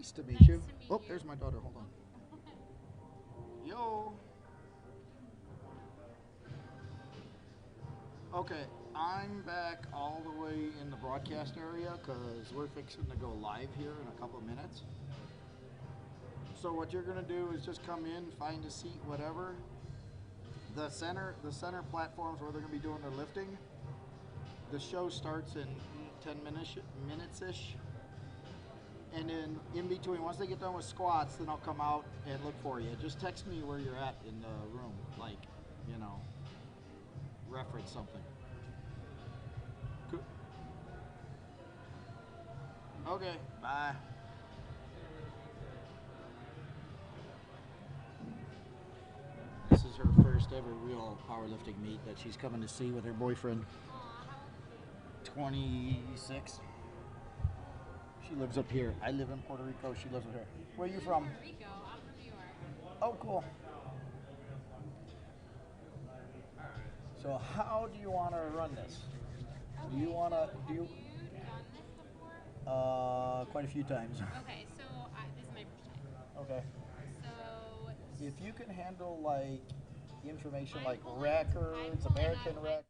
Nice to meet Nice you. to meet Oh, you. there's my daughter. Hold on. Yo. Okay, I'm back all the way in the broadcast area because we're fixing to go live here in a couple of minutes. So what you're gonna do is just come in, find a seat, whatever. The center platforms where they're gonna be doing their lifting. The show starts in 10 minutes ish, and then in between, once they get done with squats, then I'll come out and look for you. Just text me where you're at in the room, like, you know, reference something. Cool. Okay, bye. This is her first ever real powerlifting meet that she's coming to see with her boyfriend. Aw, how old is he? 26. She lives up here. I live in Puerto Rico. She lives up here. Where are you I'm in from? Puerto Rico. I'm from New York. Oh, cool. So how do you want to run this? Do you Okay, want so to have do you done this before? quite a few times? Okay, so this is my first time. Okay. So If you can handle like information I'm like I'm records, pulling American up my records.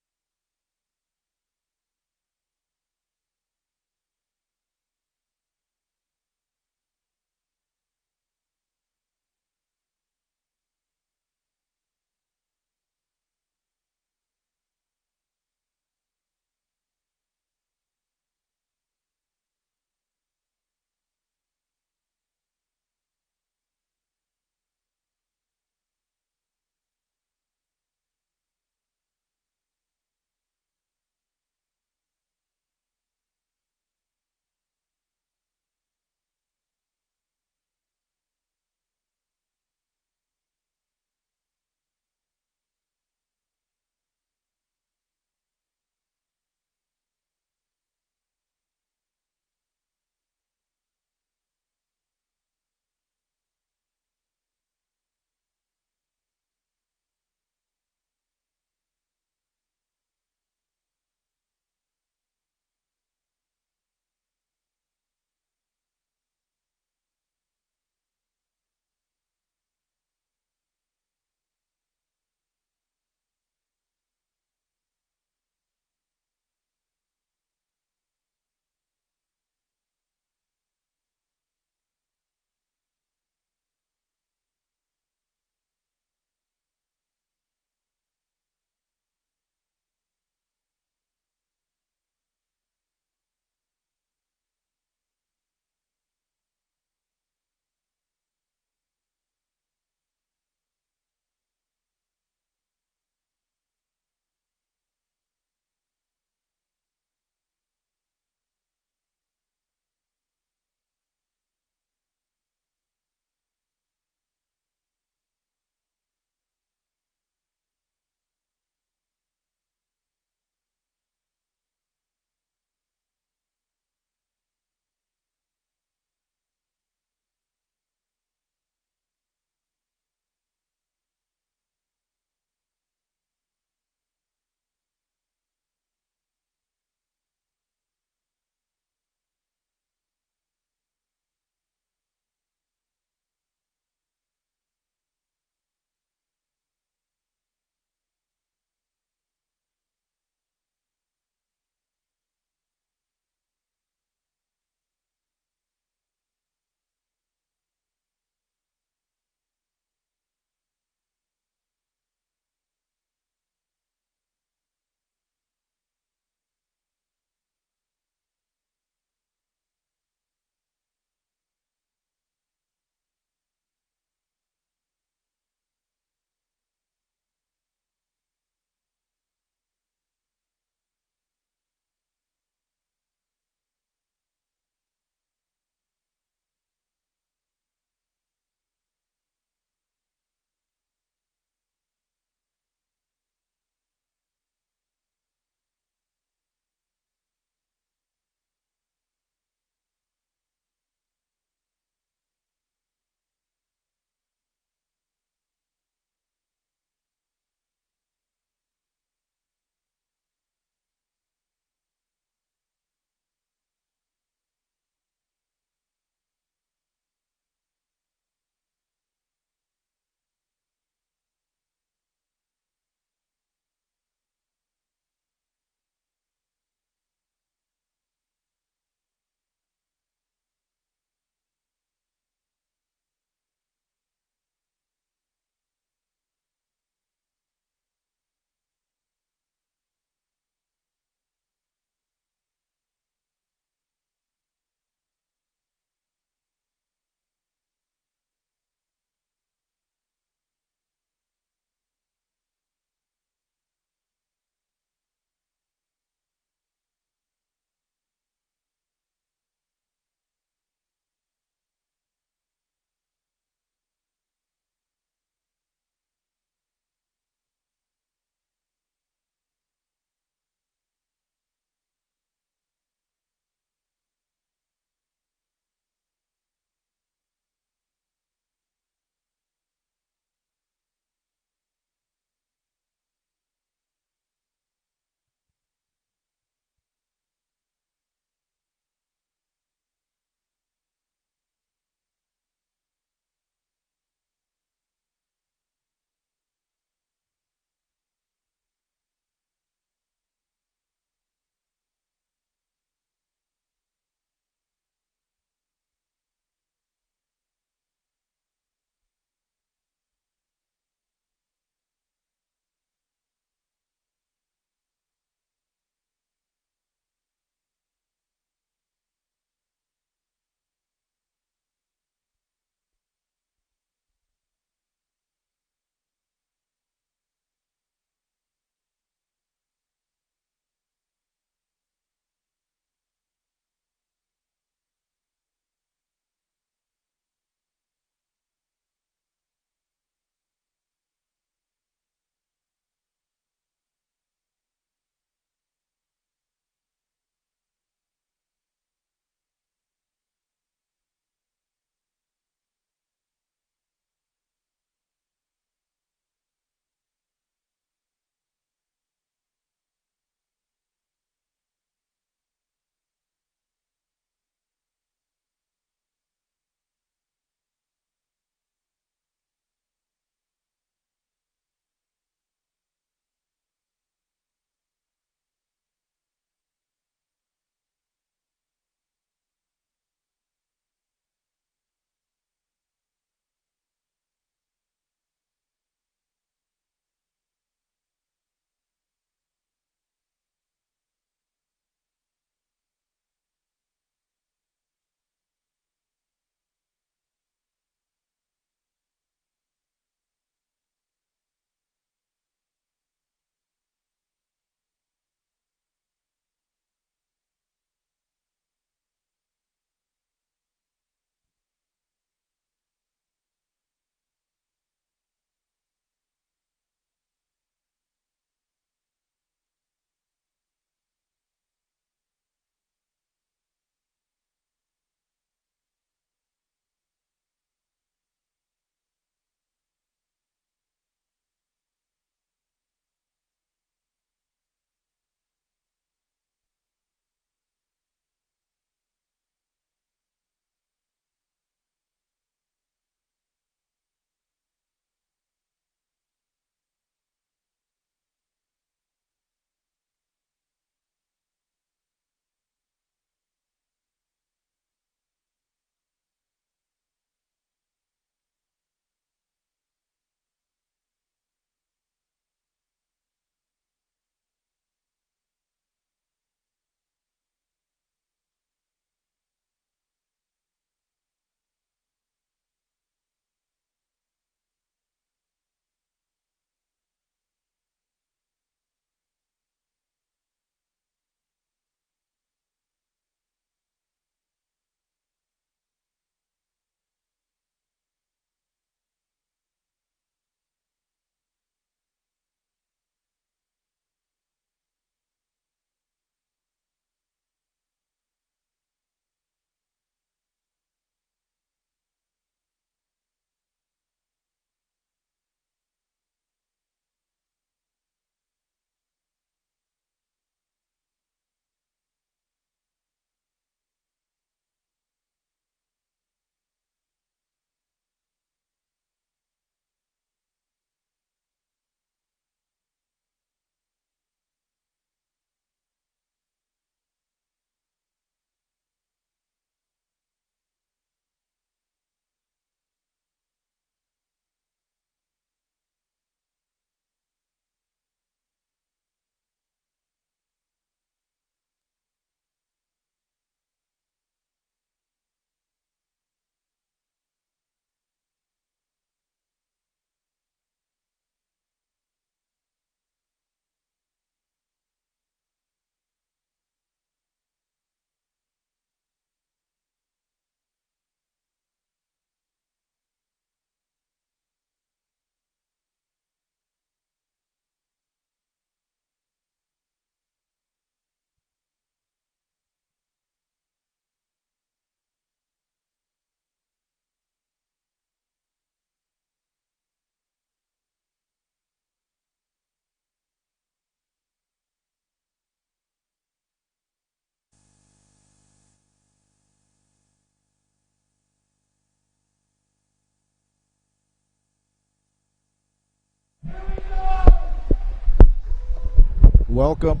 welcome.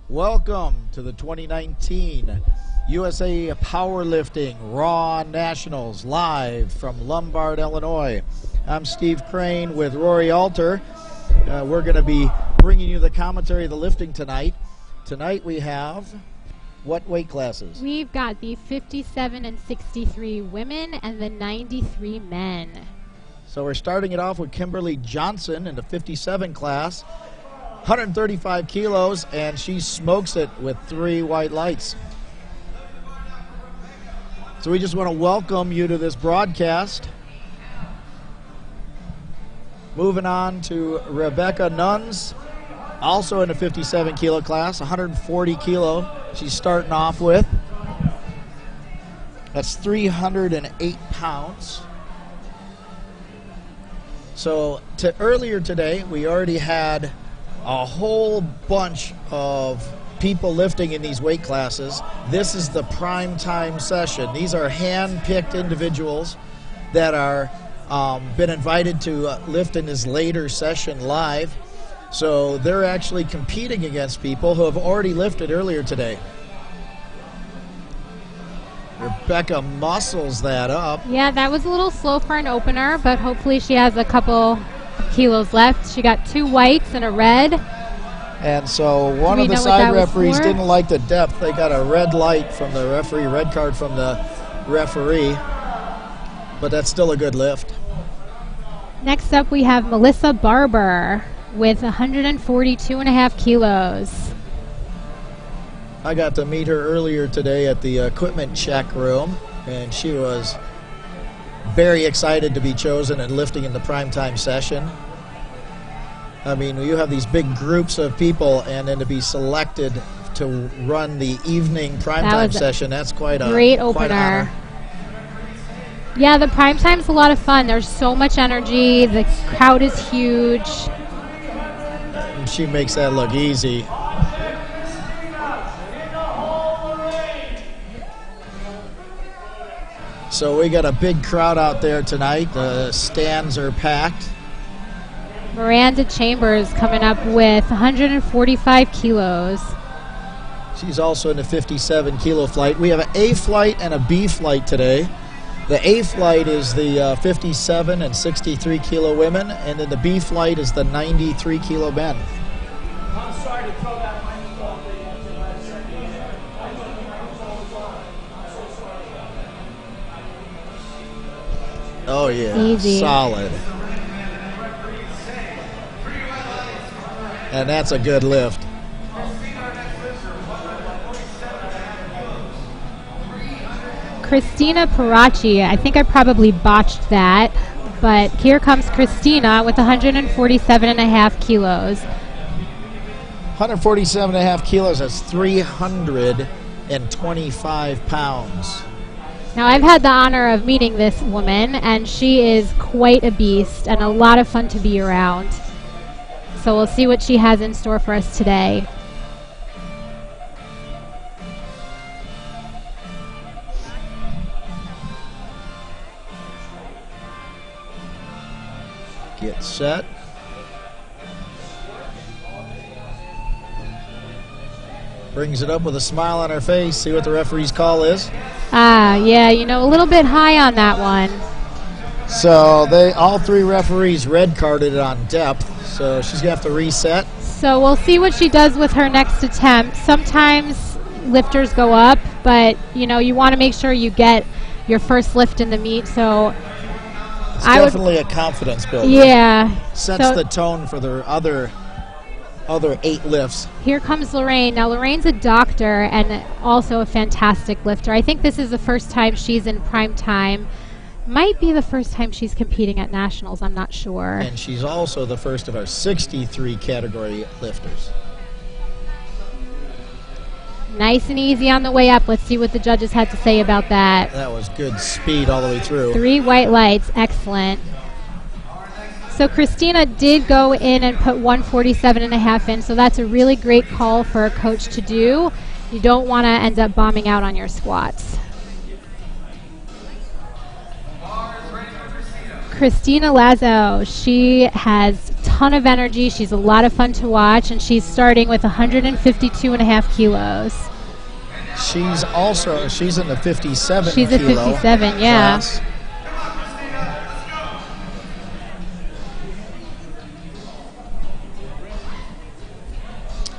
Welcome to the 2019 USA Powerlifting Raw Nationals live from Lombard, Illinois. I'm Steve Crane with Rory Alter. We're going to be bringing you the commentary of the lifting tonight. Tonight we have what weight classes? We've got the 57 and 63 women and the 93 men. So we're starting it off with Kimberly Johnson in the 57 class, 135 kilos, and she smokes it with 3 white lights. So we just want to welcome you to this broadcast. Moving on to Rebecca Nuns, also in the 57 kilo class, 140 kilo. She's starting off with. That's 308 pounds. So earlier today, we already had a whole bunch of people lifting in these weight classes. This is the prime time session. These are hand-picked individuals that are been invited to lift in this later session live. So they're actually competing against people who have already lifted earlier today. Rebecca muscles that up. Yeah, that was a little slow for an opener, but hopefully she has a couple kilos left. She got 2 whites and a red. And so one of the side referees didn't like the depth. They got a red light from the referee, red card from the referee. But that's still a good lift. Next up, we have Melissa Barber with 142.5 kilos. I got to meet her earlier today at the equipment check room, and she was very excited to be chosen and lifting in the primetime session. I mean, you have these big groups of people, and then to be selected to run the evening primetime session, that's quite a great opener. Yeah, the prime time's a lot of fun. There's so much energy. The crowd is huge. And she makes that look easy. So we got a big crowd out there tonight. The stands are packed. Miranda Chambers coming up with 145 kilos. She's also in the 57 kilo flight. We have an A flight and a B flight today. The A flight is the 57 and 63 kilo women, and then the B flight is the 93 kilo men. I'm sorry to throw that microphone. Oh yeah, easy. Solid. And that's a good lift. Christina Parachi, I think I probably botched that, but here comes Christina with 147.5 kilos. 147.5 kilos, that's 325 pounds. Now, I've had the honor of meeting this woman, and she is quite a beast and a lot of fun to be around. So we'll see what she has in store for us today. Get set. Brings it up with a smile on her face. See what the referee's call is. Yeah, you know, a little bit high on that one. So all 3 referees red carded it on depth. So she's gonna have to reset. So we'll see what she does with her next attempt. Sometimes lifters go up, but you know, you want to make sure you get your first lift in the meet. So it's definitely a confidence builder. Yeah. Sets the tone for the other 8 lifts. Here comes Lorraine. Now Lorraine's a doctor and also a fantastic lifter. I think this is the first time she's in prime time. Might be the first time she's competing at nationals. I'm not sure. And she's also the first of our 63 category lifters. Nice and easy on the way up. Let's see what the judges had to say about that. That was good speed all the way through. 3 white lights. Excellent. So Christina did go in and put 147.5 in, so that's a really great call for a coach to do. You don't want to end up bombing out on your squats. Christina Lazo, she has ton of energy. She's a lot of fun to watch, and she's starting with 152.5 kilos. She's in the 57 She's a kilo 57, yeah. class.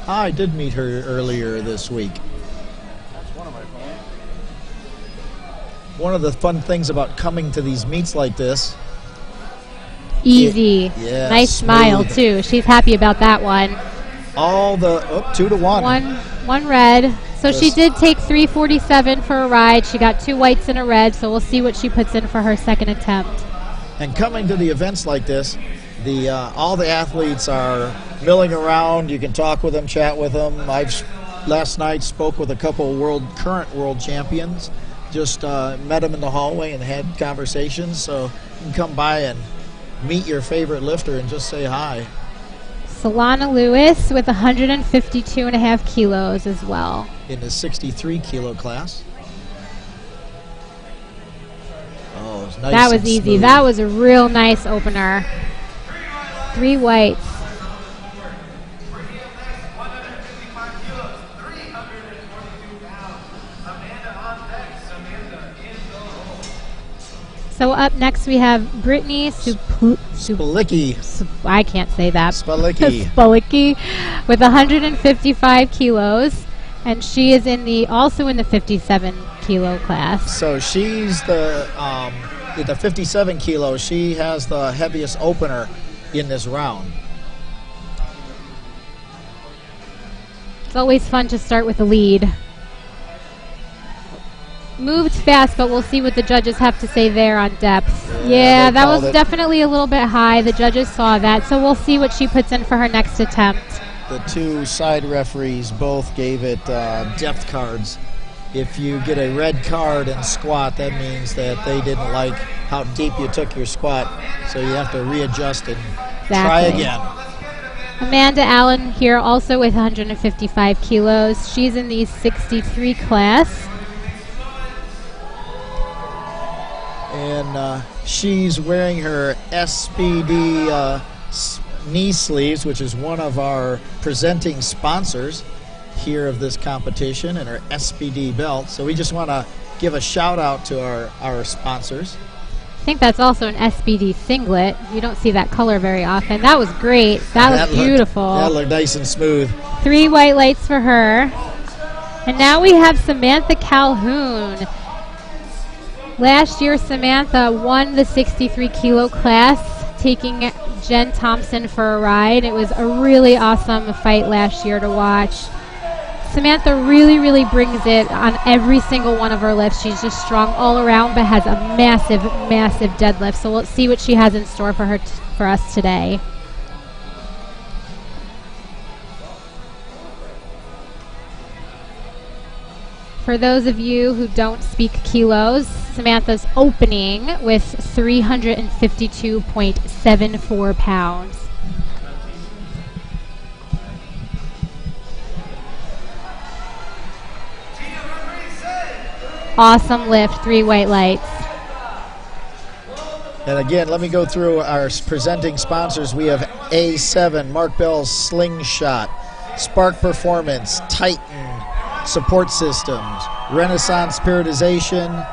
I did meet her earlier this week. That's one of my friends. One of the fun things about coming to these meets like this. Easy. Yeah, nice smile, smooth. too. She's happy about that one. All the 2-1. One red. So she Yes. did take 347 for a ride. She got 2 whites and a red, so we'll see what she puts in for her second attempt. And coming to the events like this, all the athletes are milling around. You can talk with them, chat with them. Last night spoke with a couple current world champions. Just met them in the hallway and had conversations. So you can come by and meet your favorite lifter and just say hi. Solana Lewis with 152.5 kilos as well. In the 63 kilo class. Oh, it was nice. That was and easy. smooth. That was a real nice opener. 3 whites. So up next we have Brittany Spalicki. I can't say that. Spalicki. Spalicki with 155 kilos, and she is also in the 57 kilo class. So she's the 57 kilo. She has the heaviest opener in this round. It's always fun to start with the lead. Moved fast, but we'll see what the judges have to say there on depth. Yeah, that was definitely a little bit high. The judges saw that, so we'll see what she puts in for her next attempt. The two side referees both gave it depth cards. If you get a red card in squat, that means that they didn't like how deep you took your squat, so you have to readjust and try again. Amanda Allen here also with 155 kilos. She's in the 63 class. And she's wearing her SBD knee sleeves, which is one of our presenting sponsors here of this competition, and her SBD belt. So we just want to give a shout out to our sponsors. I think that's also an SBD singlet. You don't see that color very often. That was great. That was beautiful. That looked nice and smooth. 3 white lights for her. And now we have Samantha Calhoun. Last year, Samantha won the 63 kilo class, taking Jen Thompson for a ride. It was a really awesome fight last year to watch. Samantha really, really brings it on every single one of her lifts. She's just strong all around, but has a massive, massive deadlift. So we'll see what she has in store for her for us today. For those of you who don't speak kilos, Samantha's opening with 352.74 pounds. Awesome lift, 3 white lights. And again, let me go through our presenting sponsors. We have A7, Mark Bell's Slingshot, Spark Performance, Titan, Support Systems, Renaissance Periodization,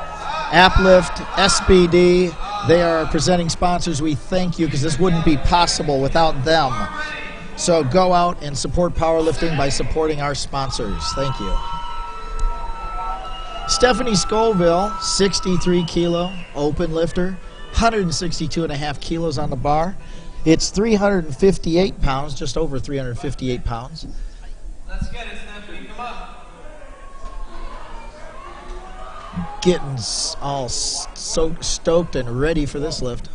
Aplift, SBD. They are our presenting sponsors. We thank you because this wouldn't be possible without them. So go out and support powerlifting by supporting our sponsors. Thank you. Stephanie Scoville, 63 kilo open lifter, 162.5 kilos on the bar. It's 358 pounds, just over 358 pounds. Let's get it, Stephanie. Come on. Getting all so stoked and ready for this lift.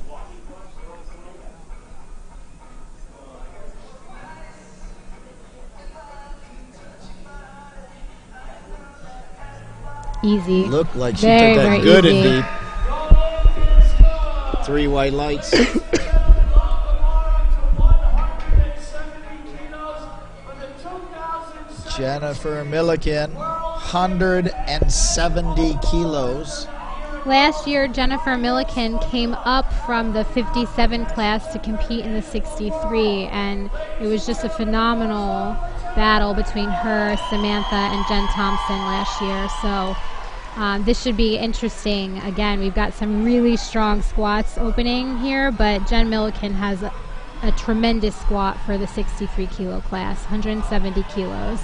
Easy. Looked like she Very, took that very good easy. and deep. 3 white lights. Jennifer Milliken, 170 kilos. Last year, Jennifer Milliken came up from the 57 class to compete in the 63, and it was just a phenomenal battle between her, Samantha, and Jen Thompson last year. So this should be interesting. Again, we've got some really strong squats opening here, but Jen Milliken has a tremendous squat for the 63 kilo class, 170 kilos.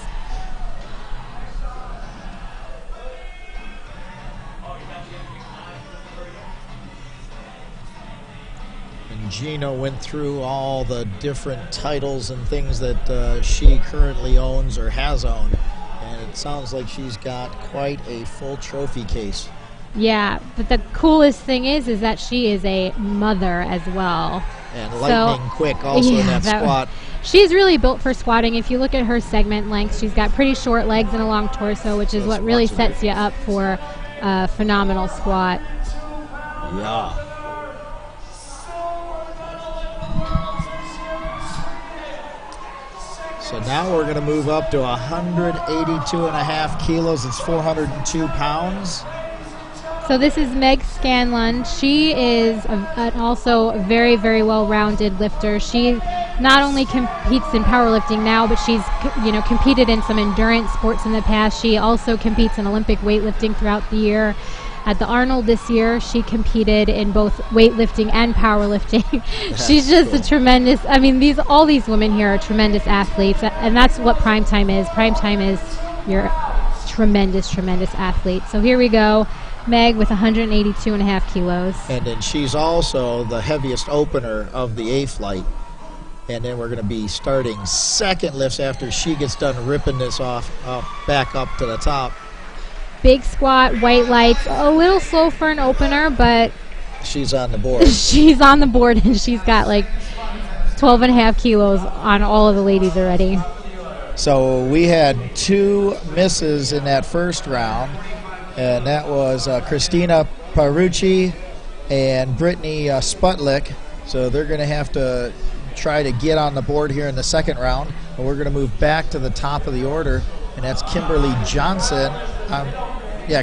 Gina went through all the different titles and things that she currently owns or has owned, and it sounds like she's got quite a full trophy case. Yeah, but the coolest thing is that she is a mother as well. And lightning quick also in that squat. She's really built for squatting. If you look at her segment length, she's got pretty short legs and a long torso, which is what really sets you up for a phenomenal squat. Yeah. So now we're going to move up to 182.5 kilos. It's 402 pounds. So this is Meg Scanlon. She is also a very, very well-rounded lifter. She not only competes in powerlifting now, but she's competed in some endurance sports in the past. She also competes in Olympic weightlifting throughout the year. At the Arnold this year, she competed in both weightlifting and powerlifting. She's just a tremendous, all these women here are tremendous athletes, and that's what Primetime is. Primetime is your tremendous, tremendous athlete. So here we go, Meg with 182.5 kilos. And then she's also the heaviest opener of the A flight. And then we're going to be starting second lifts after she gets done ripping this off back up to the top. Big squat, white lights, a little slow for an opener, but she's on the board. She's on the board, and she's got like 12.5 kilos on all of the ladies already. So we had 2 misses in that first round, and that was Christina Parucci and Brittany Sputlik. So they're going to have to try to get on the board here in the second round, and we're going to move back to the top of the order, and that's Kimberly Johnson.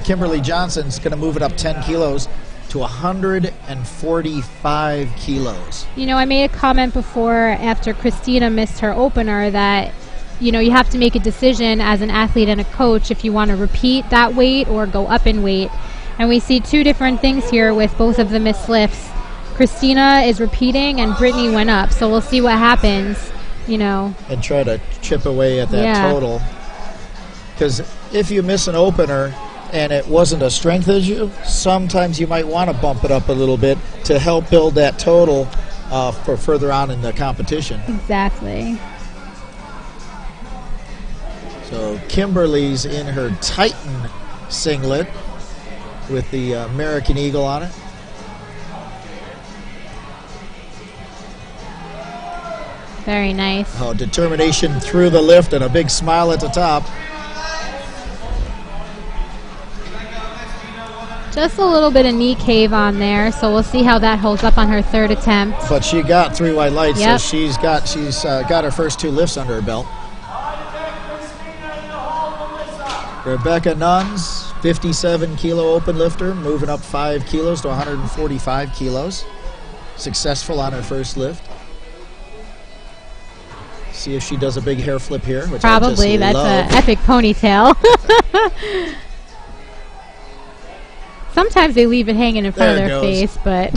Kimberly Johnson's going to move it up 10 kilos to 145 kilos. I made a comment before after Christina missed her opener that, you have to make a decision as an athlete and a coach if you want to repeat that weight or go up in weight. And we see 2 different things here with both of the missed lifts. Christina is repeating and Brittany went up. So we'll see what happens, And try to chip away at that total. Because if you miss an opener and it wasn't a strength issue, sometimes you might want to bump it up a little bit to help build that total for further on in the competition. Exactly. So Kimberly's in her Titan singlet with the American Eagle on it. Very nice. Oh, determination through the lift and a big smile at the top. Just a little bit of knee cave on there, so we'll see how that holds up on her third attempt. But she got 3 white lights, so she's got her first 2 lifts under her belt. Rebecca Nuns, 57 kilo open lifter, moving up 5 kilos to 145 kilos. Successful on her first lift. See if she does a big hair flip here, which probably. That's an epic ponytail. Sometimes they leave it hanging in front of their face, but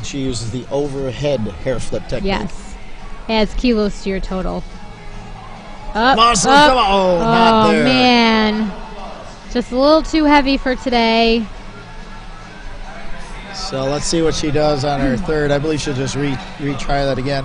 she uses the overhead hair flip technique. Yes. Adds kilos to your total. Come on. Oh, not there. Man. Just a little too heavy for today. So let's see what she does on her third. I believe she'll just retry that again.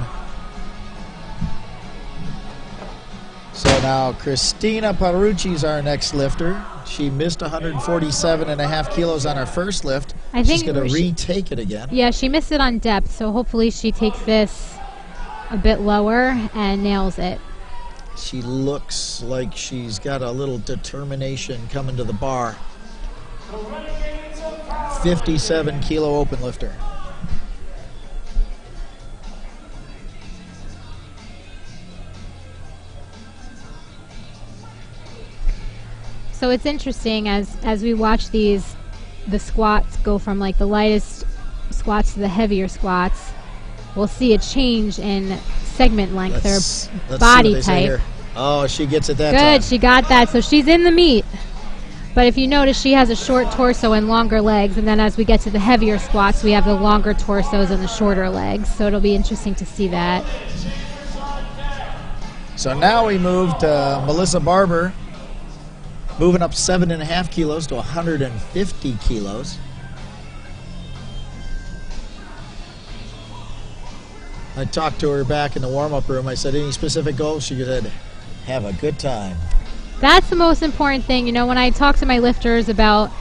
So now Christina Parucci's our next lifter. She missed 147.5 kilos on her first lift. I think she's going to retake it again. Yeah, she missed it on depth, so hopefully she takes this a bit lower and nails it. She looks like she's got a little determination coming to the bar. 57 kilo open lifter. So it's interesting as we watch the squats go from like the lightest squats to the heavier squats, we'll see a change in segment length Let's or body see what they say type. here. Oh, she gets it that Good, time. she got that. So she's in the meat. But if you notice, she has a short torso and longer legs, and then as we get to the heavier squats, we have the longer torsos and the shorter legs. So it'll be interesting to see that. So now we move to Melissa Barber, moving up 7.5 kilos to 150 kilos. I talked to her back in the warm-up room. I said, any specific goals? She said, have a good time. That's the most important thing. You know, when I talk to my lifters about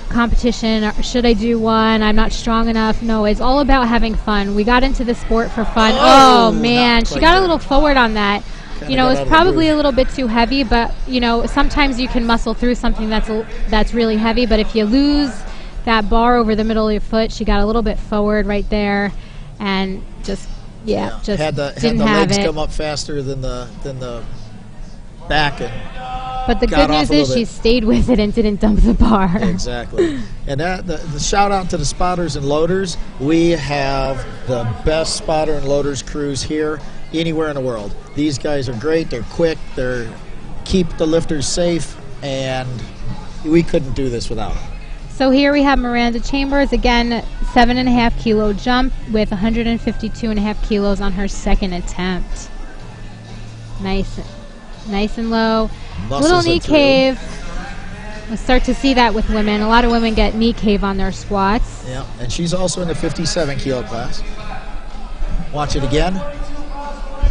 competition, or should I do one? I'm not strong enough. No, it's all about having fun. We got into the sport for fun. Oh man, she got a little forward on that. You know, it's probably a little bit too heavy, but you know, sometimes you can muscle through something that's really heavy. But if you lose that bar over the middle of your foot, she got a little bit forward right there, and just just had the didn't have legs it. come up faster than the back, and But the got good off news a little is she bit. stayed with it and didn't dump the bar. Exactly. And that the shout out to the spotters and loaders. We have the best spotter and loaders crews here anywhere in the world. These guys are great. They're quick. They're keep the lifters safe, and we couldn't do this without them. So here we have Miranda Chambers, again, 7.5 kilo jump with 152.5 kilos on her second attempt. Nice and low. Muscles Little are knee through. cave. We'll start to see that with women. A lot of women get knee cave on their squats. Yeah, and she's also in the 57 kilo class. Watch it again.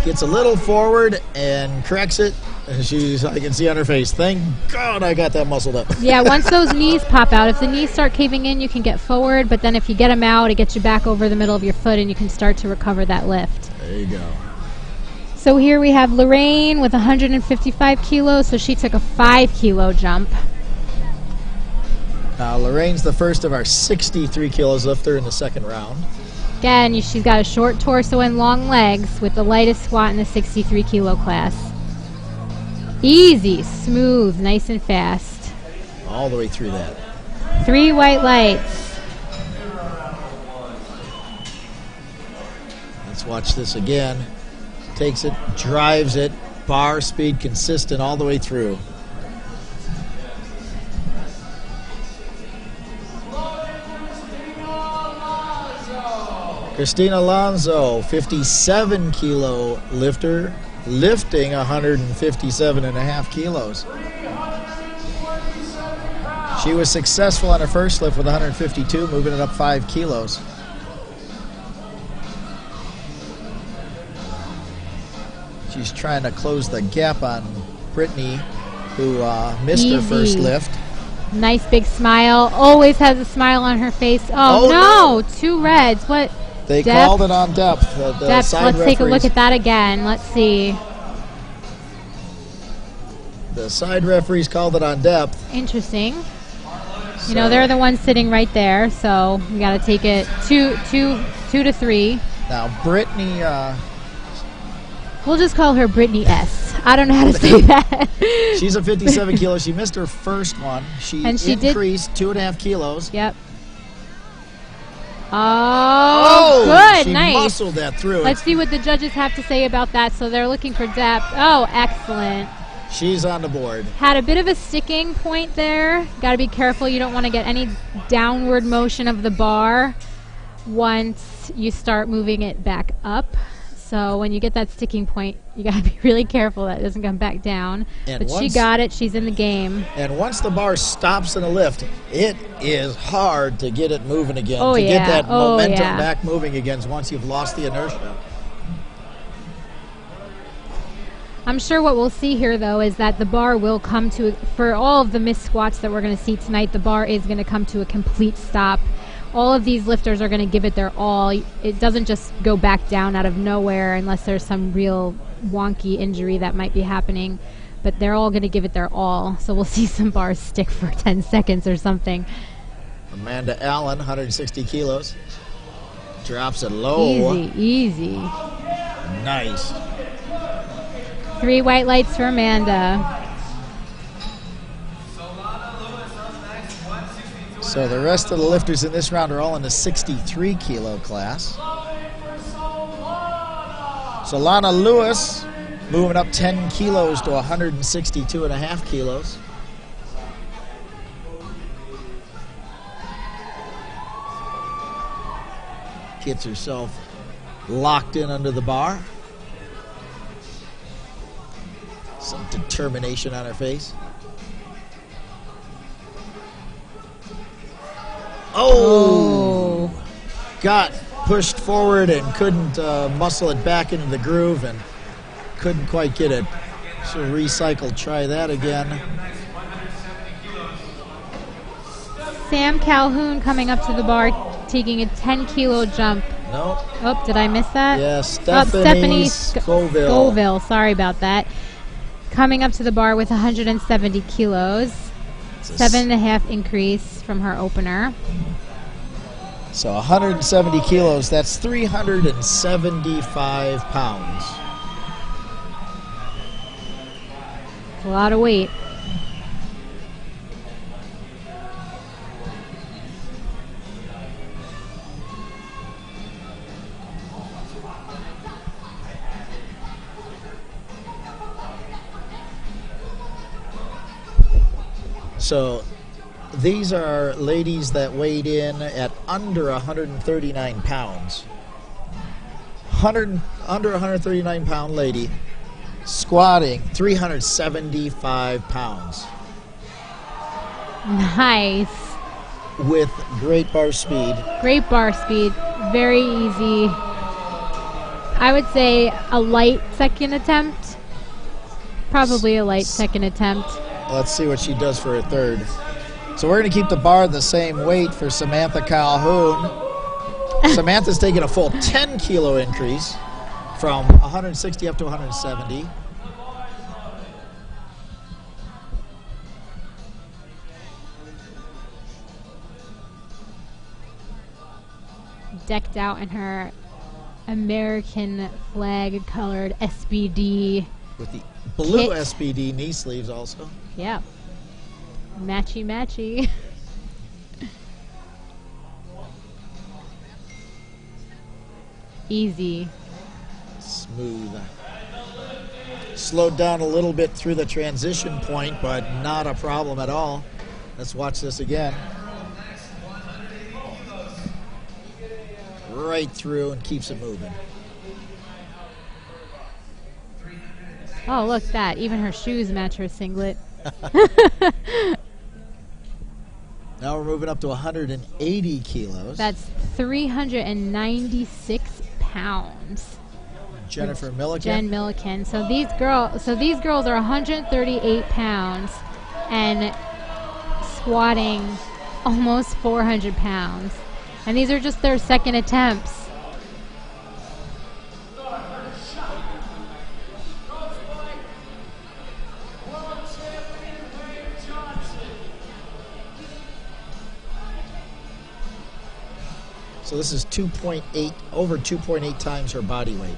Gets a little forward and corrects it. And I can see on her face, thank God I got that muscled up. Yeah, once those knees pop out, if the knees start caving in, you can get forward, but then if you get them out, it gets you back over the middle of your foot and you can start to recover that lift. There you go. So here we have Lorraine with 155 kilos, so she took a 5 kilo jump. Now, Lorraine's the first of our 63 kilos lifter in the second round. Again, she's got a short torso and long legs with the lightest squat in the 63 kilo class. Easy, smooth, nice and fast. All the way through that. 3 white lights. Let's watch this again. Takes it, drives it, bar speed consistent all the way through. Christina Alonso, 57 kilo lifter, lifting 157.5 kilos. She was successful on her first lift with 152, moving it up 5 kilos. She's trying to close the gap on Brittany, who missed her first lift. Nice big smile. Always has a smile on her face. Oh, no! 2 reds. What? They depth? called it on depth. The Depth. side Let's take a look referees- at that again. Let's see. The side referees called it on depth. Interesting. You know, they're the ones sitting right there, so we got to take it 2 to 3. Now, Brittany, We'll just call her Brittany S. I don't know how to say that. she's a 57 kilo. She missed her first one. She increased 2.5 kilos. Yep. Oh, good, she nice. muscled that through. Let's see what the judges have to say about that. So they're looking for depth. Oh, excellent. She's on the board. Had a bit of a sticking point there. Got to be careful. You don't want to get any downward motion of the bar once you start moving it back up. So when you get that sticking point, you got to be really careful that it doesn't come back down. And But she got it. She's in the game. And once the bar stops in a lift, it is hard to get it moving again. Oh, to yeah. get that Oh, momentum yeah. back moving again once you've lost the inertia. I'm sure what we'll see here, though, is that the bar will come to, for all of the missed squats that we're going to see tonight, the bar is going to come to a complete stop. All of these lifters are going to give it their all. It doesn't just go back down out of nowhere unless there's some real wonky injury that might be happening. But they're all going to give it their all. So we'll see some bars stick for 10 seconds or something. Amanda Allen, 160 kilos. Drops it low. Easy. Nice. 3 white lights for Amanda. So the rest of the lifters in this round are all in the 63 kilo class. So Lana Lewis moving up 10 kilos to 162.5 kilos. Gets herself locked in under the bar. Some determination on her face. Oh! Got pushed forward and couldn't muscle it back into the groove and couldn't quite get it. So recycle, try that again. Sam Calhoun coming up to the bar, taking a 10-kilo jump. Nope. Oh, did I miss that? Yes, Stephanie Scoville. Scoville, sorry about that. Coming up to the bar with 170 kilos. 7.5 increase from her opener. So 170 kilos, that's 375 pounds. It's a lot of weight. So these are ladies that weighed in at under 139 pounds. Under 139 pound lady squatting 375 pounds. Nice. With great bar speed. Great bar speed. Very easy. I would say a light second attempt. Probably a light second attempt. Let's see what she does for her third. So we're going to keep the bar the same weight for Samantha Calhoun. Samantha's taking a full 10 kilo increase from 160 up to 170. Decked out in her American flag colored SBD. With the blue kit. SBD knee sleeves also. Yeah. Matchy matchy. Easy. Smooth. Slowed down a little bit through the transition point, but not a problem at all. Let's watch this again. Right through and keeps it moving. Oh, look that. Even her shoes match her singlet. Now we're moving up to 180 kilos. That's 396 pounds. Jennifer Milliken. Jen Milliken. So these girls are 138 pounds and squatting almost 400 pounds. And these are just their second attempts. So this is 2.8, over 2.8 times her body weight.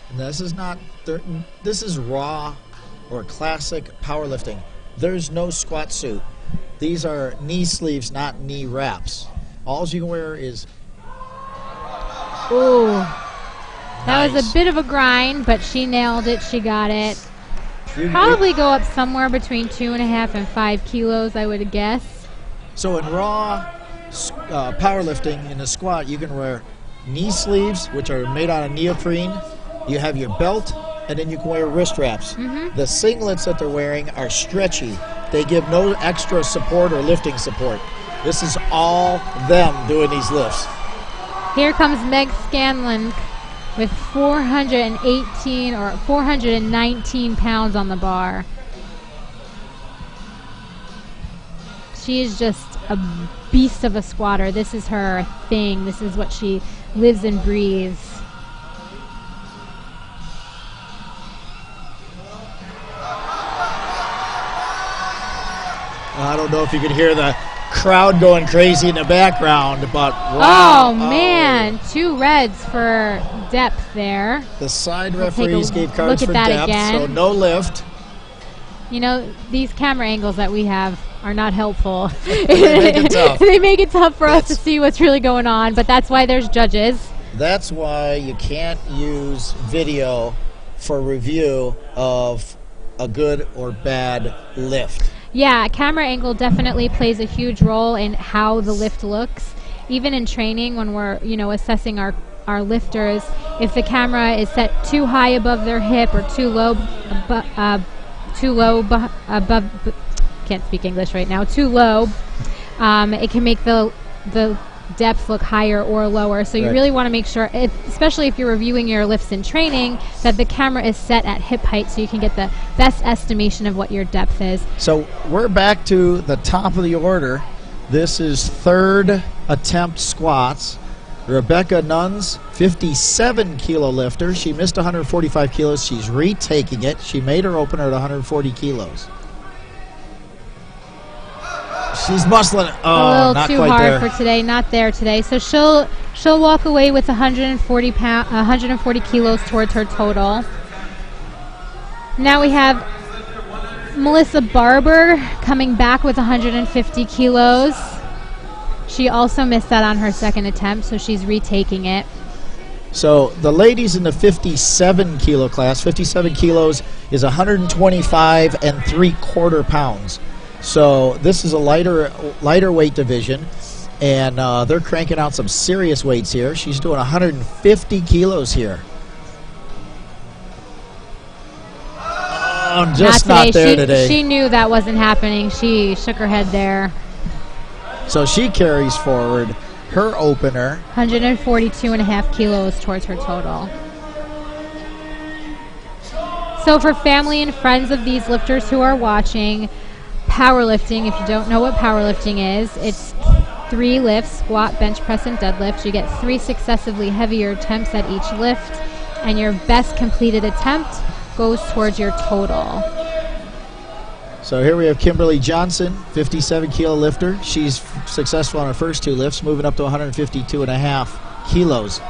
And this is not, this is raw or classic powerlifting. There's no squat suit. These are knee sleeves, not knee wraps. All you can wear is... Ooh. That Nice. was a bit of a grind, but she nailed it. She got it. You- Probably go up somewhere between 2.5 and 5 kilos, I would guess. So in raw powerlifting, in a squat, you can wear knee sleeves, which are made out of neoprene. You have your belt, and then you can wear wrist wraps. Mm-hmm. The singlets that they're wearing are stretchy. They give no extra support or lifting support. This is all them doing these lifts. Here comes Meg Scanlon with 418 or 419 pounds on the bar. She is just a beast of a squatter. This is her thing. This is what she lives and breathes. I don't know if you can hear the crowd going crazy in the background, but wow. Oh, man. 2 reds for depth there. The side We'll take a referees gave cards look for at that depth, again. so no lift. You know, these camera angles that we have, are not helpful. They make it tough. They make it tough for us to see what's really going on, but that's why there's judges. That's why you can't use video for review of a good or bad lift. Yeah, camera angle definitely plays a huge role in how the lift looks. Even in training, when we're assessing our lifters, if the camera is set too high above their hip or too low above, can't speak English right now, too low, it can make the depth look higher or lower. So you really want to make sure, especially if you're reviewing your lifts in training, that the camera is set at hip height so you can get the best estimation of what your depth is. So we're back to the top of the order. This is third attempt squats. Rebecca Nunn's 57 kilo lifter. She missed 145 kilos. She's retaking it. She made her opener at 140 kilos. She's muscling it. Oh, a little not too quite hard there for today. Not there today. So she'll walk away with 140 kilos towards her total. Now we have Melissa Barber coming back with 150 kilos. She also missed that on her second attempt, so she's retaking it. So the ladies in the 57 kilo class, 57 kilos is 125 3/4 pounds. So this is a lighter weight division, and they're cranking out some serious weights here. She's doing 150 kilos here. Just not there today. She knew that wasn't happening. She shook her head there. So she carries forward her opener. 142.5 kilos towards her total. So for family and friends of these lifters who are watching, powerlifting, if you don't know what powerlifting is, it's 3 lifts, squat, bench press, and deadlift. You get 3 successively heavier attempts at each lift, and your best completed attempt goes towards your total. So here we have Kimberly Johnson, 57 kilo lifter. She's successful on her first 2 lifts, moving up to 152.5 kilos.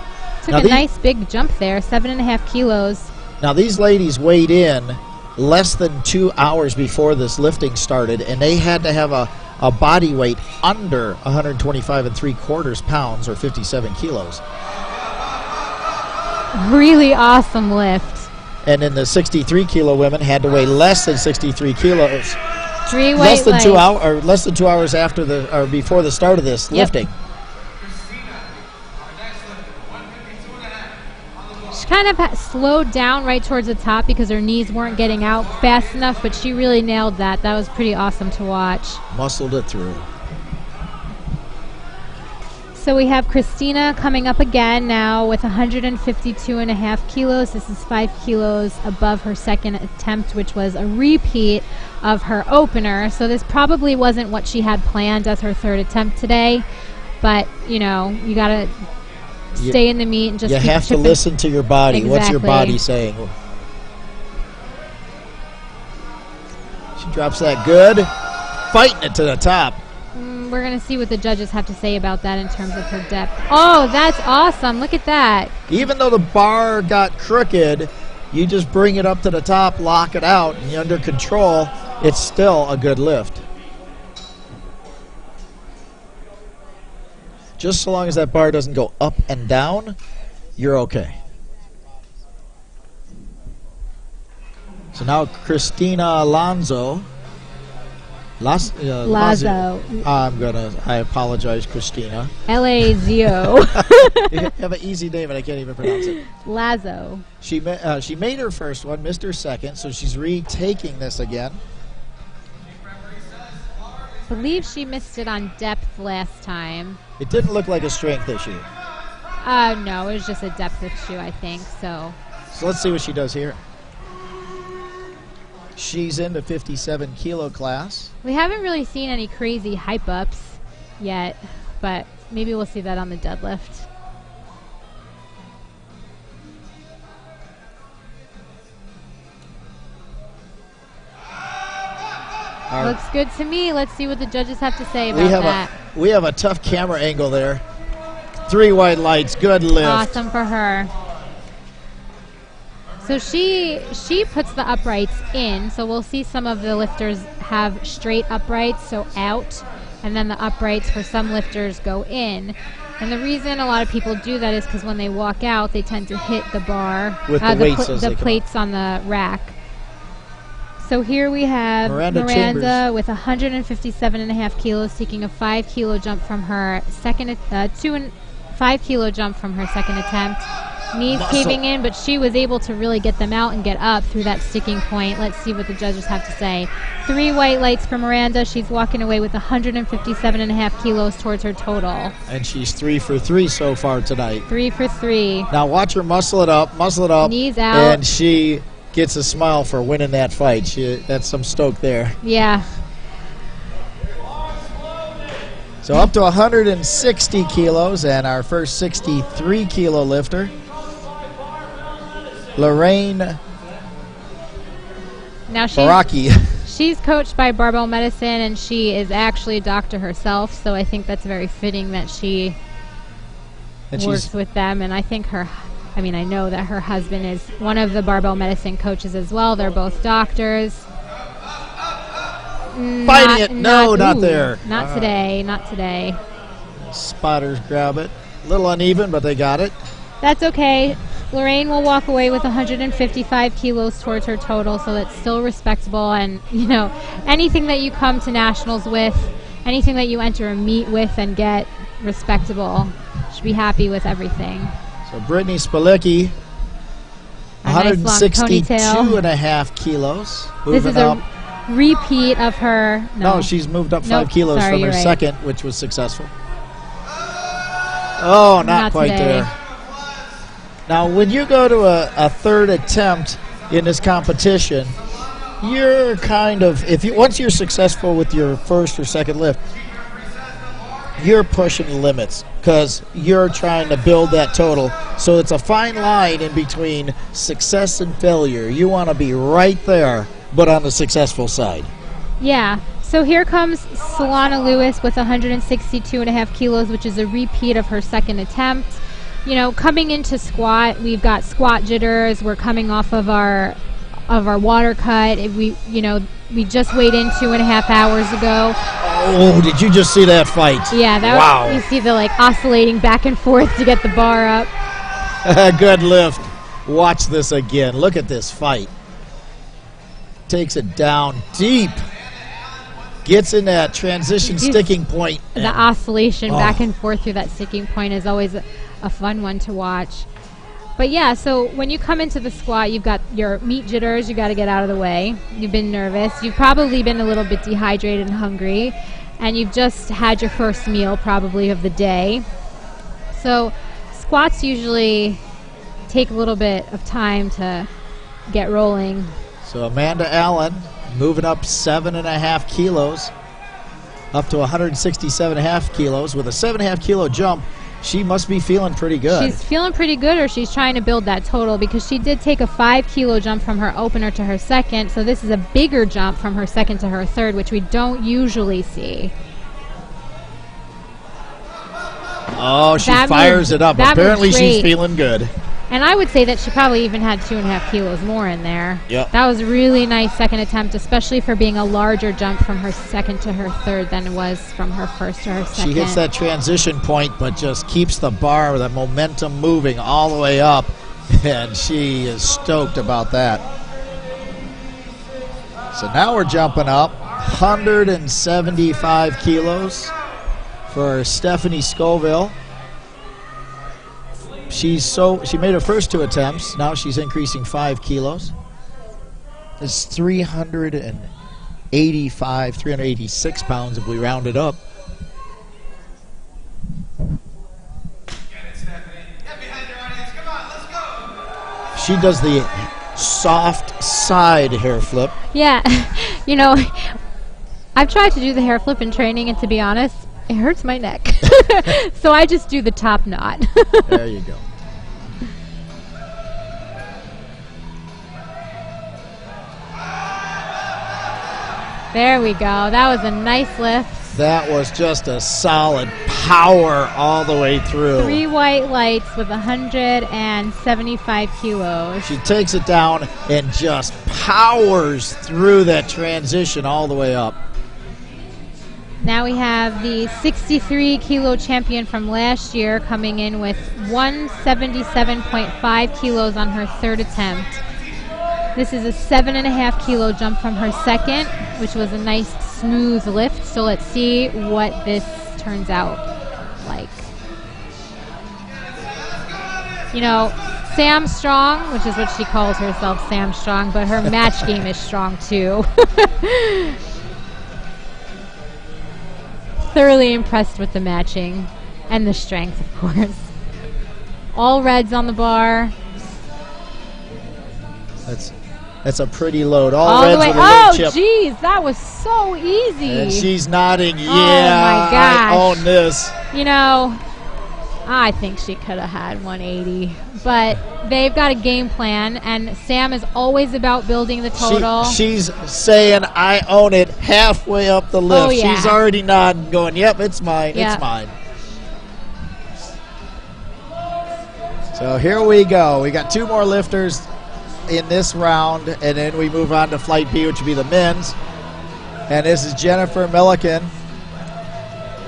Took a nice big jump there, 7.5 kilos. Now these ladies weighed in less than 2 hours before this lifting started, and they had to have a body weight under 125 3/4 pounds, or 57 kilos. Really awesome lift. And then the 63 kilo women had to weigh less than 63 kilos. Less than 2 hours after or before the start of this lifting. She kind of slowed down right towards the top because her knees weren't getting out fast enough, but she really nailed that. That was pretty awesome to watch. Muscled it through. So we have Christina coming up again now with 152.5 kilos. This is 5 kilos above her second attempt, which was a repeat of her opener. So this probably wasn't what she had planned as her third attempt today. But, you got to stay in the meet and just you have to listen to your body. Exactly. What's your body saying? She drops that good. Fighting it to the top. We're going to see what the judges have to say about that in terms of her depth. Oh, that's awesome. Look at that. Even though the bar got crooked, you just bring it up to the top, lock it out, and you're under control. It's still a good lift. Just so long as that bar doesn't go up and down, you're okay. So now Christina Alonso. Lazo. I apologize, Christina. L-A-Z-O. You have an easy name and I can't even pronounce it. Lazo. She made her first one, missed her second, so she's retaking this again. I believe she missed it on depth last time. It didn't look like a strength issue. No, it was just a depth issue, I think. So let's see what she does here. She's in the 57 kilo class. We haven't really seen any crazy hype ups yet, but maybe we'll see that on the deadlift. Looks good to me. Let's see what the judges have to say about that. We have a tough camera angle there. 3 white lights, good lift. Awesome for her. So she puts the uprights in. So we'll see some of the lifters have straight uprights, so out, and then the uprights for some lifters go in. And the reason a lot of people do that is because when they walk out, they tend to hit the bar with the weights as the plates on the rack. So here we have Miranda with 157.5 kilos, taking a 5 kilo jump from her second, 5 kilo jump from her second attempt. Knees caving in, but she was able to really get them out and get up through that sticking point. Let's see what the judges have to say. 3 white lights for Miranda. She's walking away with 157.5 kilos towards her total. And she's 3 for 3 so far tonight. 3 for 3. Now watch her muscle it up. Knees out. And she gets a smile for winning that fight. That's some stoke there. Yeah. So up to 160 kilos, and our first 63 kilo lifter, Lorraine Baraki. She's coached by Barbell Medicine, and she is actually a doctor herself, so I think that's very fitting that she works with them. And I think I know that her husband is one of the Barbell Medicine coaches as well. They're both doctors. Fighting it. No, not there. Not today. Not today. Spotters grab it. A little uneven, but they got it. That's okay. Lorraine will walk away with 155 kilos towards her total, so that's still respectable. And, anything that you come to nationals with, anything that you enter a meet with and get respectable, should be happy with everything. So Brittany Spalicki, 162.5 kilos. This is a repeat of her. No, she's moved up 5 kilos from her second, which was successful. Oh, not quite today. there. Now, when you go to a third attempt in this competition, you're once you're successful with your first or second lift, you're pushing limits because you're trying to build that total. So it's a fine line in between success and failure. You want to be right there, but on the successful side. Yeah. So here comes Solana Lewis with 162.5 kilos, which is a repeat of her second attempt. Coming into squat, we've got squat jitters. We're coming off of our water cut. We just weighed in 2.5 hours ago. Oh, did you just see that fight? Yeah, wow. You see the oscillating back and forth to get the bar up. Good lift. Watch this again. Look at this fight. Takes it down deep. Gets in that transition sticking point. The oscillation back and forth through that sticking point is always a fun one to watch. But yeah, so when you come into the squat, you've got your meat jitters. You got to get out of the way. You've been nervous. You've probably been a little bit dehydrated and hungry, and you've just had your first meal probably of the day. So squats usually take a little bit of time to get rolling. So Amanda Allen moving up 7.5 kilos, up to 167.5 kilos with a 7.5 kilo jump. She must be feeling pretty good. She's feeling pretty good, or she's trying to build that total, because she did take a 5 kilo jump from her opener to her second. So this is a bigger jump from her second to her third, which we don't usually see. Oh, she fires it up. Apparently she's feeling good. And I would say that she probably even had 2.5 kilos more in there. Yep. That was a really nice second attempt, especially for being a larger jump from her second to her third than it was from her first to her second. She hits that transition point, but just keeps the bar, the momentum moving all the way up, and she is stoked about that. So now we're jumping up 175 kilos for Stephanie Scoville. She made her first 2 attempts. Now she's increasing 5 kilos. It's 386 pounds if we round it up. She does the soft side hair flip. Yeah, I've tried to do the hair flip in training, and to be honest, it hurts my neck. So I just do the top knot. There you go. There we go. That was a nice lift. That was just a solid power all the way through. 3 white lights with 175 kilos. She takes it down and just powers through that transition all the way up. Now we have the 63 kilo champion from last year coming in with 177.5 kilos on her third attempt. This is a 7.5 kilo jump from her second, which was a nice smooth lift. So let's see what this turns out like. You know, Sam Strong, which is what she calls herself, Sam Strong, but her match game is strong too. Thoroughly impressed with the matching and the strength, of course. All reds on the bar. That's a pretty load. All reds the way. with a little chip. Geez, that was so easy. And she's nodding. Yeah, my gosh. I own this. You know, I think she could have had 180, but they've got a game plan, and Sam is always about building the total. She's saying, I own it halfway up the lift. Oh, yeah. She's already nodding, going, yep, it's mine, Yep. it's mine. So here we go. We got 2 more lifters in this round, and then we move on to Flight B, which would be the men's. And this is Jennifer Milliken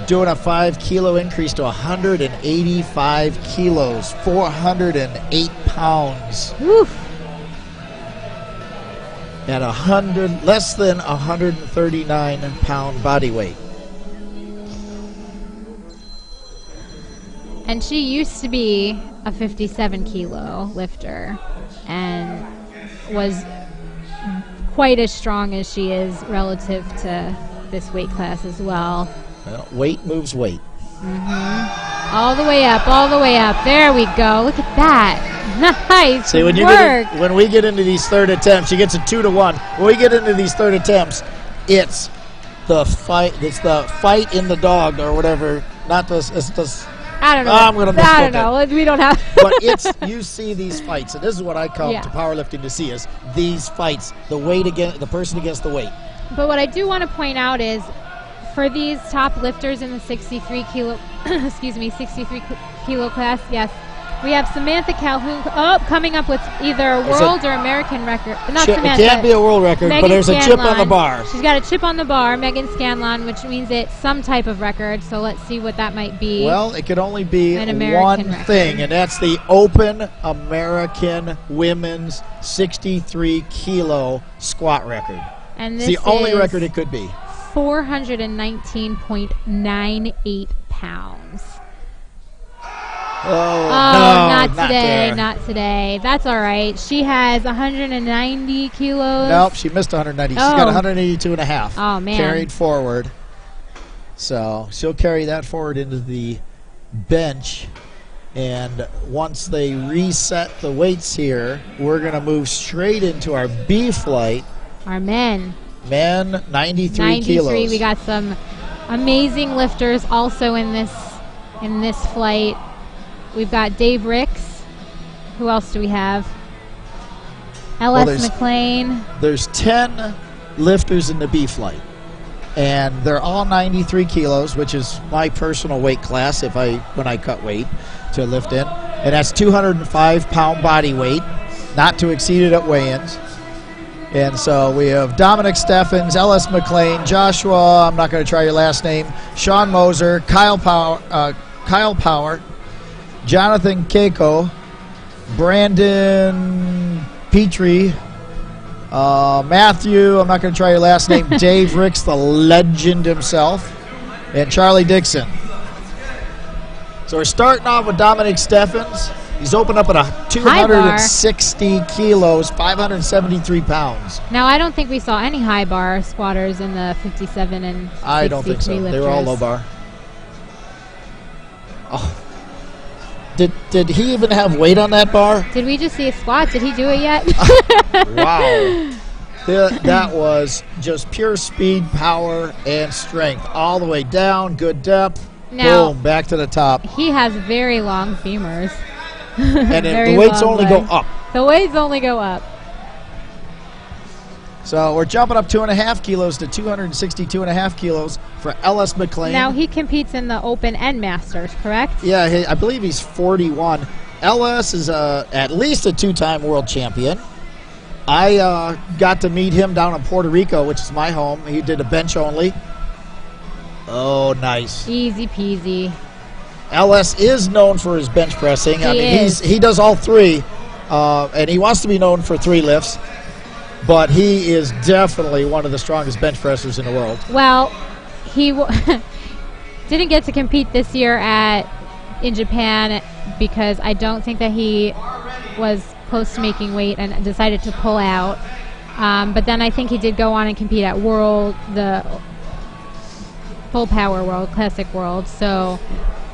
doing a 5 kilo increase to 185 kilos, 408 pounds. Oof. At less than 139 pound body weight. And she used to be a 57 kilo lifter and was quite as strong as she is relative to this weight class as well. Well, weight moves weight. All the way up, all the way up. There we go. Look at that. Nice See, when work. when we get into these third attempts, she gets a 2-1. When we get into these third attempts, it's the fight. It's the fight in the dog or whatever. Not this. It's this. I don't know. I'm going to I don't know. We don't have. But you see these fights, and this is what I come Yeah. to powerlifting to see: is these fights, the person against the weight. But what I do want to point out is, for these top lifters in the 63 kilo, 63 kilo class, yes, we have Samantha Calhoun coming up with either a world or American record. Not It Samantha. can't be a world record, Megan but there's a chip on the Scanlon. bar. She's got a chip on the bar, Megan Scanlon, which means it's some type of record. So let's see what that might be. Well, it could only be An American one record. thing, and that's the Open American Women's 63 kilo squat record. And It's this the only is record it could be. 419.98 pounds. Oh, not today. there. Not today. That's all right. She has 190 kilos. Nope, she missed 190. She's Oh. got 182 and a half. Oh, man. Carried forward. So she'll carry that forward into the bench. And once they reset the weights here, we're going to move straight into our B flight. Our men. Men, 93 93. kilos. We got some amazing lifters also in this flight. We've got Dave Ricks. Who else do we have? L.S. McLean. There's 10 lifters in the B flight, and they're all 93 kilos, which is my personal weight class when I cut weight to lift in, and that's 205 pound body weight, not to exceed it at weigh-ins. And so we have Dominic Steffens, L.S. McLean, Joshua, I'm not going to try your last name, Sean Moser, Kyle Power, Jonathan Keiko, Brandon Petrie, Matthew, I'm not going to try your last name, Dave Ricks, the legend himself, and Charlie Dixon. So we're starting off with Dominic Steffens. He's opened up at a 260 kilos, 573 pounds. Now, I don't think we saw any high bar squatters in the 57 and 63 I don't think so. lifters. They were all low bar. Oh. Did he even have weight on that bar? Did we just see a squat? Did he do it yet? Wow. That was just pure speed, power, and strength. All the way down, good depth. Now- Boom, back to the top. He has very long femurs. And Very the weights long only legs. go up. The weights only go up. So we're jumping up 2.5 kilos to 262.5 kilos for Ellis McLean. Now he competes in the Open and Masters, correct? Yeah, I believe he's 41. Ellis is at least a 2-time world champion. I got to meet him down in Puerto Rico, which is my home. He did a bench only. Oh, nice. Easy peasy. Ellis is known for his bench pressing. He does all three, and he wants to be known for 3 lifts. But he is definitely one of the strongest bench pressers in the world. Well, he didn't get to compete this year in Japan because I don't think that he was close to making weight and decided to pull out. But then I think he did go on and compete at the Full Power World, Classic World. So,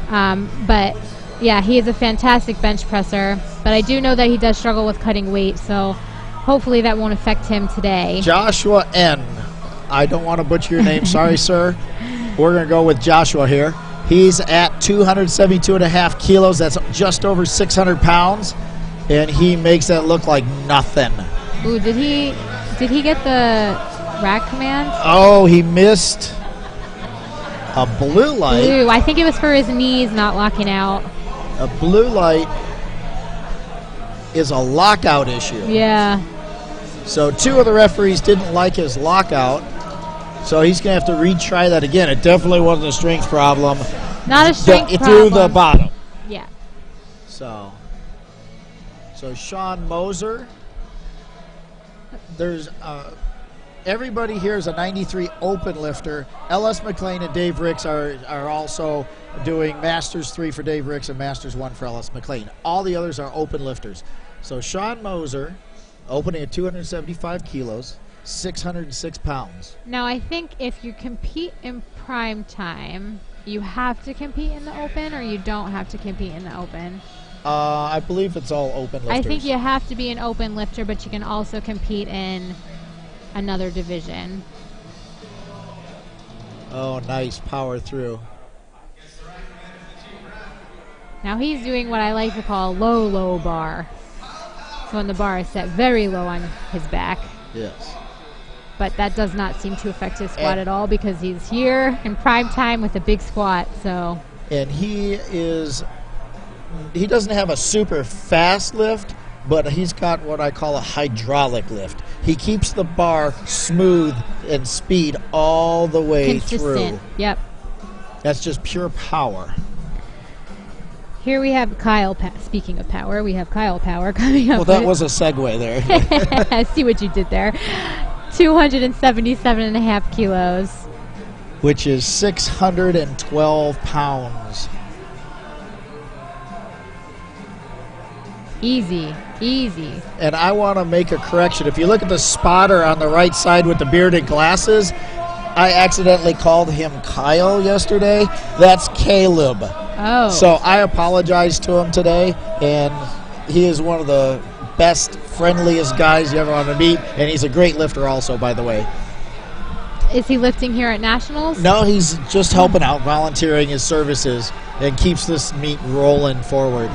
but yeah, he is a fantastic bench presser. But I do know that he does struggle with cutting weight, so hopefully that won't affect him today. Joshua N. I don't want to butcher your name. Sorry, sir. We're going to go with Joshua here. He's at 272.5 kilos. That's just over 600 pounds. And he makes that look like nothing. Ooh, did he get the rack command? Oh, he missed a blue light. Blue. I think it was for his knees not locking out. A blue light is a lockout issue. Yeah. So 2 of the referees didn't like his lockout. So he's going to have to retry that again. It definitely wasn't a strength problem. Not a strength problem. Through the bottom. Yeah. So Sean Moser. There's everybody here is a 93 open lifter. Ellis McLean and Dave Ricks are also doing Masters 3 for Dave Ricks and Masters 1 for Ellis McLean. All the others are open lifters. So Sean Moser, opening at 275 kilos, 606 pounds. Now, I think if you compete in prime time, you have to compete in the open, or you don't have to compete in the open? I believe it's all open lifters. I think you have to be an open lifter, but you can also compete in another division. Oh, nice power through. Now he's doing what I like to call low bar. So when the bar is set very low on his back. Yes. But that does not seem to affect his squat at all because he's here in prime time with a big squat. So. And he doesn't have a super fast lift, but he's got what I call a hydraulic lift. He keeps the bar smooth and speed all the way through. Yep. That's just pure power. Here we have Kyle. Speaking of power, we have Kyle Power coming up. Well, that was a segue there. I see what you did there. 277.5 kilos. Which is 612 pounds. Easy. And I want to make a correction. If you look at the spotter on the right side with the bearded glasses, I accidentally called him Kyle yesterday. That's Caleb. Oh. So I apologize to him today, and he is one of the best, friendliest guys you ever want to meet, and he's a great lifter also, by the way. Is he lifting here at Nationals? No, he's just helping out, volunteering his services, and keeps this meet rolling forward.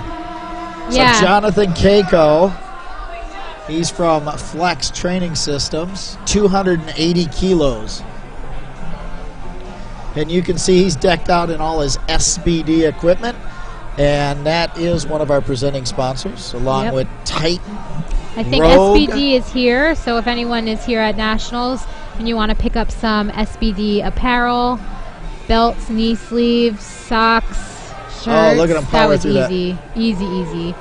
Yeah. So Jonathan Keiko, he's from Flex Training Systems, 280 kilos. And you can see he's decked out in all his SBD equipment. And that is one of our presenting sponsors, along with Titan. I think Rogue. SBD is here, so if anyone is here at Nationals and you want to pick up some SBD apparel, belts, knee sleeves, socks, shirts. Oh, look at him power through that. Easy.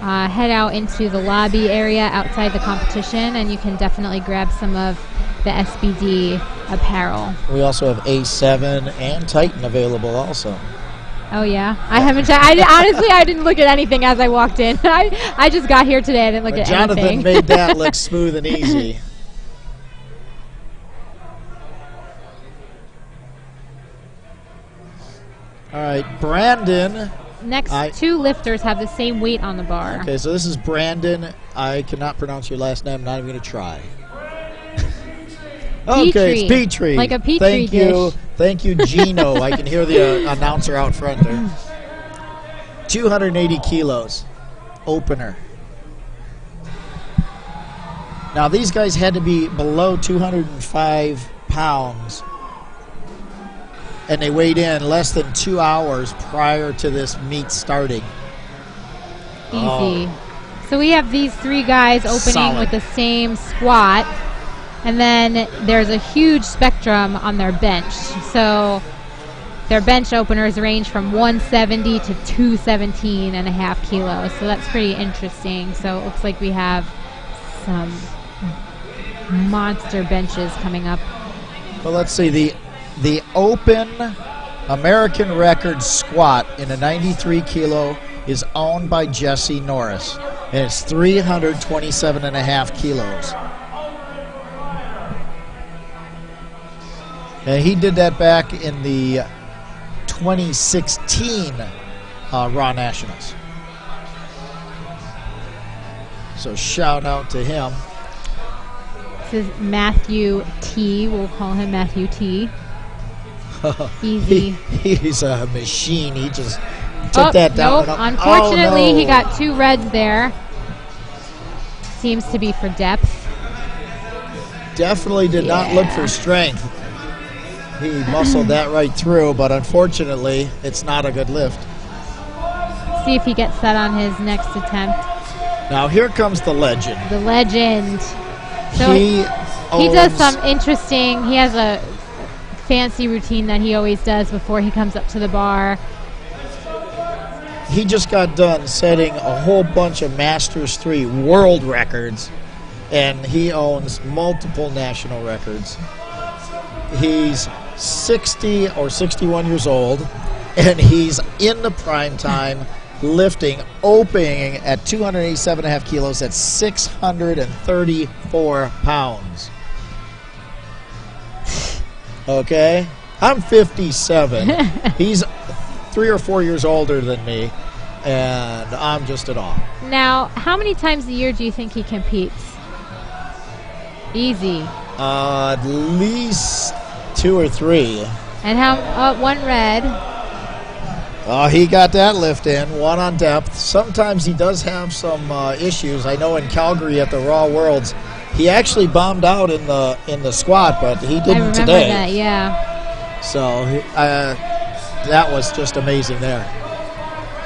Head out into the lobby area outside the competition, and you can definitely grab some of the SBD apparel. We also have A7 and Titan available also. Oh, yeah? I haven't checked. Honestly, I didn't look at anything as I walked in. I just got here today. I didn't look at Jonathan anything. made that look smooth and easy. All right, Brandon. Next 2 lifters have the same weight on the bar. Okay, so this is Brandon. I cannot pronounce your last name. I'm not even going to try. Okay, it's Petrie. Like a Petrie dish. Thank you, Gino. I can hear the announcer out front there. 280 kilos. Opener. Now, these guys had to be below 205 pounds, and they weighed in less than 2 hours prior to this meet starting. Easy. So we have these 3 guys opening Solid. with the same squat, and then there's a huge spectrum on their bench. So their bench openers range from 170 to 217.5 kilos. So that's pretty interesting. So it looks like we have some monster benches coming up. Well, let's see. The open American record squat in a 93 kilo is owned by Jesse Norris, and it's 327.5 kilos. And he did that back in the 2016 Raw Nationals. So shout out to him. This is Matthew T. We'll call him Matthew T. Easy. He's a machine. He just took that down. Nope. Unfortunately, he got 2 reds there. Seems to be for depth. Definitely did not look for strength. He muscled that right through, but unfortunately, it's not a good lift. See if he gets that on his next attempt. Now here comes the legend. The legend. So He does owns- some interesting, he has a fancy routine that he always does before he comes up to the bar. He just got done setting a whole bunch of Masters 3 world records, and he owns multiple national records. He's 60 or 61 years old, and he's in the prime time lifting, opening at 287.5 kilos at 634 pounds. Okay? I'm 57. He's 3 or 4 years older than me, and I'm just at awe. Now, how many times a year do you think he competes? Easy. At least 2 or 3. And how, 1 red. Oh, he got that lift in, 1 on depth. Sometimes he does have some issues. I know in Calgary at the Raw Worlds, he actually bombed out in the squat, but he I didn't remember today. that, yeah. So that was just amazing there.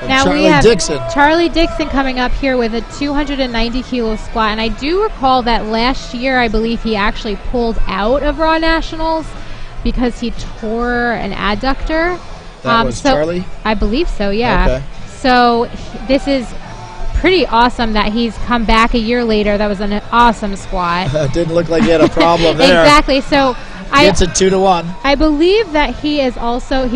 And Now Charlie we have Dixon. Charlie Dixon coming up here with a 290 kilo squat, and I do recall that last year I believe he actually pulled out of Raw Nationals because he tore an adductor. That was Charlie? I believe so, yeah. Okay. So this is pretty awesome that he's come back a year later. That was an awesome squat. Didn't look like he had a problem there. Exactly. So Gets it 2-1. I believe that he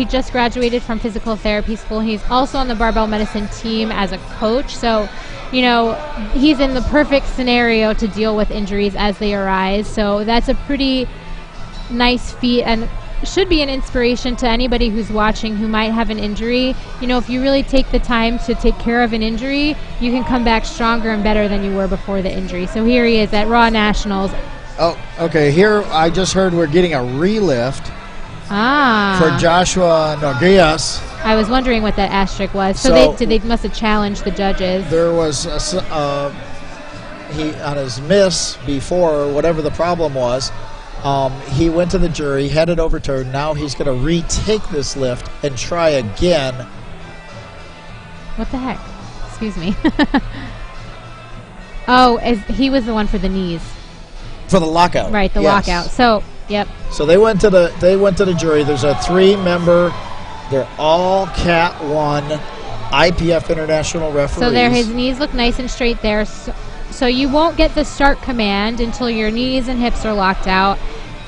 just graduated from physical therapy school. He's also on the barbell medicine team as a coach. So, he's in the perfect scenario to deal with injuries as they arise. So that's a pretty nice feat and should be an inspiration to anybody who's watching who might have an injury. If you really take the time to take care of an injury, you can come back stronger and better than you were before the injury. So here he is at Raw Nationals. Oh, okay. Here I just heard we're getting a relift for Joshua Nogueras. I was wondering what that asterisk was. So they must have challenged the judges. There was he on his miss before, whatever the problem was. He went to the jury, had it overturned. Now he's going to retake this lift and try again. What the heck? Excuse me. He was the one for the knees. For the lockout. Right, the yes. lockout. So, yep. So they went to the jury. There's a 3-member. They're all Cat 1 IPF international referees. So there, his knees look nice and straight there. So you won't get the start command until your knees and hips are locked out,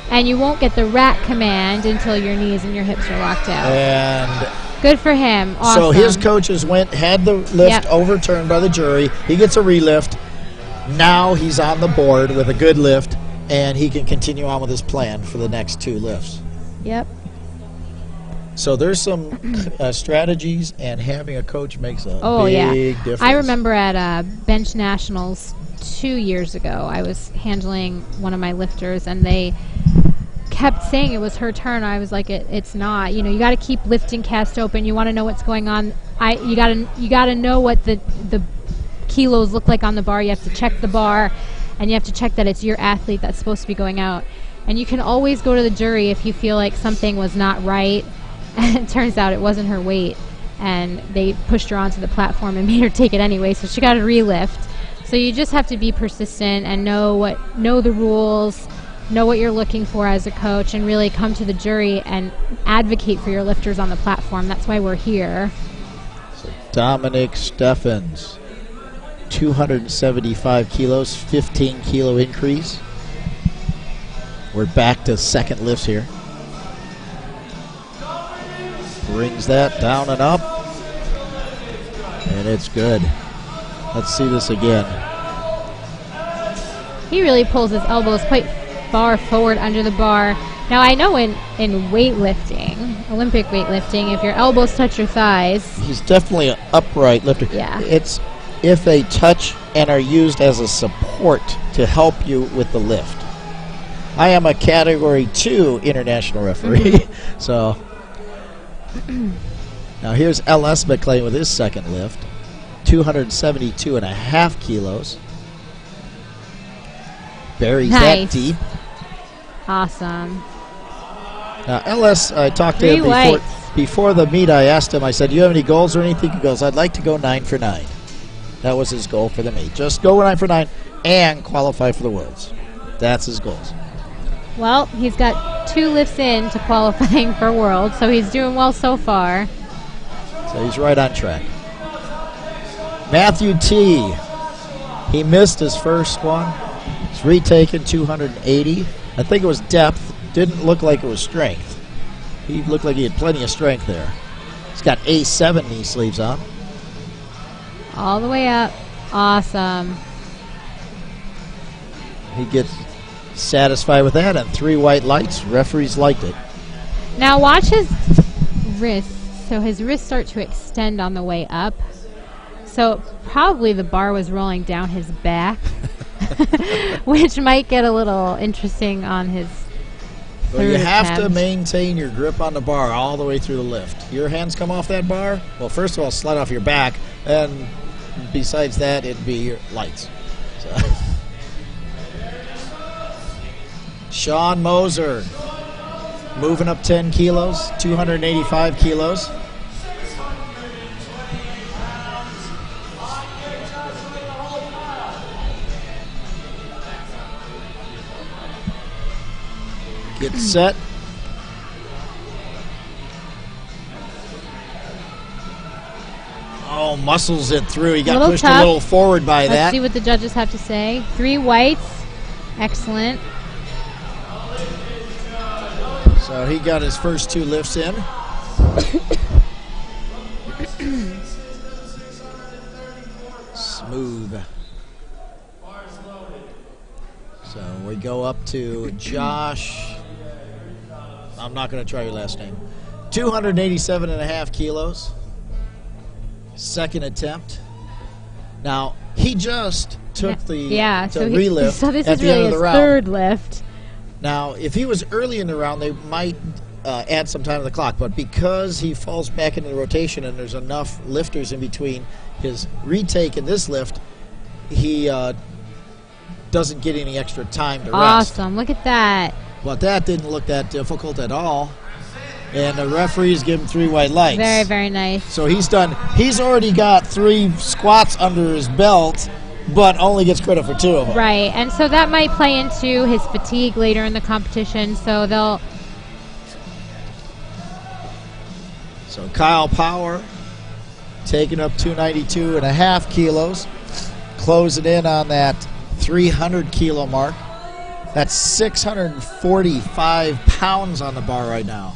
and you won't get the rack command until your knees and your hips are locked out. And good for him. Awesome. so his coaches had the lift overturned by the jury. He gets a relift. Now he's on the board with a good lift, and he can continue on with his plan for the next 2 lifts. Yep. So there's some strategies, and having a coach makes a big difference. I remember at Bench Nationals 2 years ago, I was handling one of my lifters, and they kept saying it was her turn. I was like, it's not. You got to keep lifting cast open. You want to know what's going on. You got to know what the kilos look like on the bar. You have to check the bar. and you have to check that it's your athlete that's supposed to be going out. And you can always go to the jury if you feel like something was not right, and it turns out it wasn't her weight, and they pushed her onto the platform and made her take it anyway, so she got a relift. So you just have to be persistent and know the rules, know what you're looking for as a coach, and really come to the jury and advocate for your lifters on the platform. That's why we're here. So Dominic Steffens, 275 kilos, 15 kilo increase. We're back to second lifts here. Brings that down and up, and it's good. Let's see this again. He really pulls his elbows quite far forward under the bar. Now, I know in weightlifting, Olympic weightlifting, if your elbows touch your thighs... He's definitely an upright lifter. Yeah. It's if they touch and are used as a support to help you with the lift. I am a Category 2 international referee, so... Now here's L.S. McLean with his second lift. 272.5 kilos. Buries that deep. Awesome. Now, LS, I talked to him before the meet. I asked him, I said, do you have any goals or anything? He goes, I'd like to go 9 for 9. That was his goal for the meet. Just go 9 for 9 and qualify for the Worlds. That's his goals. Well, he's got 2 lifts in to qualifying for Worlds, so he's doing well so far. So he's right on track. Matthew T. He missed his first one. He's retaken 280. I think it was depth. Didn't look like it was strength. He looked like he had plenty of strength there. He's got A7 knee sleeves on. All the way up. Awesome. He gets satisfied with that, and 3 white lights. Referees liked it. Now watch his wrists. So his wrists start to extend on the way up. So probably the bar was rolling down his back, which might get a little interesting on his Well, you have attempt. to maintain your grip on the bar all the way through the lift. Your hands come off that bar, well, first of all, slide off your back, and besides that, it'd be your lights. So. Sean Moser, moving up 10 kilos, 285 kilos. Get set. Oh, muscles it through. He got pushed a little forward by that. Let's see what the judges have to say. 3 whites. Excellent. So he got his first 2 lifts in. Smooth. So we go up to Josh. I'm not going to try your last name. 287.5 kilos. Second attempt. Now, he just took the relift so this at is the really end of the his round. third lift. Now, if he was early in the round, they might add some time to the clock. But because he falls back into the rotation and there's enough lifters in between his retake and this lift, he doesn't get any extra time to rest. Awesome. Look at that. But that didn't look that difficult at all. And the referees give him 3 white lights. Very, very nice. So he's already got 3 squats under his belt, but only gets credit for 2 of them. Right, and so that might play into his fatigue later in the competition. So So Kyle Power taking up 292.5 kilos, closing in on that 300 kilo mark. That's 645 pounds on the bar right now.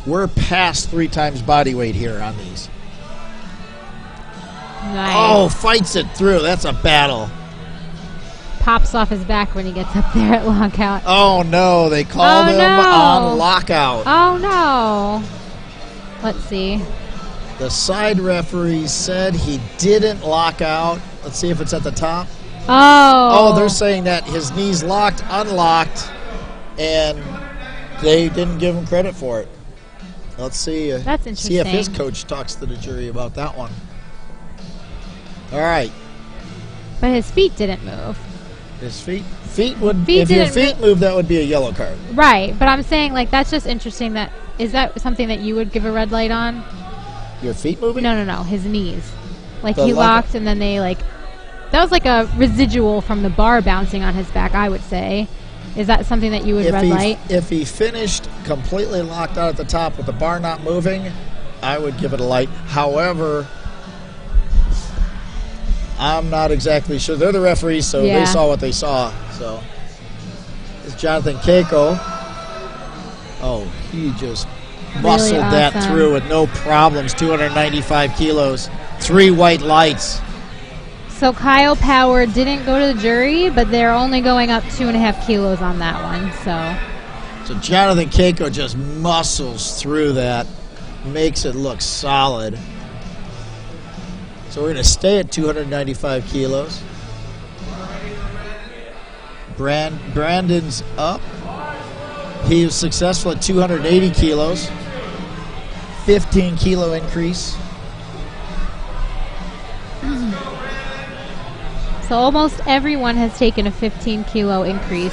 We're past 3 times body weight here on these. nice. Oh, fights it through. That's a battle. Pops off his back when he gets up there at lockout. Oh, no. They called him on lockout. Oh, no. Let's see. The side referee said he didn't lock out. Let's see if it's at the top. Oh. Oh, they're saying that his knees locked, unlocked, and they didn't give him credit for it. Let's see. That's See if his interesting. coach talks to the jury about that one. All right. But his feet didn't move. His feet would. Feet if your didn't feet move, that would be a yellow card. Right, but I'm saying, like, that's just interesting. Is that something that you would give a red light on? Your feet moving? No, his knees. Like, The he leg- locked, and then they, like, that was like a residual from the bar bouncing on his back, I would say. Is that something that you would red light? If he finished completely locked out at the top with the bar not moving, I would give it a light. However, I'm not exactly sure. They're the referees, so Yeah. they saw what they saw. So it's Jonathan Keiko. Oh, he just muscled that awesome. through with no problems. 295 kilos, 3 white lights. So Kyle Power didn't go to the jury, but they're only going up 2.5 kilos on that one. So Jonathan Keiko just muscles through that, makes it look solid. So we're going to stay at 295 kilos. Brandon's up. He was successful at 280 kilos. 15 kilo increase. So almost everyone has taken a 15 kilo increase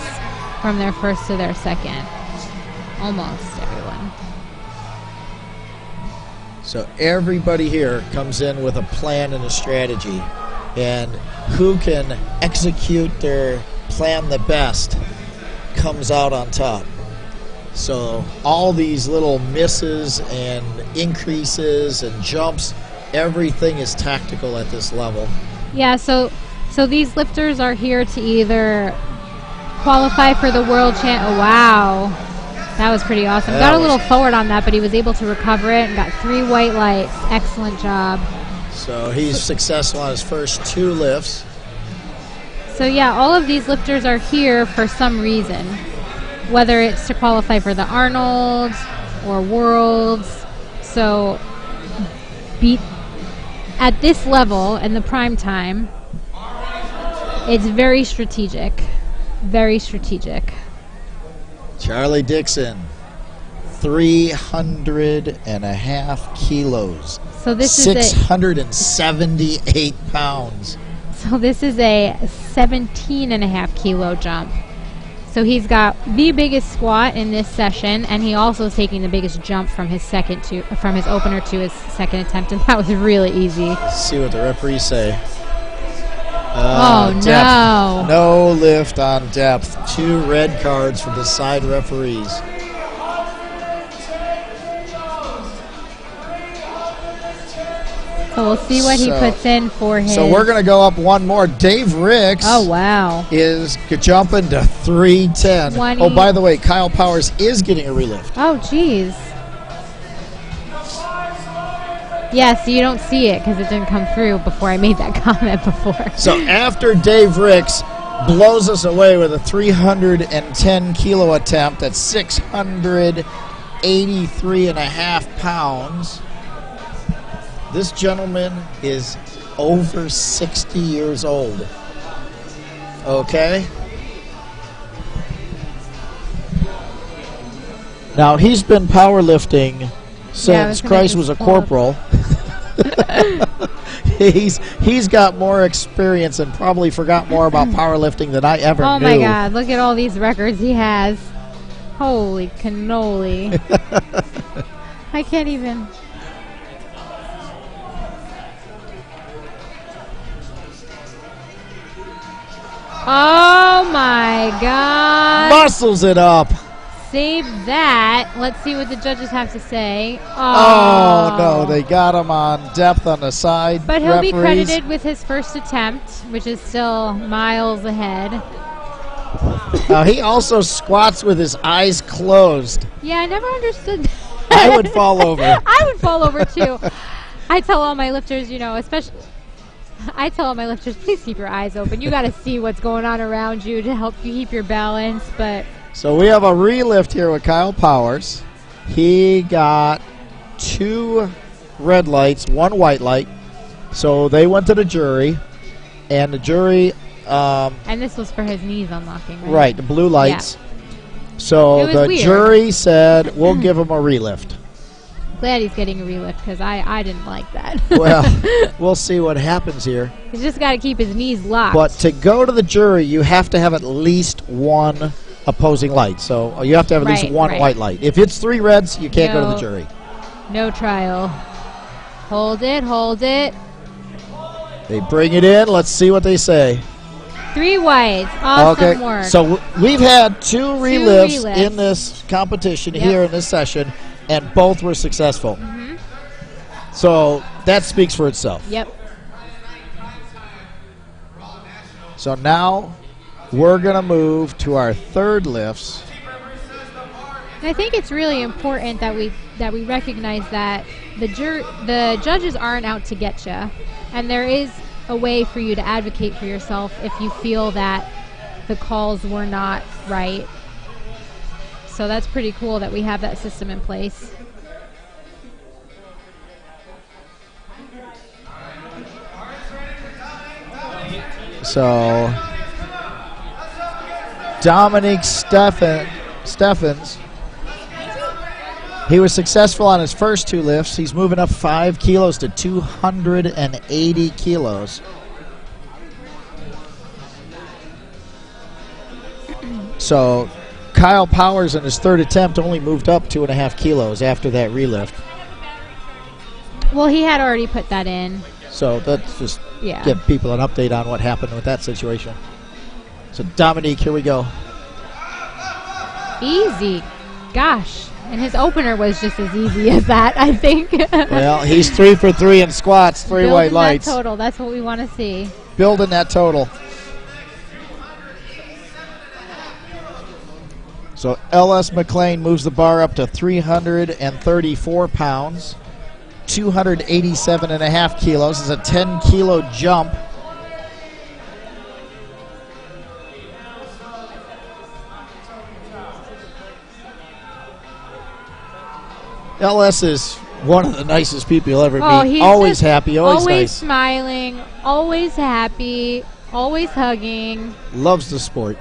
from their first to their second. Almost everyone. So everybody here comes in with a plan and a strategy. And who can execute their plan the best comes out on top. So all these little misses and increases and jumps, everything is tactical at this level. Yeah, so these lifters are here to either qualify for the world champ. Oh, wow. That was pretty awesome. That Got a was- little forward on that, but he was able to recover it and got 3 white lights. Excellent job. So he's successful on his first 2 lifts. So yeah, all of these lifters are here for some reason, whether it's to qualify for the Arnold's or Worlds. So at this level in the prime time, it's very strategic. Very strategic. Charlie Dixon, 300.5 kilos. So this is a 678 pounds. 17.5 kilo jump. So he's got the biggest squat in this session, and he also is taking the biggest jump from his opener to his second attempt, and that was really easy. Let's see what the referees say. Oh, depth. no. No lift on depth. 2 red cards for the side referees. So we'll see what he puts in for his. So we're going to go up one more. Dave Ricks Oh, wow. is jumping to 310. 20. Oh, by the way, Kyle Powers is getting a relift. Oh, geez. Yeah, so you don't see it because it didn't come through before I made that comment before. So after Dave Ricks blows us away with a 310 kilo attempt at 683.5 pounds, this gentleman is over 60 years old. Okay? Now, he's been powerlifting since Christ was a corporal. He's got more experience and probably forgot more about powerlifting than I ever knew. Oh, my God. Look at all these records he has. Holy cannoli. I can't even. Oh, my God. Muscles it up. Save that. Let's see what the judges have to say. Oh, no, they got him on depth on the side. But he'll be referees. credited with his first attempt, which is still miles ahead. He also squats with his eyes closed. Yeah, I never understood that. I would fall over. I would fall over, too. I tell all my lifters, please keep your eyes open. You got to see what's going on around you to help you keep your balance, but... So we have a relift here with Kyle Powers. He got 2 red lights, 1 white light. So they went to the jury, and the jury... and this was for his knees unlocking, right? Right, the blue lights. It So was the weird. jury said, we'll give him a relift. Glad he's getting a relift because I didn't like that. Well, we'll see what happens here. He's just got to keep his knees locked. But to go to the jury, you have to have at least one opposing light. So you have to have at least one white light. If it's 3 reds, you can't go to the jury. No trial. Hold it, hold it. They bring it in. Let's see what they say. 3 whites. Awesome work. So we've had 2 relifts in this competition here in this session, and both were successful. So that speaks for itself. Yep. So now we're going to move to our 3rd lifts. I think it's really important that we recognize that the judges aren't out to get you, and there is a way for you to advocate for yourself if you feel that the calls were not right. So that's pretty cool that we have that system in place. So Dominic Steffens, he was successful on his first 2 lifts. He's moving up 5 kilos to 280 kilos. So Kyle Powers in his 3rd attempt only moved up 2.5 kilos after that relift. Well, he had already put that in. So let's just give people an update on what happened with that situation. So Dominique, here we go. Easy. Gosh. And his opener was just as easy as that, I think. Well, he's 3 for 3 in squats, 3 white lights. That total. That's what we want to see. Building that total. So L.S. McLean moves the bar up to 334 pounds, 287.5 kilos. It's a 10-kilo jump. LS is one of the nicest people you'll ever meet. He's always happy, always nice. Smiling, always happy, always hugging. Loves the sport.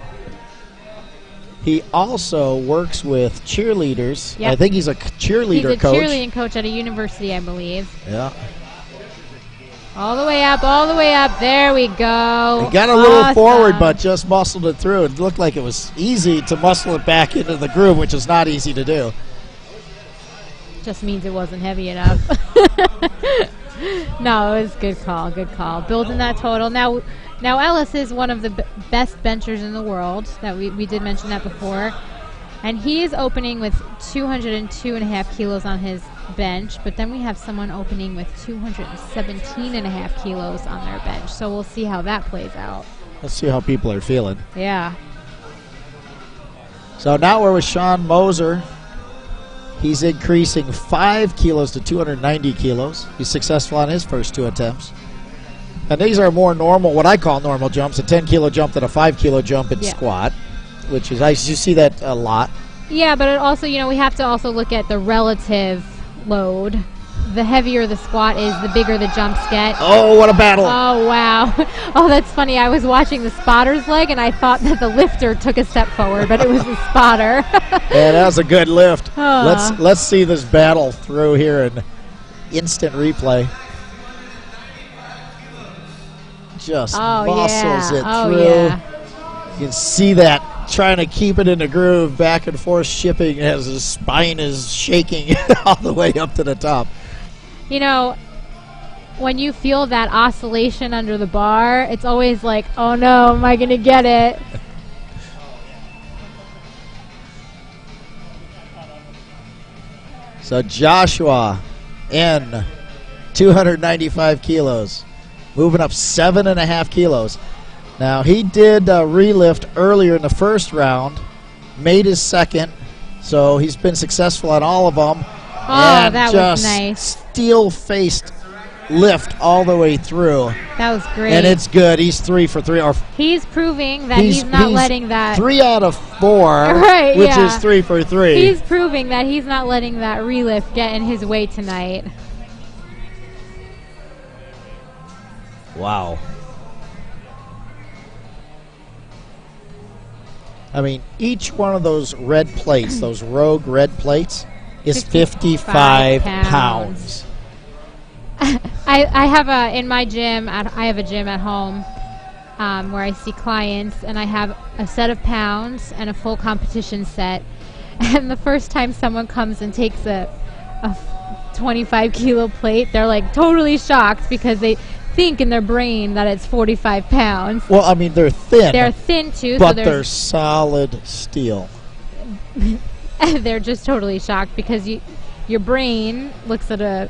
He also works with cheerleaders. Yep. I think he's a cheerleader coach. He's a cheerleading coach at a university, I believe. Yeah. All the way up, all the way up. There we go. He got a little forward, but just muscled it through. It looked like it was easy to muscle it back into the groove, which is not easy to do. Just means it wasn't heavy enough. No, it was good call, good call. Building that total. Now Ellis is one of the best benchers in the world. That we did mention that before. And he is opening with 202.5 kilos on his bench, but then we have someone opening with 217.5 kilos on their bench. So we'll see how that plays out. Let's see how people are feeling. Yeah. So now we're with Sean Moser. He's increasing 5 kilos to 290 kilos. He's successful on his first 2 attempts. And these are more normal, what I call normal jumps, a 10-kilo jump and a 5-kilo jump in squat, which is nice. You see that a lot. Yeah, but it also, we have to also look at the relative load. The heavier the squat is, the bigger the jumps get. Oh, what a battle. Oh, wow. Oh, that's funny. I was watching the spotter's leg, and I thought that the lifter took a step forward, but it was the spotter. Yeah, that was a good lift. Let's see this battle through here in instant replay. Just muscles it through. Yeah. You can see that, trying to keep it in the groove, back and forth shipping as his spine is shaking all the way up to the top. When you feel that oscillation under the bar, it's always like, oh no, am I going to get it? So Joshua N, 295 kilos, moving up 7.5 kilos. Now, he did a relift earlier in the first round, made his second, so he's been successful on all of them. Oh, that was nice. Steel-faced lift all the way through. That was great. And it's good. He's 3 for 3. He's proving that he's not letting that... 3 out of 4, which is 3 for 3. He's proving that he's not letting that relift get in his way tonight. Wow. I mean, each one of those red plates, those rogue red plates, is 55 pounds. I have in my gym, I have a gym at home where I see clients, and I have a set of pounds and a full competition set. And the first time someone comes and takes a 25 kilo plate, they're like totally shocked because they think in their brain that it's 45 pounds. Well, I mean, they're thin. They're thin too, but they're solid steel. They're just totally shocked because your brain looks at a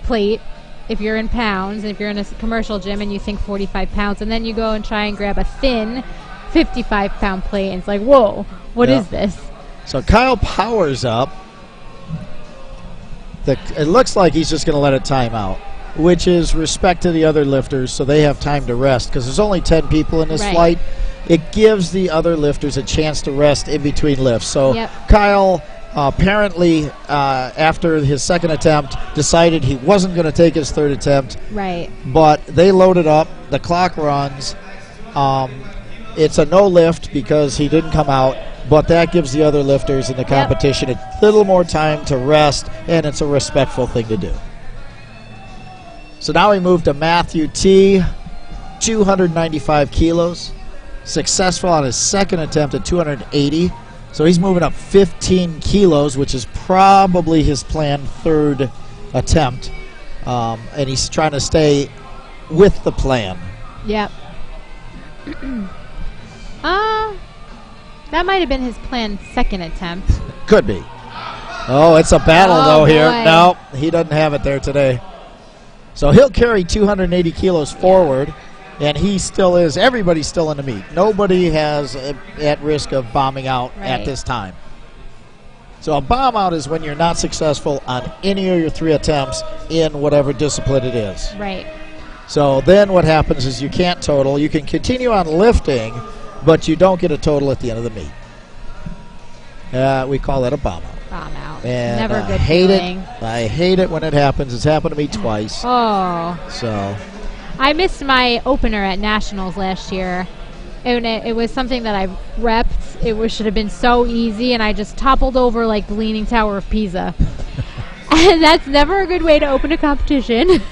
plate if you're in pounds, and if you're in a commercial gym and you think 45 pounds, and then you go and try and grab a thin 55-pound plate, and it's like, whoa, what is this? So Kyle powers up. It looks like he's just going to let it time out, which is respect to the other lifters so they have time to rest, because there's only 10 people in this flight. It gives the other lifters a chance to rest in between lifts. So Kyle apparently, after his second attempt, decided he wasn't going to take his third attempt. Right. But they loaded up. The clock runs. It's a no lift because he didn't come out. But that gives the other lifters in the competition a little more time to rest, and it's a respectful thing to do. So now we move to Matthew T., 295 kilos. Successful on his second attempt at 280. So he's moving up 15 kilos, which is probably his planned third attempt. And he's trying to stay with the plan. Yep. That might have been his planned second attempt. Could be. Oh, it's a battle, here. Boy. No, he doesn't have it there today. So he'll carry 280 kilos forward, and he still is. Everybody's still in the meet. Nobody has at risk of bombing out at this time. So a bomb out is when you're not successful on any of your 3 attempts in whatever discipline it is. Right. So then what happens is you can't total. You can continue on lifting, but you don't get a total at the end of the meet. We call that a bomb out. Bomb out. And Never a good feeling. feeling. I hate it when it happens. It's happened to me twice. Oh. So I missed my opener at Nationals last year. And it was something that I repped. It should have been so easy, and I just toppled over like the Leaning Tower of Pisa. And that's never a good way to open a competition.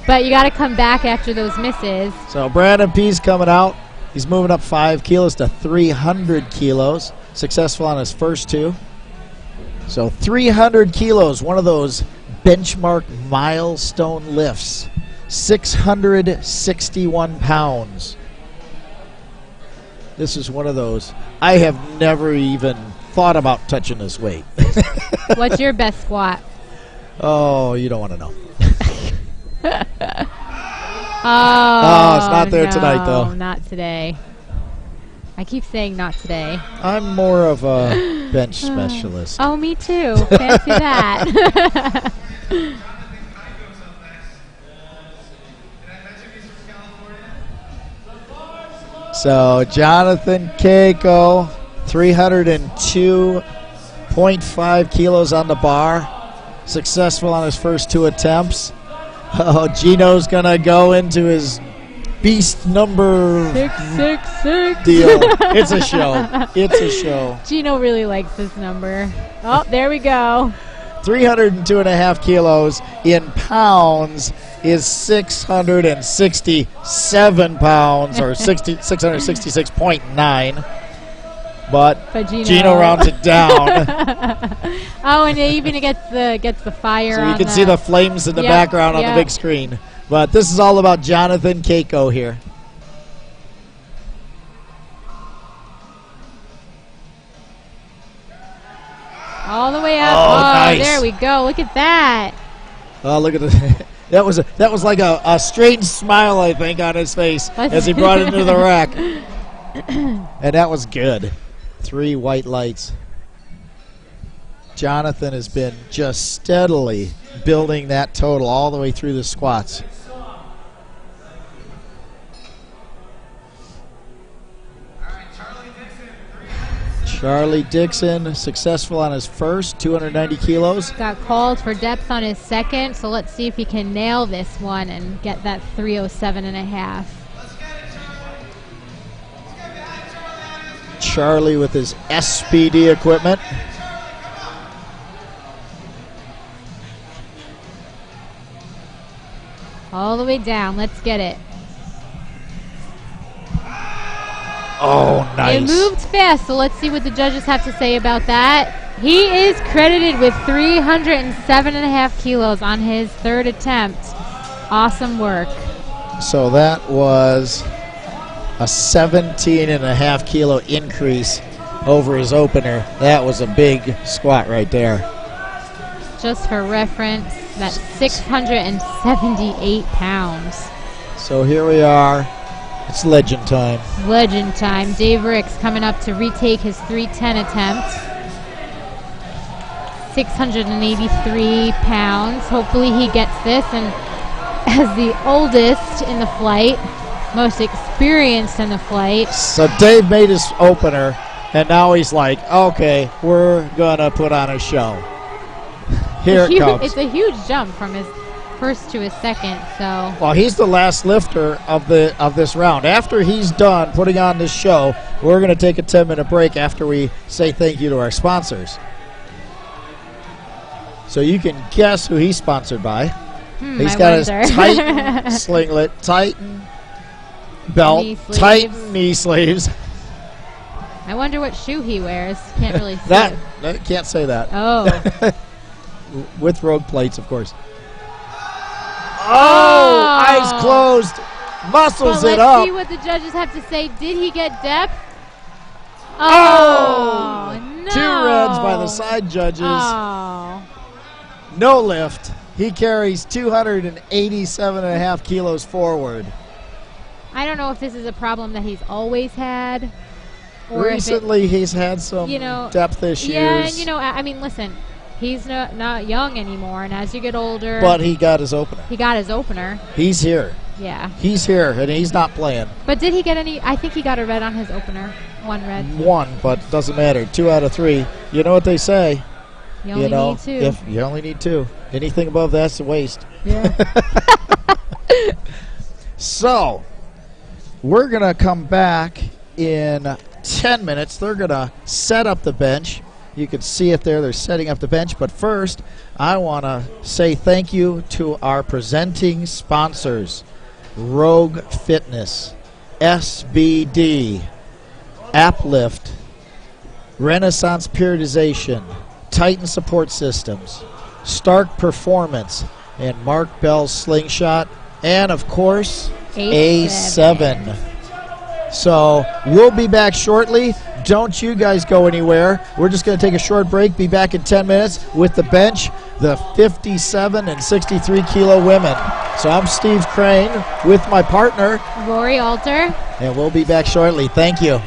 But you got to come back after those misses. So Brandon P's coming out. He's moving up 5 kilos to 300 kilos. Successful on his first 2. So 300 kilos, one of those benchmark milestone lifts. 661 pounds. This is one of those. I have never even thought about touching this weight. What's your best squat? Oh, you don't want to know. Oh, it's not there tonight, though. Not today. I keep saying not today. I'm more of a bench specialist. Oh, me too. Fancy that. So Jonathan Keiko, 302.5 kilos on the bar. Successful on his first 2 attempts. Oh, Gino's going to go into his beast number 666 deal. It's a show. It's a show. Gino really likes this number. Oh, there we go. 302.5 kilos in pounds is 667 pounds, or 666.9. But Gino rounds it down. Oh, and it even gets the fire. So you can see the flames in the background on the big screen. But this is all about Jonathan Keiko here. All the way up. Oh, nice. There we go. Look at that. Oh, look at the that was like a strange smile, I think, on his face as he brought it into the rack. And that was good. 3 white lights. Jonathan has been just steadily building that total all the way through the squats. Charlie Dixon, successful on his first, 290 kilos. Got called for depth on his second, so let's see if he can nail this one and get that 307.5. Charlie with his SPD equipment. All the way down. Let's get it. Oh, nice. It moved fast, so let's see what the judges have to say about that. He is credited with 307.5 kilos on his third attempt. Awesome work. So that was a 17.5 kilo increase over his opener. That was a big squat right there. Just for reference, that's 678 pounds. So here we are. It's legend time. Legend time. Dave Ricks coming up to retake his 310 attempt. 683 pounds. Hopefully he gets this, and as the oldest in the flight, most experienced in the flight. So Dave made his opener, and now he's like, okay, we're going to put on a show. Here it comes. It's a huge jump from his first to his second, so. Well, he's the last lifter of this round. After he's done putting on this show, we're going to take a 10-minute break after we say thank you to our sponsors. So you can guess who he's sponsored by. He's got his Titan slinglet, Titan belt, Titan knee sleeves. I wonder what shoe he wears. Can't really see That it. can't say that. Oh. With rogue plates, of course. Oh, eyes closed, muscles Well, it up. Let's see what the judges have to say. Did he get depth? Oh, no. 2 reds by the side judges. Oh. No lift. He carries 287.5 kilos forward. I don't know if this is a problem that he's always had. Or Recently, he's had some depth issues. Yeah, and I mean, listen, he's not young anymore, and as you get older. But he got his opener. He's here. Yeah. He's here, and he's not playing. But did he get any? I think he got a red on his opener. 1 red. 1, but doesn't matter. 2 out of 3. You know what they say? You only need 2. If you only need 2. Anything above that's a waste. Yeah. So, we're going to come back in 10 minutes. They're going to set up the bench. You can see it there. They're setting up the bench. But first, I want to say thank you to our presenting sponsors, Rogue Fitness, SBD, Uplift, Renaissance Periodization, Titan Support Systems, Stark Performance, and Mark Bell's Slingshot, and of course, A7. So we'll be back shortly. Don't you guys go anywhere. We're just going to take a short break, be back in 10 minutes with the bench, the 57 and 63 kilo women. So I'm Steve Crane with my partner, Rory Alter. and we'll be back shortly. Thank you.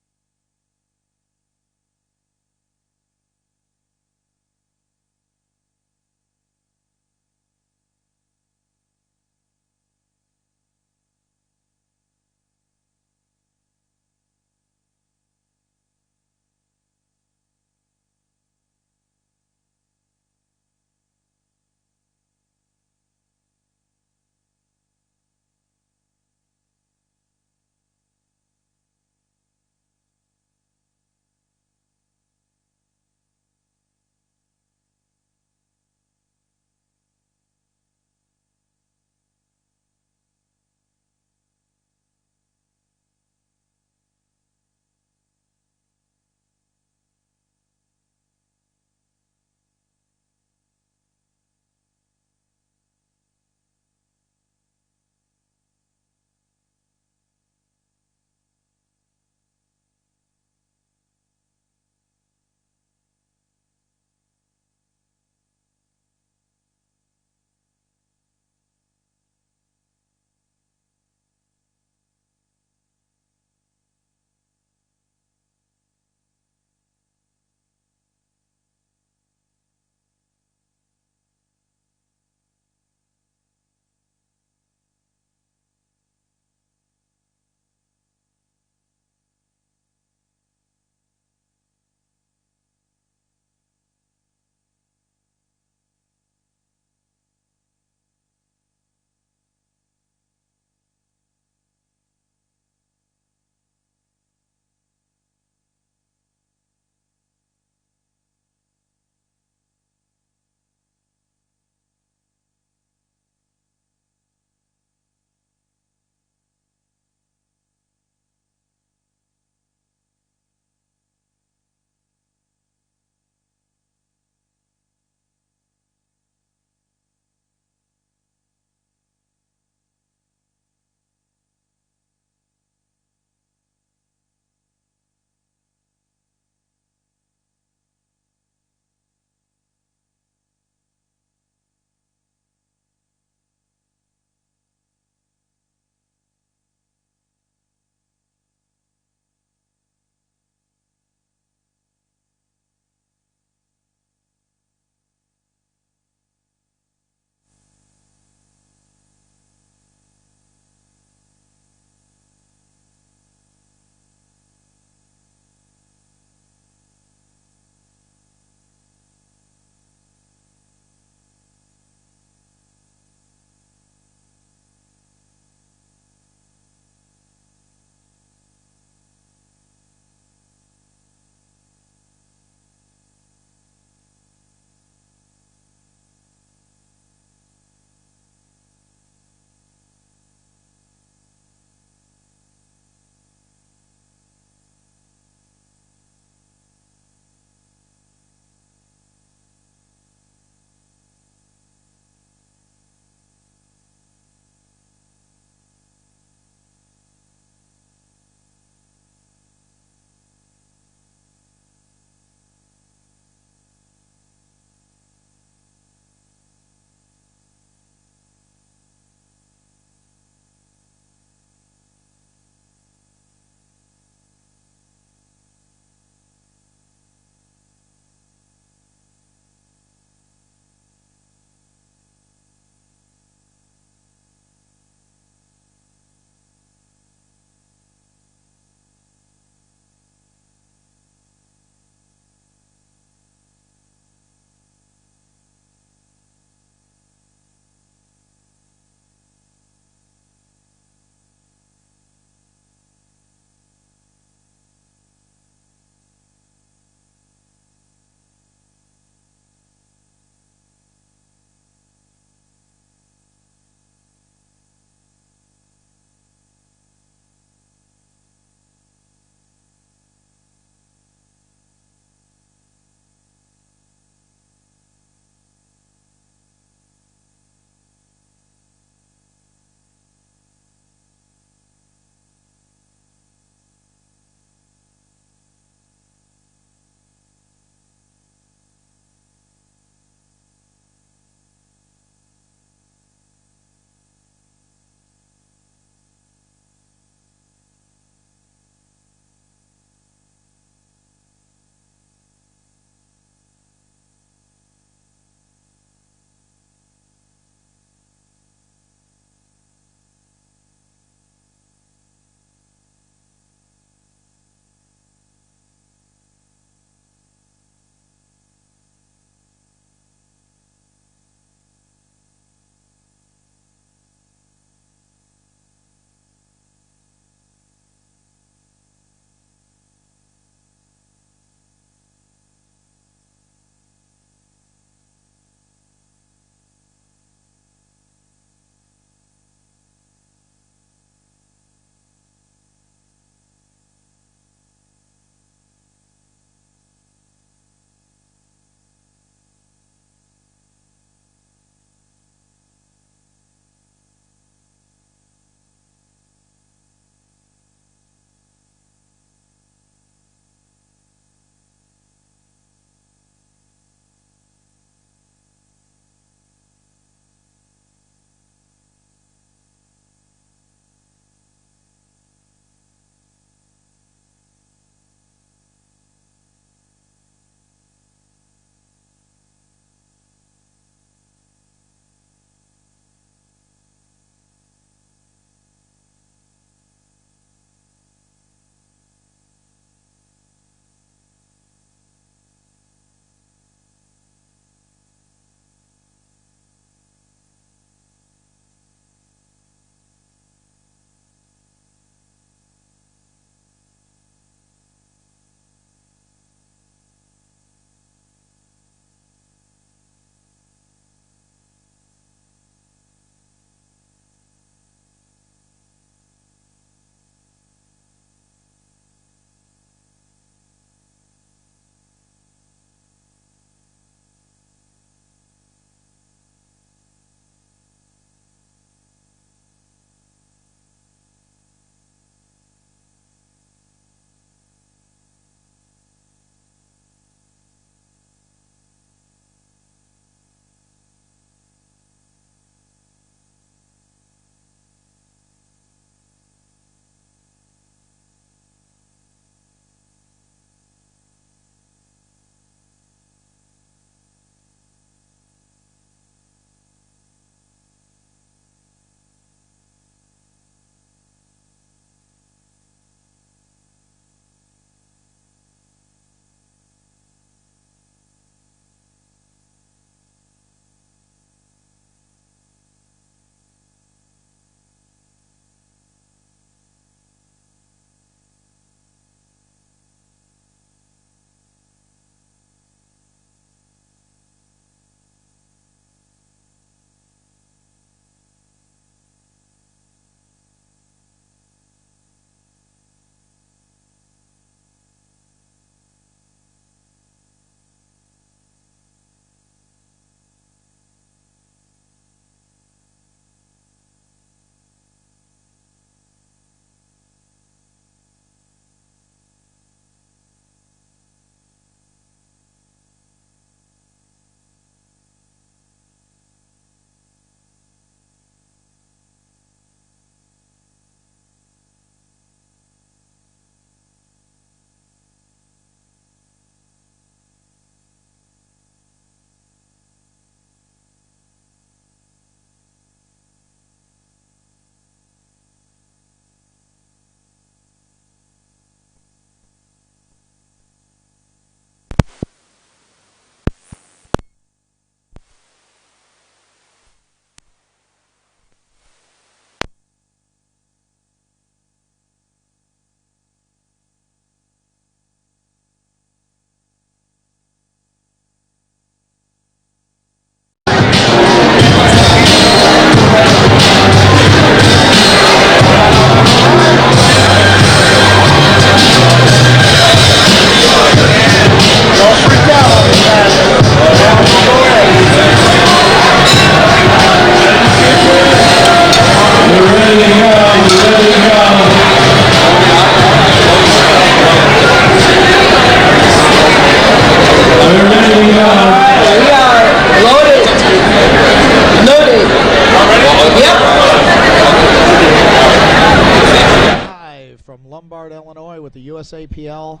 with the USAPL,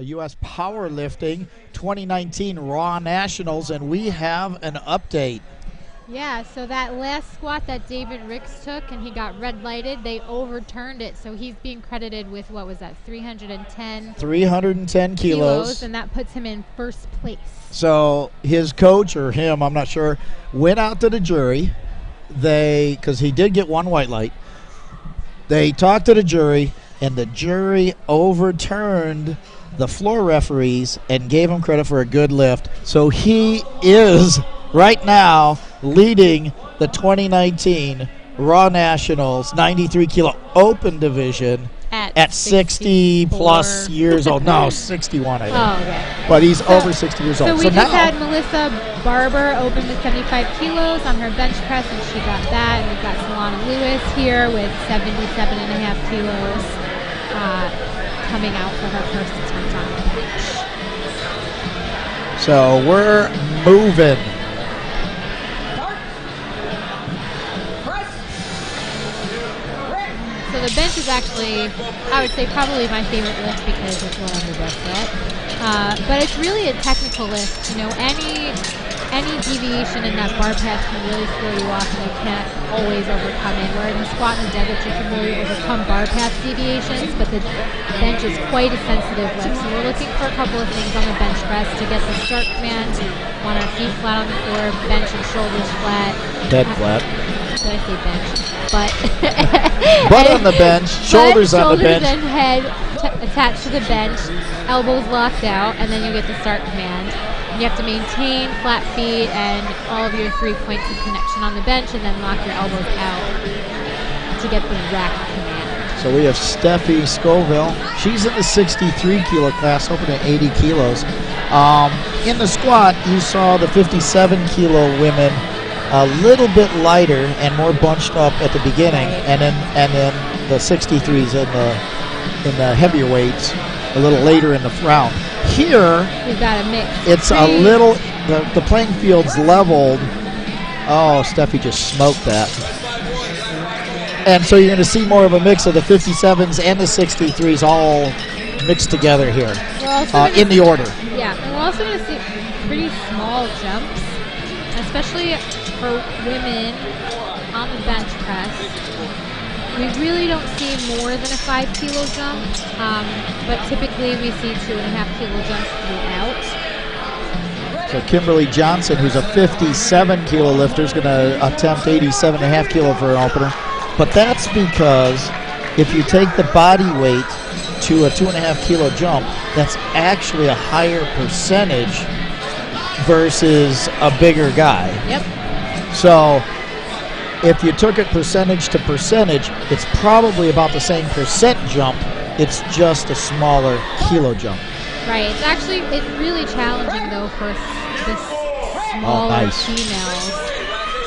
U.S. Powerlifting 2019 Raw Nationals, and we have an update. Yeah, so that last squat that David Ricks took and he got red lighted, they overturned it. So he's being credited with, what was that, 310 kilos. And that puts him in first place. So his coach, or him, I'm not sure, went out to the jury. Because he did get one white light. They talked to the jury, and the jury overturned the floor referees and gave him credit for a good lift. So he is right now leading the 2019 Raw Nationals 93 kilo open division at 60 plus years old. No, 61, I think. Oh, okay. But he's over 60 years old. So we just had Melissa Barber open with 75 kilos on her bench press, and she got that. And we've got Solana Lewis here with 77.5 kilos coming out for her first attempt on the bench. So we're moving. So the bench is actually, I would say, probably my favorite lift because it's what I'm the best at. But it's really a technical lift. You know, any deviation in that bar path can really throw you off, and you can't always overcome it. Where in the squat and the deadlift, you can really overcome bar path deviations, but the bench is quite a sensitive lift. So we're looking for a couple of things on the bench press to get the start command. Want our feet flat on the floor, bench and shoulders flat. Dead flat. Did I say bench? But butt on the bench, shoulders on the bench. Shoulders and head attached to the bench, elbows locked out, and then you get the start command. You have to maintain flat feet and all of your 3 points of connection on the bench, and then lock your elbows out to get the rack command. So we have Steffi Scoville. She's in the 63 kilo class, opening at 80 kilos. In the squat, you saw the 57 kilo women a little bit lighter and more bunched up at the beginning, and then the 63s in the heavier weights a little later in the round. Here, we've got a mix. It's a little, the playing field's leveled. Oh, Steffi just smoked that. And so you're going to see more of a mix of the 57s and the 63s all mixed together here in the order. Yeah, and we're also going to see pretty small jumps, especially for women on the bench press. We really don't see more than a 5 kilo jump, but typically we see 2.5 kilo jumps throughout. So Kimberly Johnson, who's a 57 kilo lifter, is going to attempt 87.5 kilo for an opener. But that's because if you take the body weight to a 2.5 kilo jump, that's actually a higher percentage versus a bigger guy. Yep. So if you took it percentage to percentage, it's probably about the same percent jump. It's just a smaller kilo jump. Right. It's really challenging, though, for the smaller females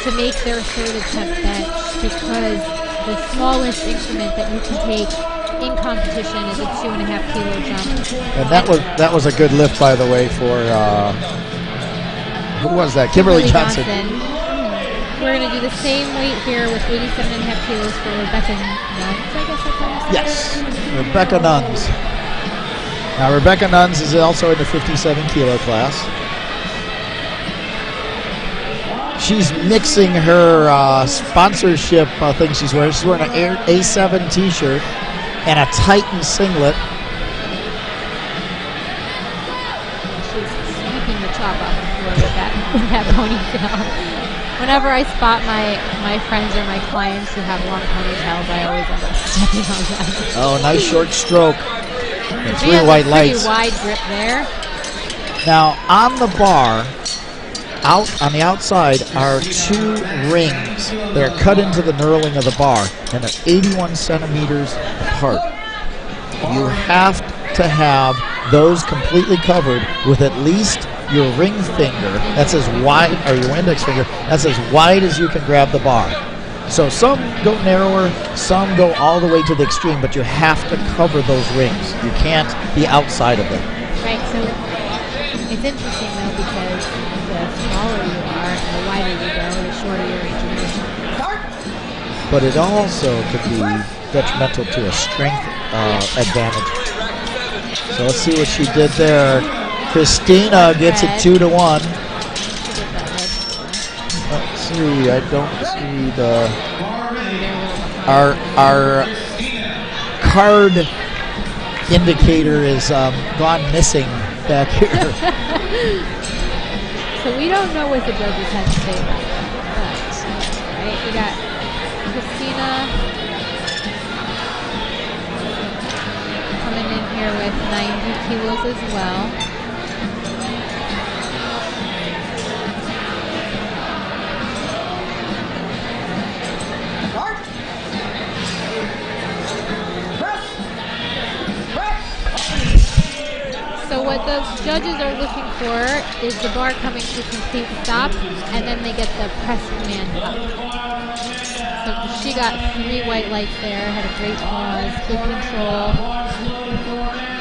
to make their third attempt bench, because the smallest increment that you can take in competition is a 2.5 kilo jump. And that was a good lift, by the way, for who was that? Kimberly Johnson. We're going to do the same weight here with 87.5 kilos for Rebecca Nuns, I guess that's how you say Yes, Rebecca Nuns. Now, Rebecca Nuns is also in the 57 kilo class. She's mixing her sponsorship thing she's wearing. She's wearing an A7 t-shirt and a Titan singlet. She's sweeping the top off the floor with that ponytail. Whenever I spot my friends or my clients who have long ponytails, I always end up stepping on them. Oh, nice short stroke. And 3 white lights. Pretty wide grip there. Now, on the bar, out on the outside are 2 rings that are cut into the knurling of the bar, and they're 81 centimeters apart. You have to have those completely covered with at least your ring finger, that's as wide, or your index finger, that's as wide as you can grab the bar. So some go narrower, some go all the way to the extreme, but you have to cover those rings. You can't be outside of them. Right, so it's interesting though, because the smaller you are and the wider you go, the shorter your range of motion. But it also could be detrimental to a strength advantage. So let's see what she did there. Christina gets it 2-1. Let's see. I don't see our card indicator is gone missing back here. So we don't know what the judges had to say about that. But, right, we got Christina coming in here with 90 kilos as well. So what the judges are looking for is the bar coming to complete stop, and then they get the press command up. So she got 3 white lights there, had a great pause, good control,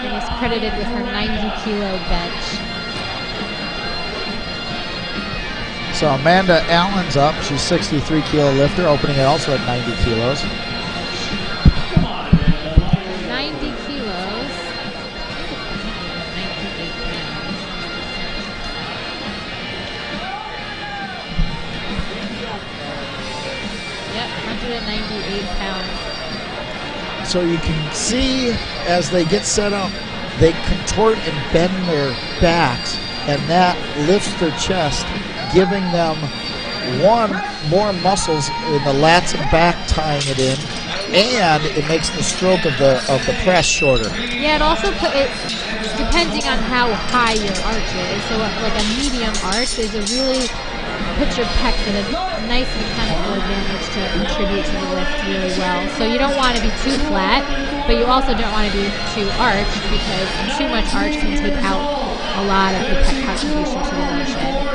and is credited with her 90-kilo bench. So Amanda Allen's up. She's 63-kilo lifter, opening it also at 90 kilos. 90 kilos. Yep, 198 pounds. So you can see as they get set up, they contort and bend their backs, and that lifts their chest, giving them more muscles in the lats and back, tying it in, and it makes the stroke of the press shorter. Yeah, it also depending on how high your arch is. So like a medium arch is a really puts your pecs in a nice mechanical advantage to contribute to the lift really well. So you don't want to be too flat, but you also don't want to be too arched, because too much arch can take out a lot of the pec contribution to the motion.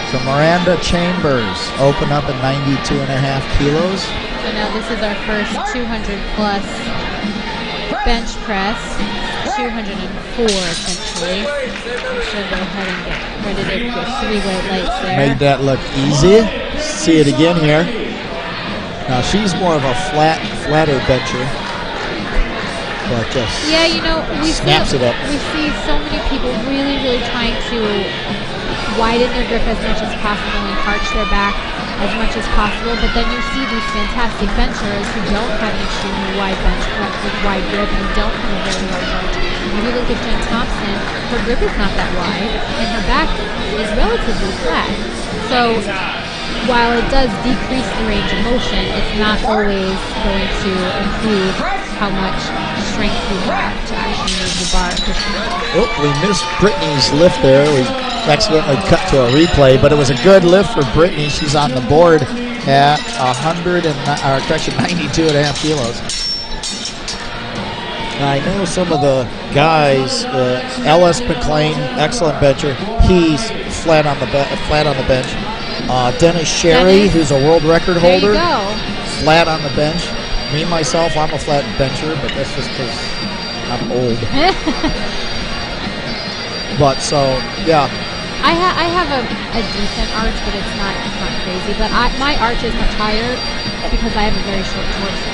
So Miranda Chambers open up at 92.5 kilos. So now this is our first 200 plus bench press, 204 essentially. So go ahead and get credited with 3 white lights there. Made that look easy. See it again here. Now she's more of a flatter bencher, but just snaps it up. We see so many people really trying to widen their grip as much as possible and arch their back as much as possible, but then you see these fantastic benchers who don't have an extremely wide bench press with wide grip and don't have a very large arch. If you look at Jen Thompson, her grip is not that wide and her back is relatively flat. So while it does decrease the range of motion, it's not always going to improve how much strength you have to actually move the bar efficiently. Oh, we missed Brittany's lift there. We accidentally cut to a replay, but it was a good lift for Brittany. She's on the board at 92.5 kilos. Now, I know some of the guys, Ellis McLean, excellent bencher. He's flat on the bench. Dennis Sherry, who's a world record holder, flat on the bench. Me, myself, I'm a flat bencher, but that's just because I'm old. But so, yeah. I have a decent arch, but it's not crazy. But my arch is much higher because I have a very short torso.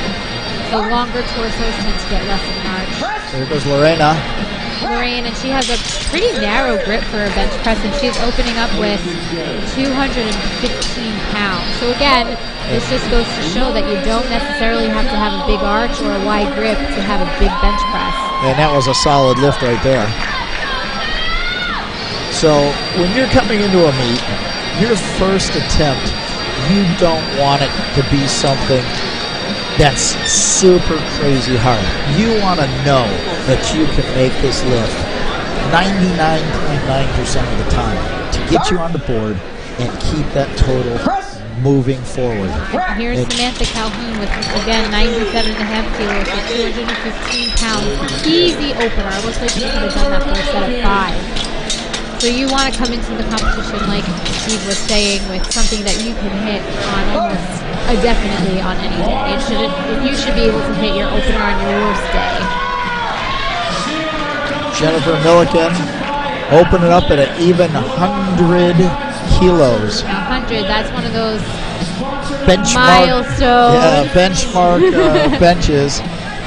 So longer torsos tend to get less of an arch. There goes Lorena. Lorraine, and she has a pretty narrow grip for a bench press, and she's opening up with 215 pounds. So again, this just goes to show that you don't necessarily have to have a big arch or a wide grip to have a big bench press. And that was a solid lift right there. So when you're coming into a meet, your first attempt, you don't want it to be something that's super crazy hard. You want to know that you can make this lift 99.9% of the time to get you on the board and keep that total moving forward. Here's Samantha Calhoun with, again, 97.5 kilos for 215 pounds. Easy opener. It looks like she could have done that for a set of 5. So you want to come into the competition, like Steve was saying, with something that you can hit on almost definitely on any day. You should be able to hit your opener on your worst day. Jennifer Milliken opening up at an even 100 kilos. 100, that's one of those Benchmark. milestones. Benchmark benches.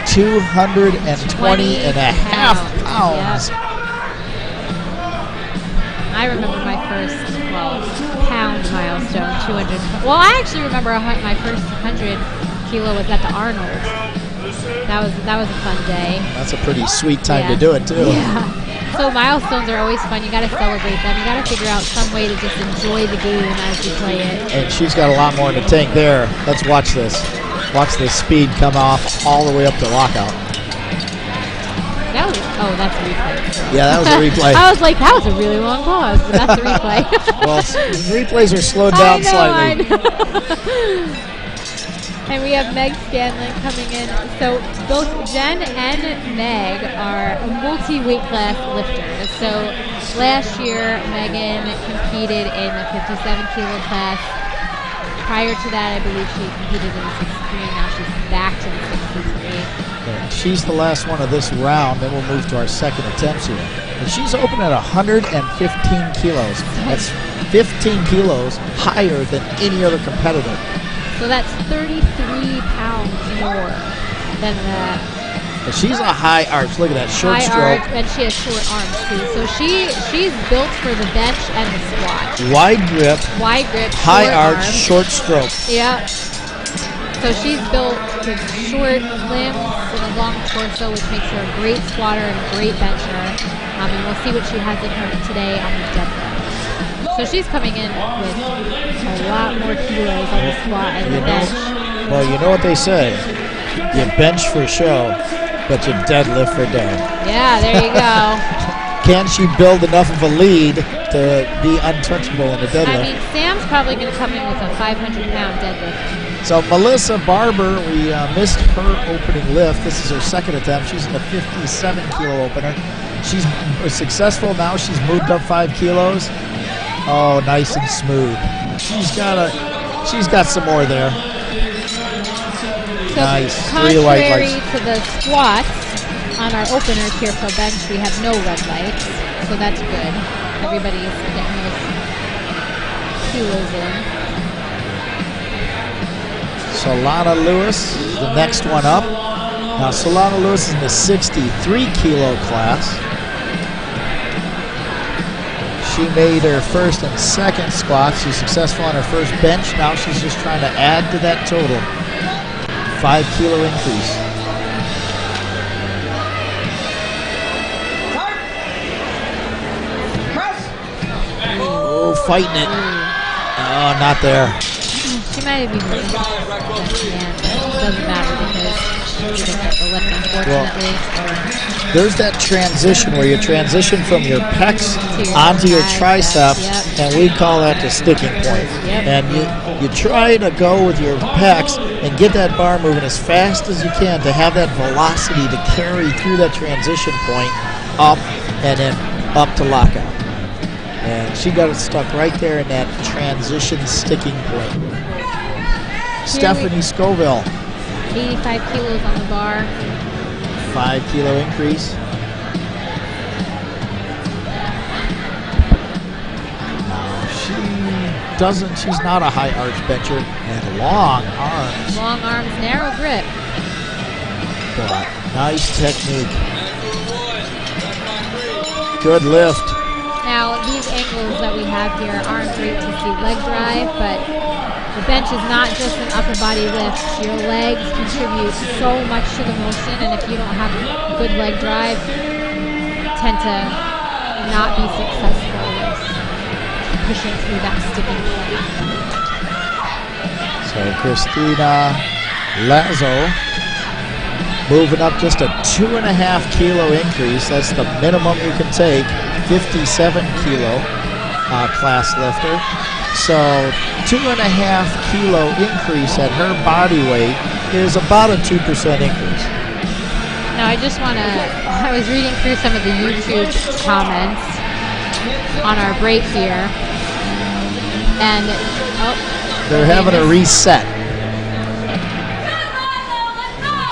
220 and a half pounds. Yep. I remember my first, pound milestone, 200. Well, I actually remember my first 100 kilo was at the Arnold. That was a fun day. That's a pretty sweet time to do it, too. Yeah. So milestones are always fun. You got to celebrate them. You got to figure out some way to just enjoy the game as you play it. And she's got a lot more in the tank there. Let's watch this. Watch the speed come off all the way up to lockout. That's a replay. Yeah, that was a replay. I was like, that was a really long pause, but that's a replay. Well, replays are slowed down slightly. I know. And we have Meg Scanlon coming in. So both Jen and Meg are multi-weight class lifters. So last year, Megan competed in the 57 kilo class. Prior to that, I believe she competed in the 63, and now she's back to the 63. Okay, she's the last one of this round. Then we'll move to our second attempts here. And she's open at 115 kilos. That's 15 kilos higher than any other competitor. So that's 33 pounds more than that. But she's a high arch. Look at that short high stroke. Arch, and she has short arms too. So she's built for the bench and the squat. Wide grip. High arch, arms. short stroke. Yeah. So she's built with short limbs and a long torso, which makes her a great squatter and a great bencher. And we'll see what she has in her today on the deadlift. So she's coming in with a lot more kilos on the squat and the bench. Well, you know what they say. You bench for show, but you deadlift for dough. Yeah, there you go. Can she build enough of a lead to be untouchable in the deadlift? I mean, Sam's probably going to come in with a 500-pound deadlift. So Melissa Barber, we missed her opening lift. This is her second attempt. She's in the 57-kilo opener. She's successful now. She's moved up 5 kilos. Oh, nice and smooth. She's got some more there. So nice. 3 white lights. Contrary to the squats on our openers here for bench, we have no red lights, so that's good. Everybody's getting those kilos in. Solana Lewis, the next one up. Now Solana Lewis is in the 63-kilo class. She made her first and second squats. She's successful on her first bench. Now she's just trying to add to that total. 5-kilo increase. Oh, fighting it. Oh, not there. She might have been moving. It doesn't matter because she didn't get the lift, unfortunately. Well, there's that transition where you transition from your pecs onto your triceps, and we call that the sticking point. And you try to go with your pecs and get that bar moving as fast as you can to have that velocity to carry through that transition point up and then up to lockout. And she got it stuck right there in that transition sticking point. Stephanie Scoville. 85 kilos on the bar. 5-kilo increase. She's not a high arch bencher, and long arms. Long arms, narrow grip. But nice technique. Good lift. Now, these angles that we have here aren't great to see leg drive, but the bench is not just an upper body lift. Your legs contribute so much to the motion, and if you don't have good leg drive, you tend to not be successful with pushing through that sticking point. So Christina Lazo moving up just a 2.5-kilo increase. That's the minimum you can take. 57-kilo class lifter. So 2.5-kilo increase at her body weight is about a 2% increase. Now I was reading through some of the YouTube comments on our break here, and they're having a reset.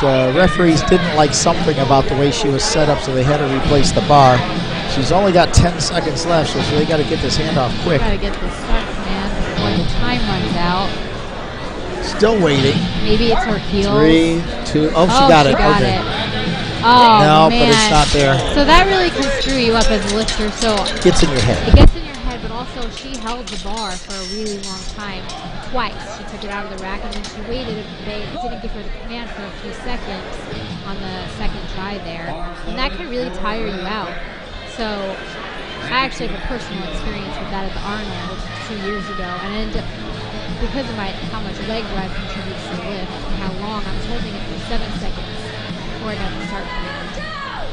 The referees didn't like something about the way she was set up, so they had to replace the bar. She's only got 10 seconds left, so they got to get this handoff quick. Got to get this started. before the time runs out. Still waiting. Maybe it's her heels. 3, 2. Oh, she got it. Okay. Oh, No, man. but it's not there. So that really can screw you up as a lifter. So Gets in your head. it gets in your head, but also she held the bar for a really long time. Twice. She took it out of the rack and then she waited. They didn't give her the command for a few seconds on the second try there. And that can really tire you out. So I actually have a personal experience with that at the Arnold 2 years ago. And I ended up, because of how much leg drive contributes to the lift and how long, I was holding it for 7 seconds before I got the start command.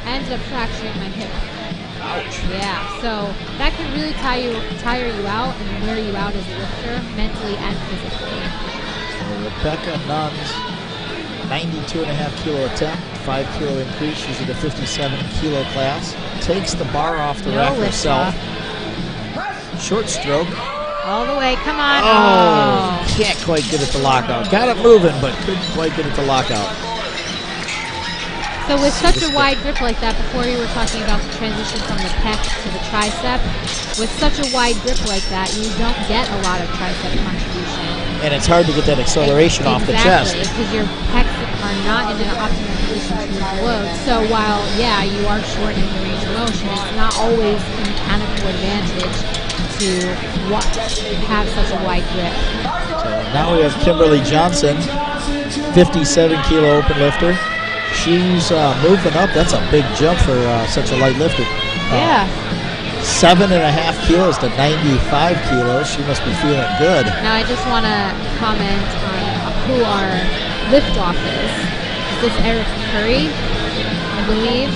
I ended up fracturing my hip. Ouch. Yeah, so that can really tire you out and wear you out as a lifter, mentally and physically. So Rebecca Nunn's 92.5 kilo attempt, 5 kilo increase. She's in the 57 kilo class. Takes the bar off the rack herself. Short stroke. All the way, come on. Oh, can't quite get it to lockout. Got it moving, but couldn't quite get it to lockout. So with such a wide grip like that, before you were talking about the transition from the pec to the tricep, with such a wide grip like that, you don't get a lot of tricep contribution. And it's hard to get that acceleration off the chest. Exactly, because your pecs are not in an optimal position to load. So while, yeah, you are shortening the range of motion, it's not always a mechanical advantage to have such a wide grip. So now we have Kimberly Johnson, 57 kilo open lifter. She's moving up. That's a big jump for such a light lifter. Yeah. 7.5 kilos to 95 kilos. She must be feeling good. Now I just want to comment on who our lift-off is. Is this Eric Curry, I believe?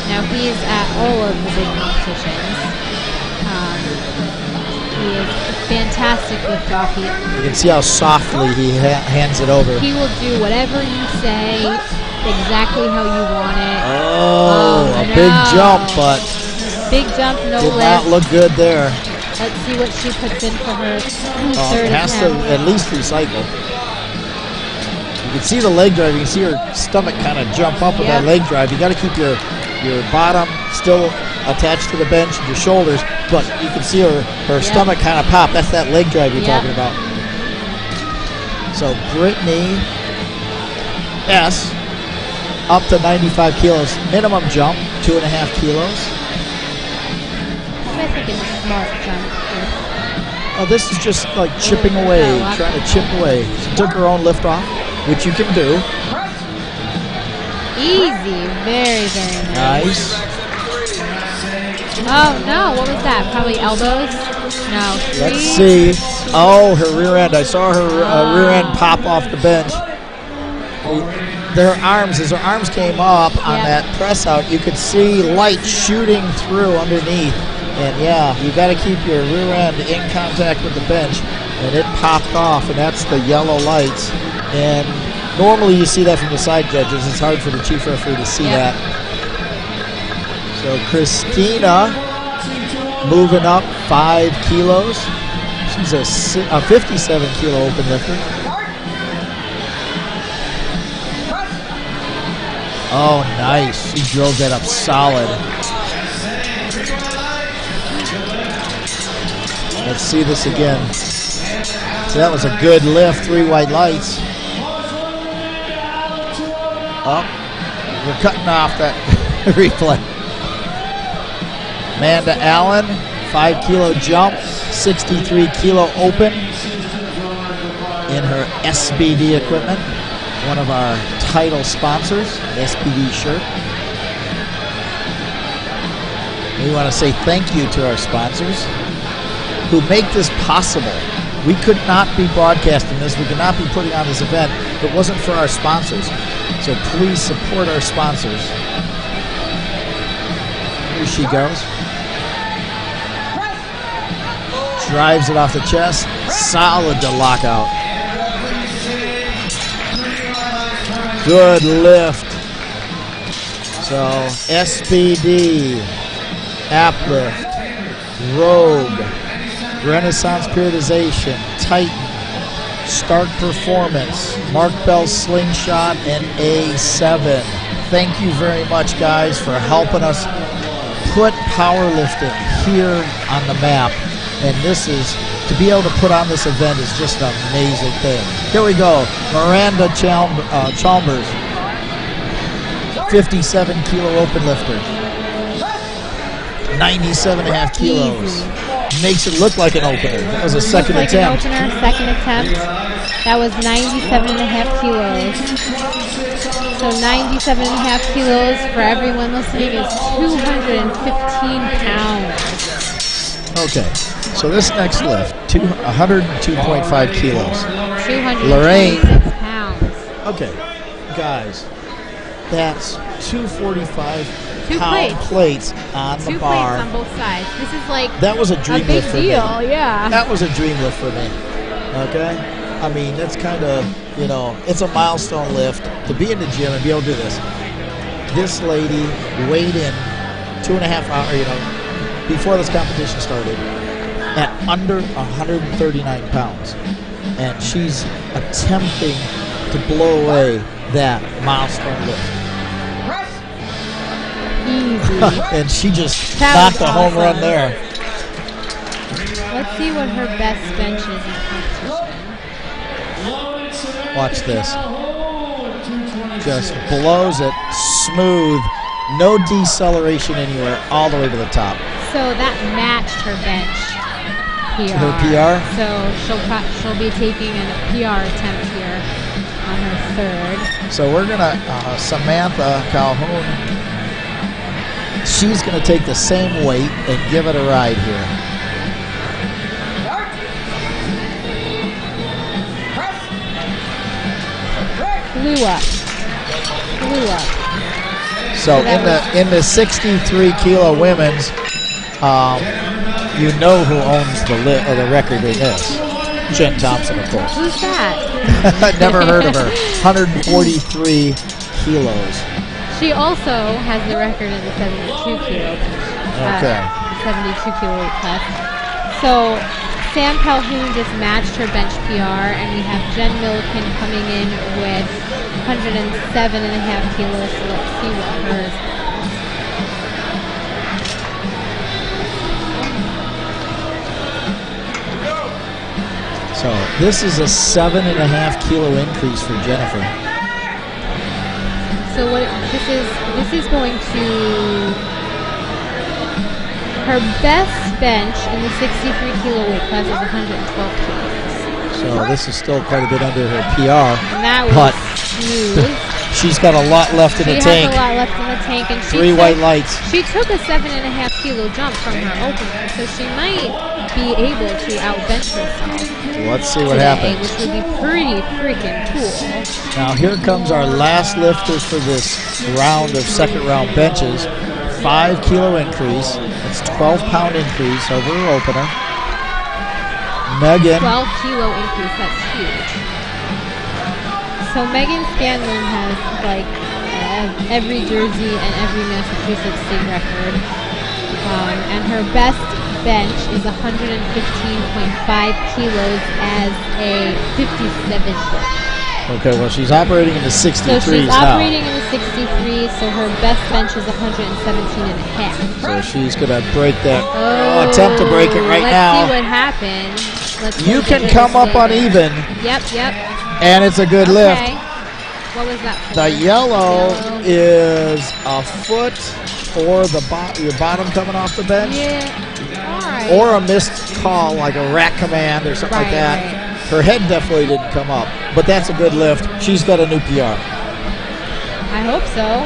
Now he's at all of the big competitions. He is a fantastic lift-off. You can see how softly he hands it over. He will do whatever you say, exactly how you want it. Oh, a big jump, but big jump, no did lift. not look good there. Let's see what she puts in for her third Has to attempt. at least recycle. You can see the leg drive. You can see her stomach kind of jump up with that leg drive. You got to keep your bottom still attached to the bench and your shoulders, but you can see her stomach kind of pop. That's that leg drive you're talking about. So Brittany S. up to 95 kilos. Minimum jump, 2.5 kilos. I think it's a smart jump. Oh, this is just like chipping away, trying to chip away. She took her own lift off, which you can do. Easy, very, very Nice. Oh, no, what was that? Probably elbows? No, Let's see. Oh, her rear end. I saw her rear end pop off the bench. Their arms, as her arms came up on that press out, you could see light shooting through underneath. And yeah, you got to keep your rear end in contact with the bench. And it popped off, and that's the yellow lights. And normally you see that from the side judges. It's hard for the chief referee to see that. So Christina moving up 5 kilos. She's a 57 kilo open lifter. Oh, nice. She drove that up solid. Let's see this again. So that was a good lift. 3 white lights. Up. We're cutting off that replay. Amanda Allen, 5 kilo jump, 63 kilo open in her SBD equipment. One of our title sponsors, SBD shirt. We want to say thank you to our sponsors who make this possible. We could not be broadcasting this. We could not be putting on this event if it wasn't for our sponsors. So please support our sponsors. Here she goes. Drives it off the chest. Solid to lockout. Good lift. So SBD, Aplift, Rogue, Renaissance Periodization, Titan, Stark Performance, Mark Bell's Slingshot, and A7. Thank you very much, guys, for helping us put powerlifting here on the map. And this is to be able to put on this event is just an amazing thing. Here we go. Miranda Chalmers, 57 kilo open lifter. 97.5 kilos. Easy. Makes it look like an opener. That was a second Looks attempt. Like an opener, second attempt. That was 97.5 kilos. So 97.5 kilos for everyone listening is 215 pounds. Okay, so this next lift, 102.5 kilos. 226 pounds. Okay, guys, that's 245 Two pound plates on the Two bar. plates on both sides. This is like That was a dream a big lift for deal, me. yeah. That was a dream lift for me. Okay? I mean, that's kind of, it's a milestone lift to be in the gym and be able to do this. This lady weighed in 2.5 hours, before this competition started at under 139 pounds. And she's attempting to blow away that milestone lift. Easy. And she just That knocked was a home run awesome. there. Let's see what her best bench is in competition. Watch this. Just blows it smooth. No deceleration anywhere, all the way to the top. So that matched her bench PR. Her PR? So she'll be taking a PR attempt here on her third. So we're gonna Samantha Calhoun. She's gonna take the same weight and give it a ride here. Blew up. So in the 63 kilo women's, you know who owns the record in this. Jen Thompson, of course. Who's that? Never heard of her. 143 kilos. She also has the record in the 72 kilo. Okay. 72 kilo weight class. So Sam Calhoun just matched her bench PR, and we have Jen Milliken coming in with 107.5 kilos. So let's see what hers. So this is a 7.5 kilo increase for Jennifer. So what this is going to her best bench in the 63 kilo weight class is 112 kilos. So this is still quite a bit under her PR. And that was but smooth. She's got a lot left in the tank. She has a lot left in the tank, and Three white lights. She took a 7.5 kilo jump from her opener, so she might be able to outbench herself. Let's see what today, happens. which would be pretty freaking cool. Now here comes our last lifters for this round of second round benches. 5 kilo increase. It's 12 pound increase over her opener. Megan. 12 kilo increase. That's huge. So Megan Scanlon has like every Jersey and every Massachusetts state record, and her best bench is 115.5 kilos as a 57-foot. Okay, well she's operating in the 63s now. So she's operating in the 63s, so her best bench is 117.5. So she's gonna break that. Attempt to break it right now. Let's see what happens. You can come up uneven. Yep. And it's a good lift. What was that for? The yellow is a foot or your bottom coming off the bench. Yeah. All right. Or a missed call like a rack command or something like that. Right. Her head definitely didn't come up, but that's a good lift. She's got a new PR. I hope so.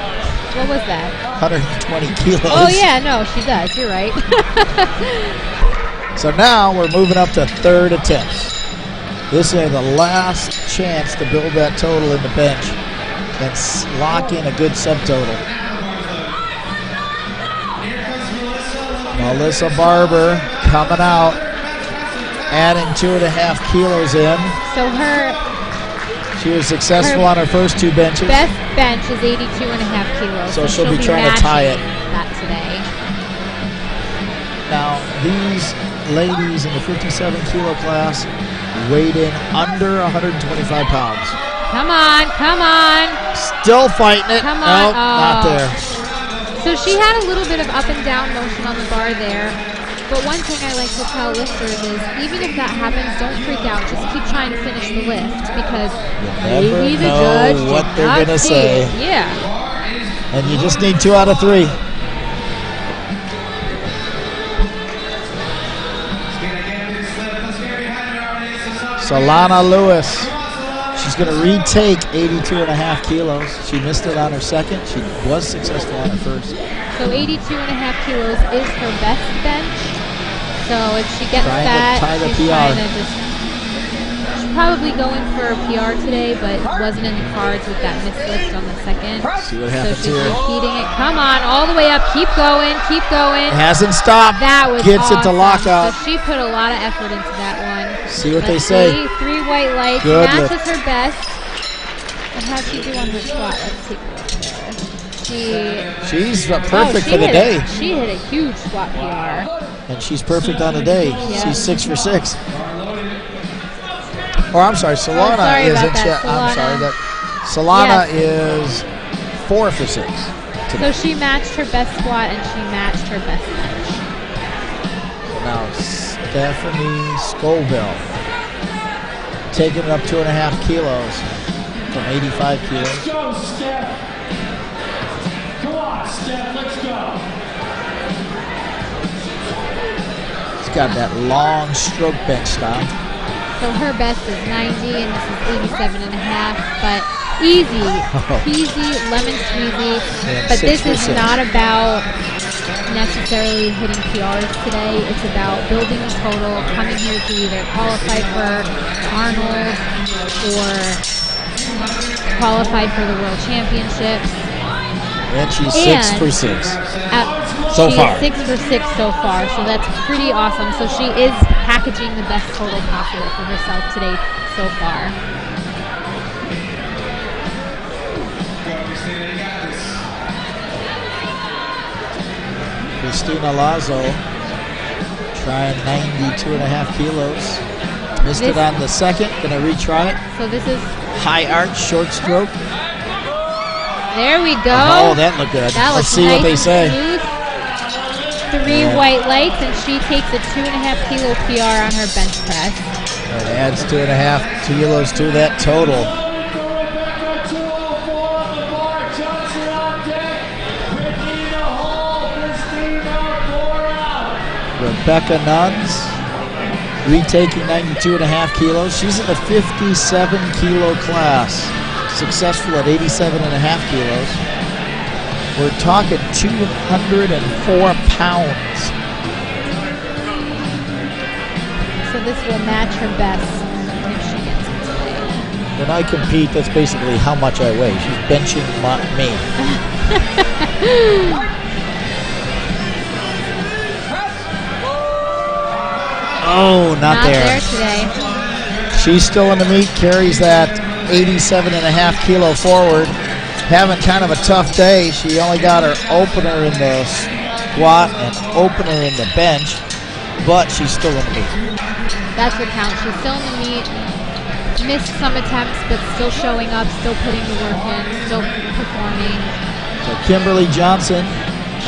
What was that? 120 kilos. Oh yeah, no, she does. You're right. So now we're moving up to third attempts. This is the last chance to build that total in the bench and lock in a good subtotal. Melissa Barber coming out, adding 2.5 kilos in. So She was successful on her first two benches. Best bench is 82.5 kilos. So she'll be trying to tie it. That today. Now these ladies in the 57 kilo class weighed in under 125 pounds. Come on. Still fighting it. Come on. Nope, not there. So she had a little bit of up and down motion on the bar there, But one thing I like to tell lifters is, even if that happens, don't freak out. Just keep trying to finish the lift, because maybe the judge did what they're not gonna see say. it. Yeah. And you just need 2 out of 3. Solana Lewis. She's going to retake 82.5 kilos. She missed it on her second. She was successful on her first. So 82.5 kilos is her best bench. So if she gets Trying to that, tie the she's PR. trying to just... She's probably going for a PR today, but wasn't in the cards with that missed lift on the second. See what So happens she's here. repeating it. Come on, all the way up. Keep going, keep going. It hasn't stopped. That was Gets awesome. it to lockout. So she put a lot of effort into that one. See what they Let's say. see. 3 white lights. Good Matches lift. her best. And how'd she do on her squat? Let's take a look there. She's perfect she for the hit day. She hit a huge squat PR. And she's perfect on the day. Yeah. She's 6 for 6. Or I'm sorry, Solana sorry about isn't. that, I'm Solana. sorry. Solana Yes. is 4 for 6. So she matched her best squat and she matched her best bench. Now Stephanie Scoville taking it up 2.5 kilos from 85 kilos. Let's go, Steph. Come on, Steph, let's go. She's got that long stroke bench style. So her best is 90 and this is 87.5, but easy, peasy, lemon squeezy. Yeah, But this 6 for is 6. not about necessarily hitting PRs today. It's about building the total, coming here to either qualify for Arnold or qualify for the World Championships. And she's 6 for 6. So She far. is 6 for 6 so far, so that's pretty awesome. So she is packaging the best total possible for herself today so far. Christina Lazo trying 92.5 kilos. Missed it on the second. Gonna retry it. So this is, High arch, short stroke. there we go. Oh, that looked good. That Let's was see nice what they and say. smooth. 3 white lights, and she takes a 2.5 kilo PR on her bench press. It adds 2.5 kilos to that total. Rebecca 204 on the bar, Johnson on deck. Regina Hall, Christina 4 out. Rebecca Nuns retaking 92.5 kilos. She's in the 57 kilo class. Successful at 87.5 kilos. We're talking 204 pounds. So this will match her best if she gets it today. When I compete, that's basically how much I weigh. She's benching me. Oh, not there. today. She's still in the meet, carries that 87.5 kilo forward. Having kind of a tough day. She only got her opener in the squat and opener in the bench, but she's still in the meet. That's what counts. She's still in the meet. Missed some attempts, but still showing up, still putting the work in, still performing. So Kimberly Johnson,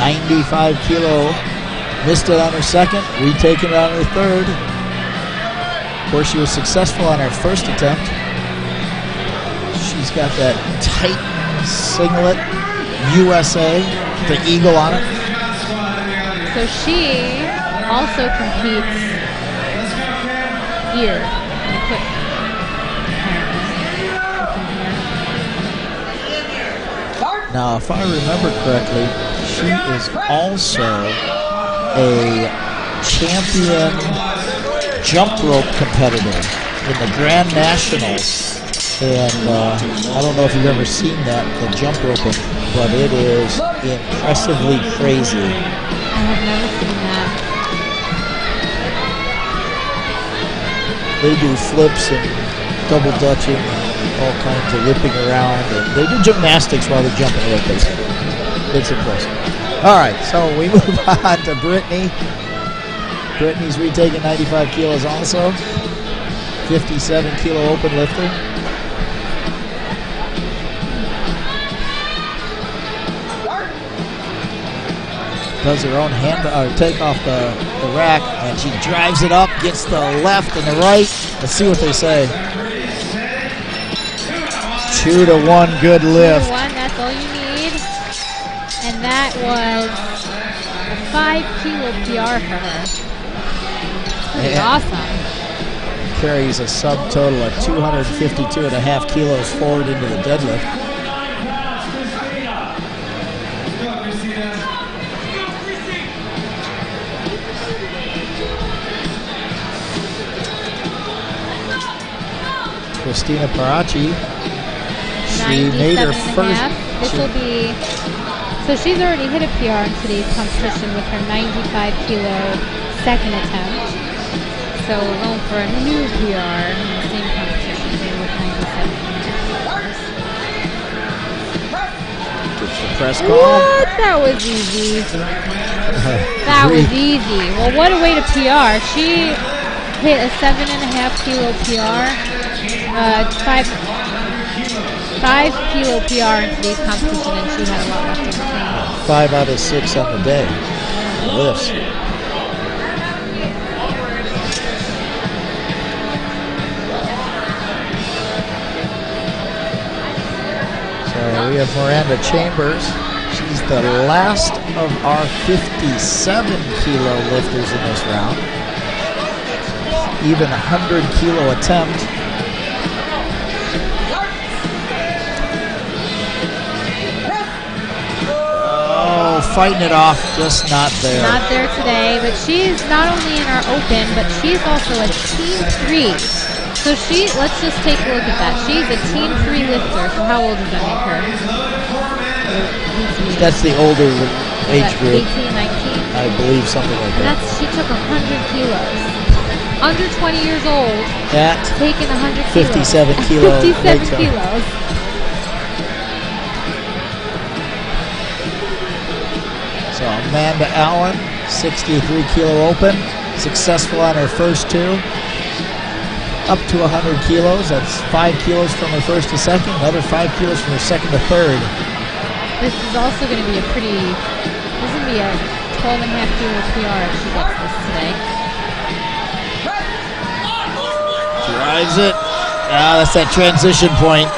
95 kilo, missed it on her second, retaking it on her third. Of course, she was successful on her first attempt. She's got that tight singlet, USA, the eagle on it. So she also competes here. Let me put Now, if I remember correctly, she is also a champion jump rope competitor in the Grand Nationals. And I don't know if you've ever seen that, the jump roping, but it is impressively crazy. I have never seen that. They do flips and double dutching, all kinds of whipping around, and they do gymnastics while they're jumping rope, basically. It's impressive. All right, so we move on to Brittany. Brittany's retaking 95 kilos also. 57 kilo open lifter. does her own take off the rack, and she drives it up, gets the left and the right. Let's see what they say. 2-to-1, good lift. 2-to-1, that's all you need. And that was a 5-kilo PR for her. Pretty awesome. Carries a subtotal of 252.5 kilos forward into the deadlift. Christina Parachi, she made her first. This will be, so she's already hit a PR in today's competition with her 95-kilo second attempt. So we're going for a new PR in the same competition here with 97. Gets the press call. What? That was easy. That was easy. Well, what a way to PR. She hit a 7.5-kilo PR. 5-kilo PR in today's competition, and she had a lot left in the tank. 5 out of 6 on the day. Lifts. So we have Miranda Chambers. She's the last of our 57-kilo lifters in this round. Even 100-kilo attempt. Oh, fighting it off, just not there. Not there today, but she's not only in our open, but she's also a Team 3. So let's just take a look at that. She's a Team 3 lifter, so how old does that make her? That's the older age group. 18, 19? I believe something like that. She took 100 kilos. Under 20 years old, At taking 100 kilos. 57 kilos. 57 kilos. So Amanda Allen, 63-kilo open, successful on her first two. Up to 100 kilos. That's 5 kilos from her first to second. Another 5 kilos from her second to third. This is also going to be this is going to be a 12.5-kilo PR if she gets this today. Drives it. That's that transition point.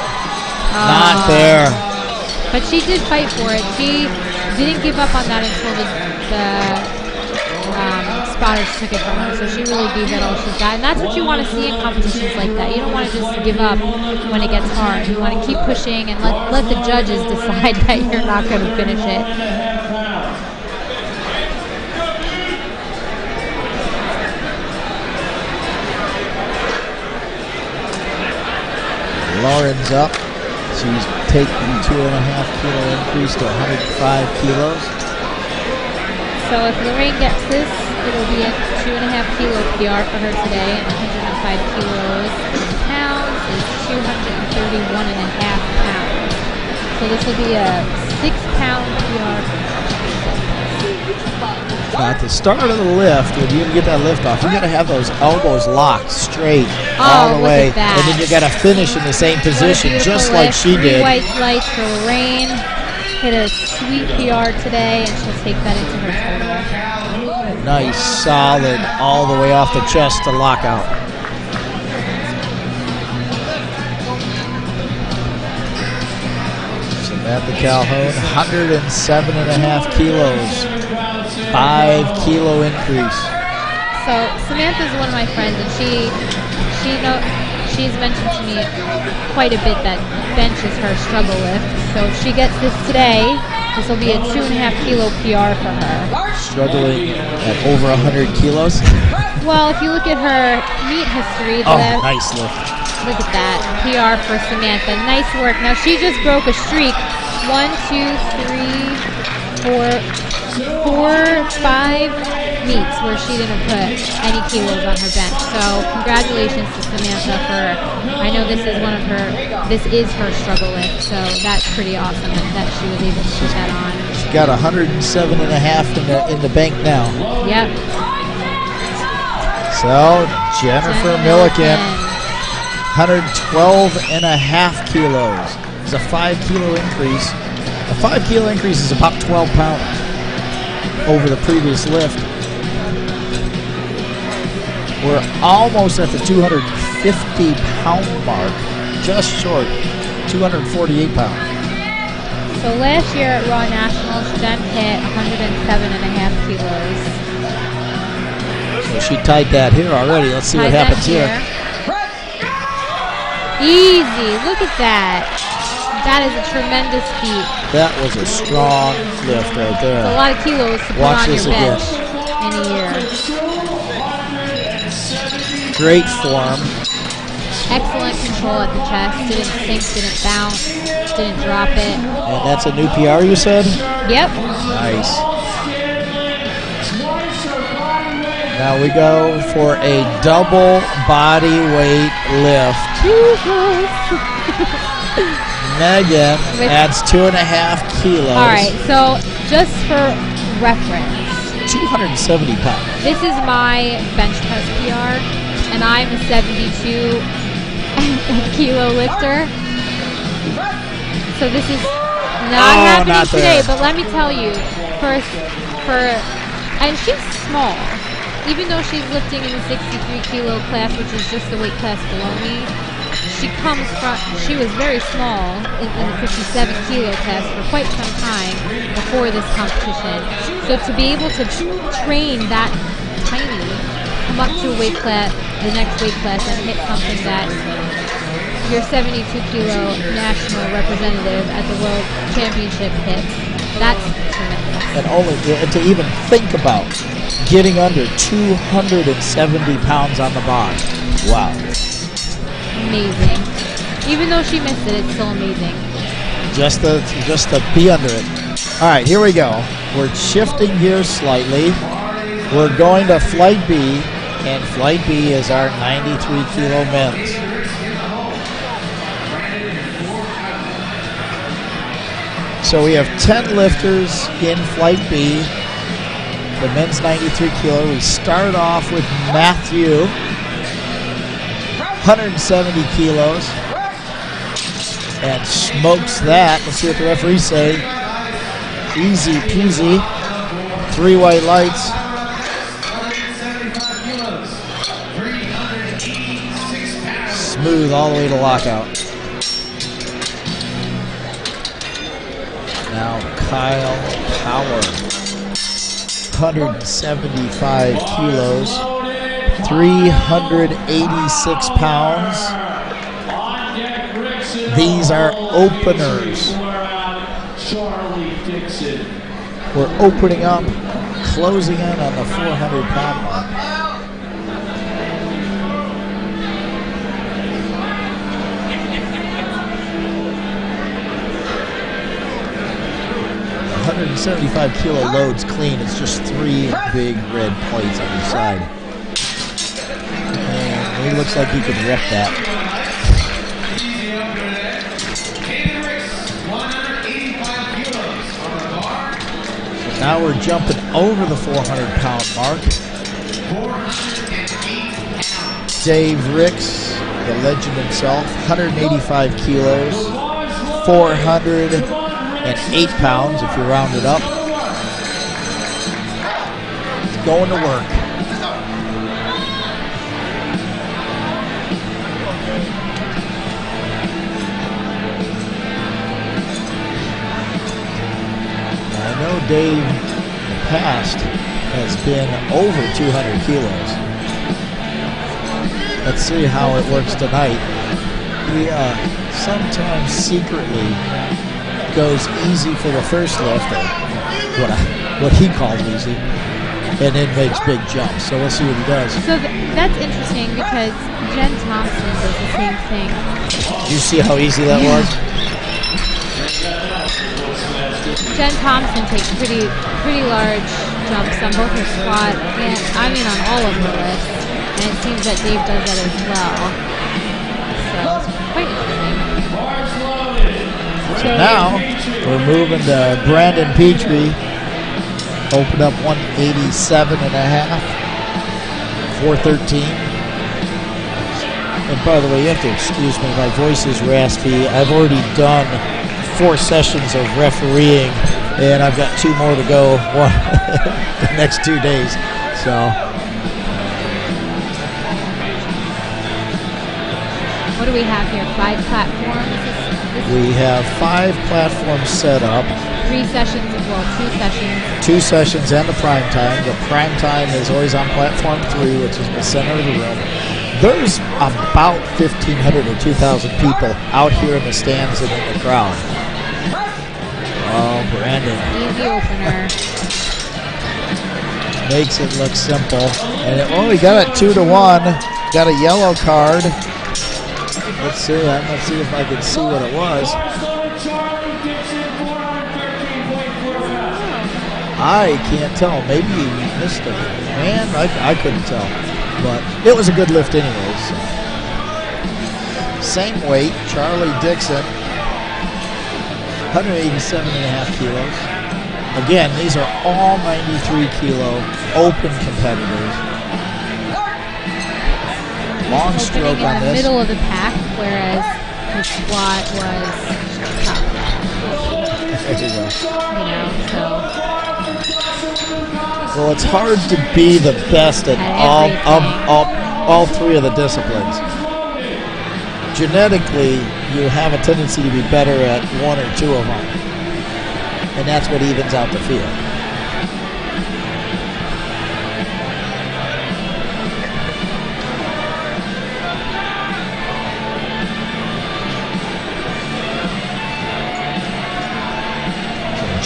Not there. But she did fight for it. She didn't give up on that until the spotters took it from her. So she really gave it all she's got. And that's what you want to see in competitions like that. You don't want to just give up when it gets hard. You want to keep pushing and let the judges decide that you're not going to finish it. Lauren's up. She's taking 2.5-kilo increase to 105 kilos. So if Lorraine gets this, it'll be a 2.5-kilo PR for her today, and 105 kilos in pounds is 231.5 pounds. So this will be a 6-pound PR for her. At the start of the lift, when you get that lift off, you got to have those elbows locked straight all the way, and then you got to finish in the same position, just like she did. 3 white lights for Lorraine. Hit a sweet PR today, and she'll take that into her total. Nice, solid, all the way off the chest to lockout. Samantha Calhoun, 107.5 kilos. 5-kilo increase. So Samantha's one of my friends, and she's mentioned to me quite a bit that bench is her struggle lift. So if she gets this today, this will be a 2.5-kilo PR for her. Struggling at over 100 kilos. Well, if you look at her meet history, nice lift. Look at that PR for Samantha. Nice work. Now she just broke a streak. 1, 2, 3, 4, 5 meets where she didn't put any kilos on her bench. So congratulations to Samantha I know this is her struggle lift, so that's pretty awesome that she was able to put that on. She's got 107.5 in the bank now. Yep. So Jennifer Milliken, 112.5 kilos. It's a 5-kilo increase. A 5-kilo increase is about 12 pounds. over the previous lift. We're almost at the 250-pound mark, just short, 248 pounds. So last year at Raw Nationals, Jen hit 107.5 kilos. So she tied that here already. Let's see what Tied that happens here. Easy. Look at that. That is a tremendous feat. That was a strong lift right there. It's a lot of kilos to put Watch on this your again. bench in a year. Great form. Excellent control at the chest. Didn't sink, didn't bounce, didn't drop it. And that's a new PR, you said? Yep. Nice. Now we go for a double body weight lift. Megan adds 2.5 kilos. All right, so just for reference, 270 pounds. this is my bench press PR, and I'm a 72 kilo lifter. So this is not happening not today, there. but let me tell you, and she's small. Even though she's lifting in the 63 kilo class, which is just the weight class below me, she was very small in the 57 kilo class for quite some time before this competition. So to be able to train that tiny, come up to a weight class, the next weight class, and hit something that your 72 kilo national representative at the World Championship hits, that's tremendous. And only to even think about getting under 270 pounds on the bar. Wow. Amazing. Even though she missed it, it's still amazing. Just to be under it. All right, here we go. We're shifting gears slightly. We're going to Flight B, and Flight B is our 93 kilo men's. So we have 10 lifters in Flight B. The men's 93 kilo. We start off with Matthew, 170 kilos, and smokes that. Let's see what the referees say. Easy peasy. 3 white lights. Smooth all the way to lockout. Now Kyle Power, 175 kilos, 386 pounds. These are openers. We're opening up, closing in on the 400-pound mark. $175 kilo loads clean. It's just 3 big red plates on each side. And he looks like he could rep that. So now we're jumping over the 400-pound mark. Dave Ricks, the legend himself, 185 kilos, 408 pounds if you round it up. He's going to work. I know Dave in the past has been over 200 kilos. Let's see how it works tonight. He sometimes secretly goes easy for the first lift, or what he calls easy, and then makes big jumps. So we'll see what he does. So that's interesting because Jen Thompson does the same thing. You see how easy that was? Jen Thompson takes pretty large jumps on both her squat and on all of her lifts, and it seems that Dave does that as well. So it's quite interesting. So now we're moving to Brandon Petrie. Open up 187 and a half, 413. And by the way, you have to excuse me, my voice is raspy. I've already done 4 sessions of refereeing, and I've got 2 more to go the next 2 days. So. What do we have here? 5 platforms? We have 5 platforms set up. 3 sessions, well, 2 sessions. 2 sessions and the prime time. The prime time is always on platform 3, which is the center of the room. There's about 1,500 or 2,000 people out here in the stands and in the crowd. Oh, Brandon. Easy opener. Makes it look simple. And we got it 2-1. Got a yellow card. Let's see. Let's see if I can see what it was. I can't tell. Maybe he missed it. Man, I couldn't tell. But it was a good lift anyway. So. Same weight, Charlie Dixon, 187.5 kilos. Again, these are all 93 kilo open competitors. Long stroke on this. Middle of the pack, whereas the squat was top. There you go. So. Well, it's hard to be the best at all 3 of the disciplines. Genetically, you have a tendency to be better at 1 or 2 of them, and that's what evens out the field.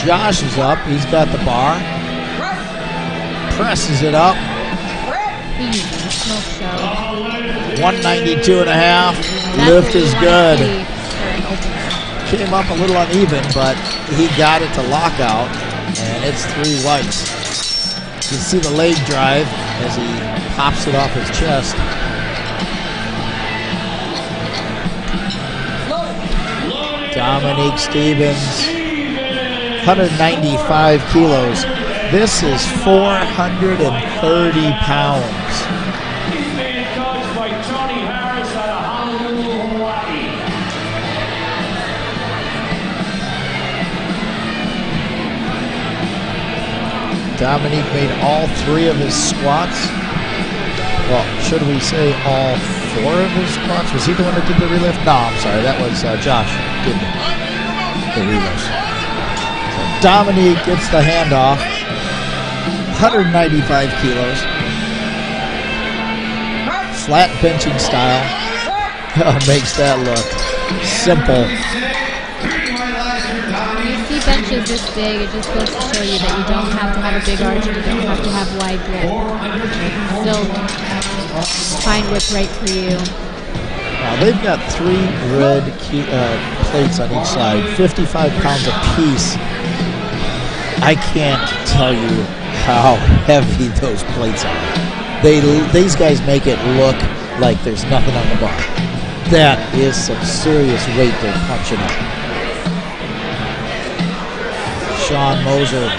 Josh is up. He's got the bar. Presses it up. Smoke show. 192.5. Lift is good. Came up a little uneven, but he got it to lock out, and it's 3 whites. You can see the leg drive as he pops it off his chest. Dominique Stevens, 195 kilos. This is 430 pounds. He's being coached by Tony Harris out of Honolulu, Hawaii. Dominique made all 3 of his squats. Well, should we say all 4 of his squats? Was he the one that did the relift? No, I'm sorry. That was Josh did the relift. So Dominique gets the handoff. 195 kilos. Flat benching style. Makes that look simple. When you see benches this big, it just goes to show you that you don't have to have a big arch, you don't have to have wide grip. Still find what's right for you. Now they've got 3 red plates on each side, 55 pounds apiece. I can't tell you how heavy those plates are. These guys make it look like there's nothing on the bar. That is some serious weight they're punching up. Sean Moser,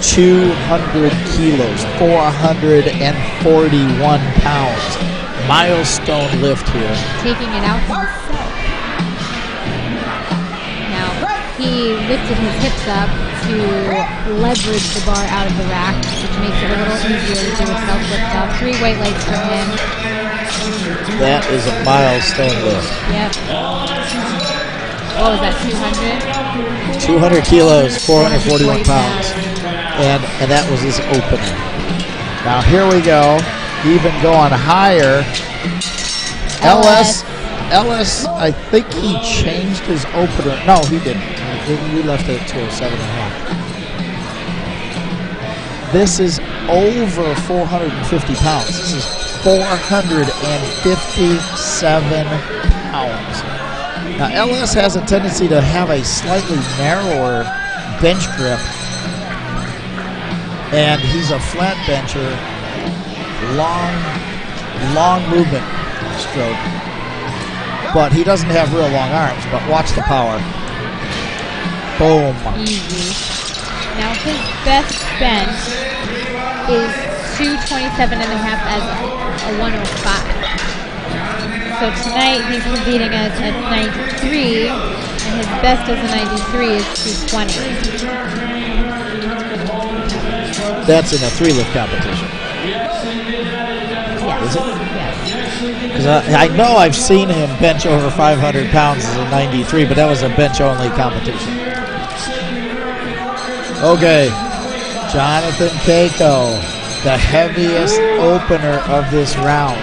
200 kilos, 441 pounds. Milestone lift here. Taking it out himself. Now, he lifted his hips up to leverage the bar out of the rack, which makes it a little easier to do a self-lift up. 3 weight lights for him. That is a milestone lift. Yep. What was that, 200? 200 kilos, 441 pounds. And that was his opener. Now here we go. Even going higher. Ellis, I think he changed his opener. No, he didn't. We left it at 207.5. This is over 450 pounds. This is 457 pounds. Now, LS has a tendency to have a slightly narrower bench grip, and he's a flat bencher, long movement stroke, but he doesn't have real long arms. But watch the power. Boom. Easy. Now, his best bench is 227.5 as a 105. So tonight he's competing at 93, And his best as a 93 is 220. That's in a 3-lift competition. Yes. Is it? Yes. Because I know I've seen him bench over 500 pounds as a 93, but that was a bench-only competition. Okay, Jonathan Keiko, the heaviest opener of this round.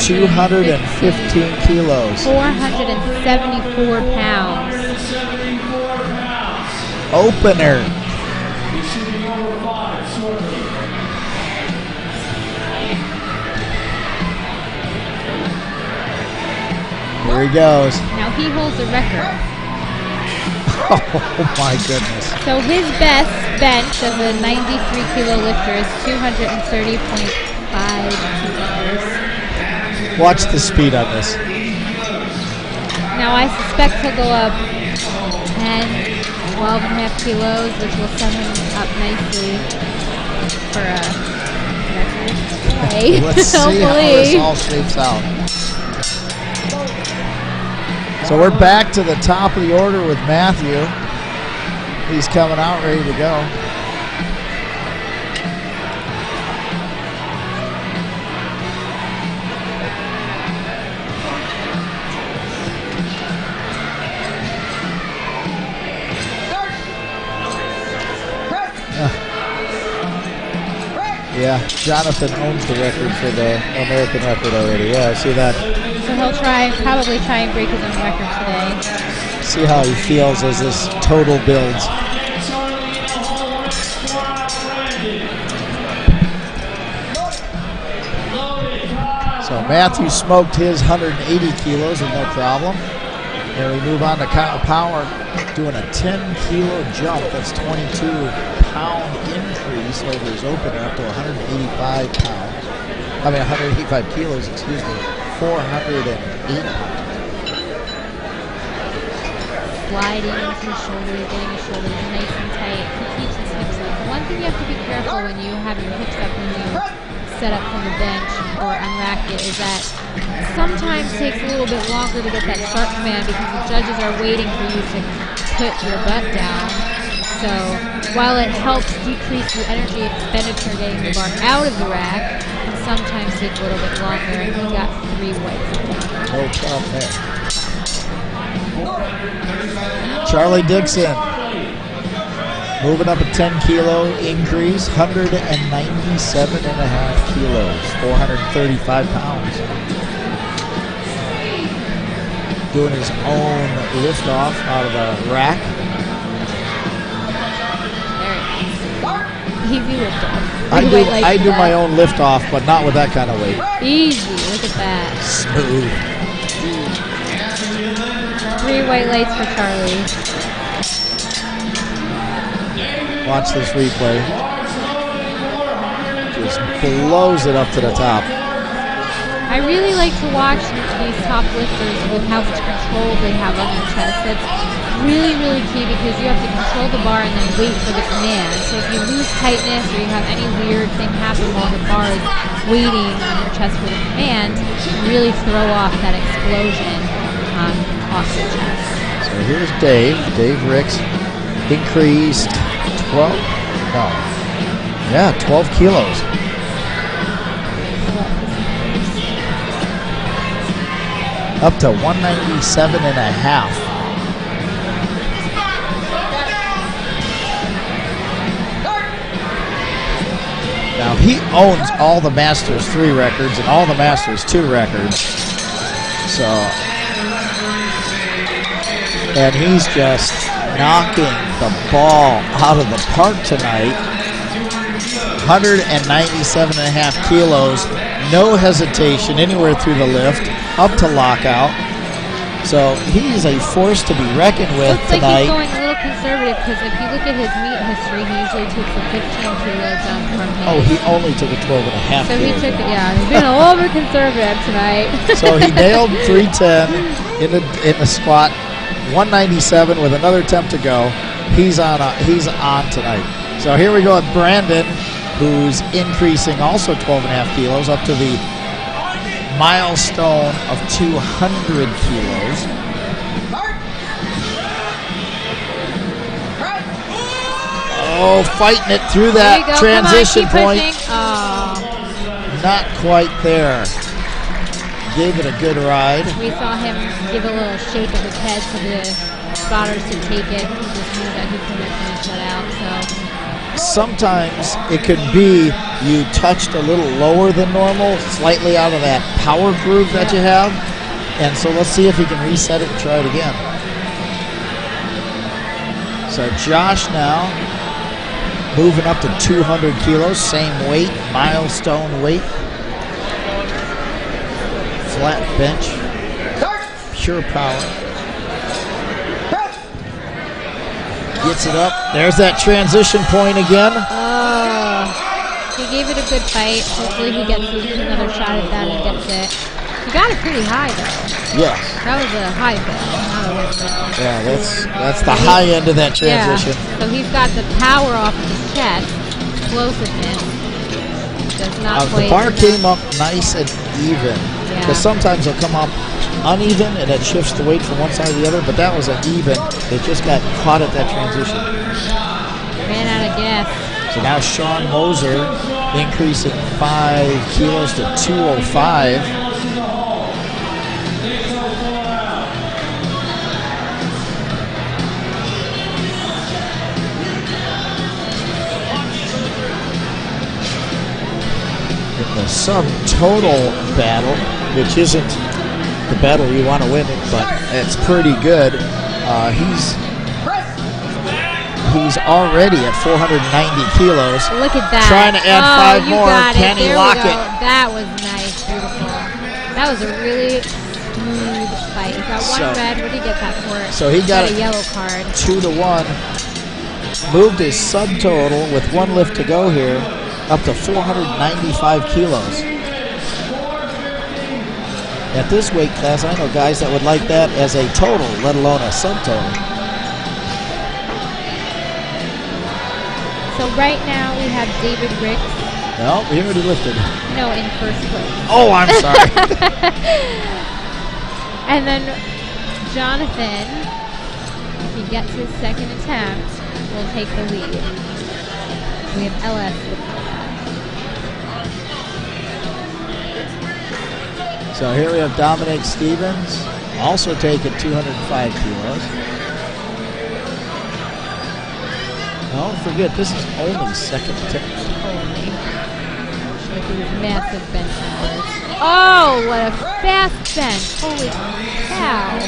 215 kilos. 474 pounds. Opener. Here he goes. Now he holds a record. Oh my goodness. So his best bench as a 93 kilo lifter is 230.5 kilos. Watch the speed on this. Now I suspect he'll go up 10, 12 and a half kilos, which will set him up nicely for a record. Hey, Let's see how this all shapes out. So we're back to the top of the order with Matthew. He's coming out ready to go. Yeah, Jonathan owns the record for the American record already. Yeah, I see that. So he'll probably try and break his own record today. See how he feels as this total builds. So Matthew smoked his 180 kilos with no problem. And we move on to Kyle Power doing a 10-kilo jump. That's 22-pound increase over his opener up to 185 pounds. I mean 185 kilos, excuse me. 408 pounds. Sliding into his shoulders, getting his shoulders nice and tight. He keeps his hips up. The one thing you have to be careful when you have your hips up when you set up from the bench or unrack it is that sometimes takes a little bit longer to get that start command because the judges are waiting for you to put your butt down. So while it helps decrease the energy expenditure getting the bar out of the rack, it can sometimes take a little bit longer, and he got 3 whites. No problem there. Charlie Dixon moving up a 10-kilo increase, 197.5 kilos, 435 pounds. Doing his own lift off out of a rack. Easy lift off. I do my own lift off, but not with that kind of weight. Easy, look at that. Smooth. 3 white lights for Charlie. Watch this replay. Just blows it up to the top. I really like to watch these top lifters with how much control they have on their chest. That's really, really key because you have to control the bar and then wait for the command. So if you lose tightness or you have any weird thing happen while the bar is waiting on your chest for the command, you really throw off that explosion off your chest. So here's Dave. Dave Ricks increased 12 kilos. Up to 197.5. Now he owns all the Masters 3 records and all the Masters 2 records. So, and he's just knocking the ball out of the park tonight. 197.5 kilos, no hesitation anywhere through the lift, up to lockout. So he's a force to be reckoned with Looks tonight. like he's going a little conservative because if you look at his meet history, he usually takes a 15-kilo jump from his. Oh, he only took a 12.5 So he kilo took jump. it, yeah. He's being a little bit conservative tonight. So he nailed 310 in the squat, 197 with another attempt to go. He's on tonight. So here we go with Brandon, who's increasing also 12.5 kilos up to the milestone of 200 kilos. Oh, fighting it through There you that go. transition Come on, keep point. pushing. Oh, Not quite there. Gave it a good ride. we saw him give a little shake of his head for the spotters to take it. He just knew that he couldn't finish that out. So Sometimes it could be you touched a little lower than normal, slightly out of that power groove that you have. And so let's see if he can reset it and try it again. So Josh now moving up to 200 kilos, same weight, milestone weight. Flat bench, pure power. Gets it up. There's that transition point again. oh, he gave it a good fight. Hopefully he gets another shot at that and gets it. He got it pretty high though. Yes. That was a high fail, not a low fail. Yeah, that's the high end of that transition. Yeah. So he's got the power off of his chest, explosiveness. Does not The quite. bar came up nice and even. Yeah. Because sometimes it'll come up uneven and it shifts the weight from one side to the other, but that was an even. It just got caught at that transition. Ran out of gas. So now Sean Moser increasing 5 kilos to 205. In the subtotal battle, which isn't the battle you want to win, but it's pretty good. He's already at 490 kilos. Look at that. Trying to add 5 you more. Got Can it. he There lock we go. it? That was nice. Beautiful. That was a really smooth fight. He got one red. What did he get that for? So he got a it yellow card. 2-1. Moved his subtotal with 1 lift to go here up to 495 kilos. At this weight class, I know guys that would like that as a total, let alone a subtotal. So right now we have David Ricks. No, he already lifted. No, in first place. Oh, I'm sorry. And then Jonathan, if he gets his second attempt, will take the lead. We have LS before that. So here we have Dominic Stevens, also taking 205 kilos. Don't forget, this is only second attempt. Holy. With these massive bench numbers. Oh, what a fast bench. Holy cow.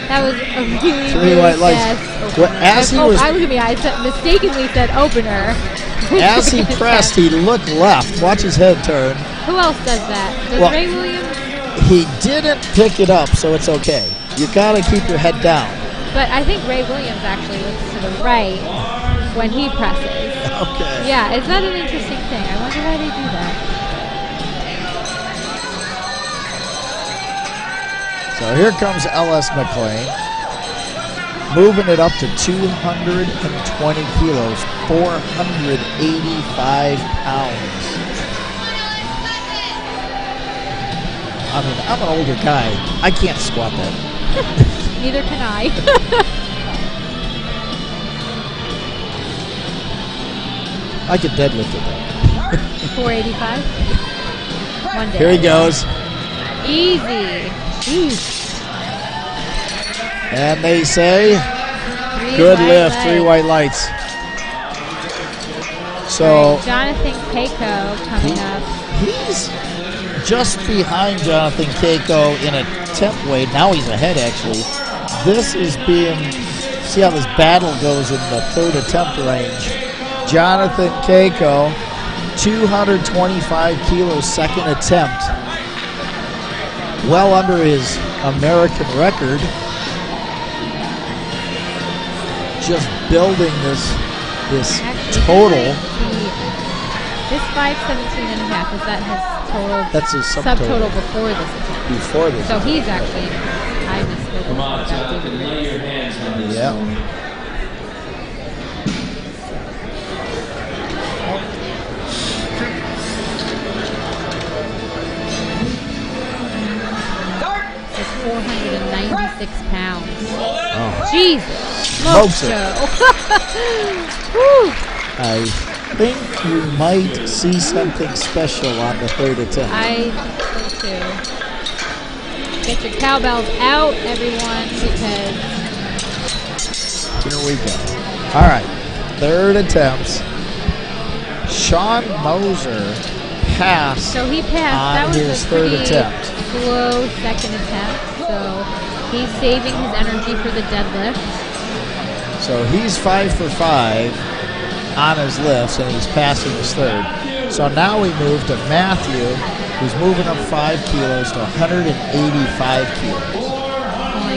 That was a really, Three really white lights. fast Well, opener. as he was- look at me. I mistakenly said opener. As he pressed, he looked left. Watch his head turn. Who else does that? Does Well- Ray Williams? He didn't pick it up, so it's okay. You gotta keep your head down. But I think Ray Williams actually looks to the right when he presses. Okay. Yeah, is that an interesting thing? I wonder why they do that. So here comes L.S. McLean, moving it up to 220 kilos, 485 pounds. I mean, I'm an older guy. I can't squat that. Neither can I. I could deadlift it though. 485. One day. Here he goes. Easy. Jeez. And they say, Three good white lift, lights. 3 white lights. So All right, Jonathan Keiko coming up. he's just behind Jonathan Keiko in attempt weight. Now he's ahead, actually. This is being, see how this battle goes in the third attempt range. Jonathan Keiko, 225 kilos, second attempt. Well under his American record. Just building this Actually, total. This 517.5, is that his total? That's his subtotal. Subtotal before this attempt. Before this. So he's actually, I misspoke. Come on, about Jonathan, David lay Ricks. your hands on this. Yeah. It's 490 186 pounds. Oh. Jesus. Smokes it. Woo. I think we might see something special on the third attempt. I think so too. Get your cowbells out, everyone, because Here we go. All right, third attempts. Sean Moser passed. so he passed. On That was his a third pretty attempt. slow second attempt. So he's saving his energy for the deadlift. So he's 5 for 5 on his lifts, and he's passing his third. So now we move to Matthew, who's moving up 5 kilos to 185 kilos.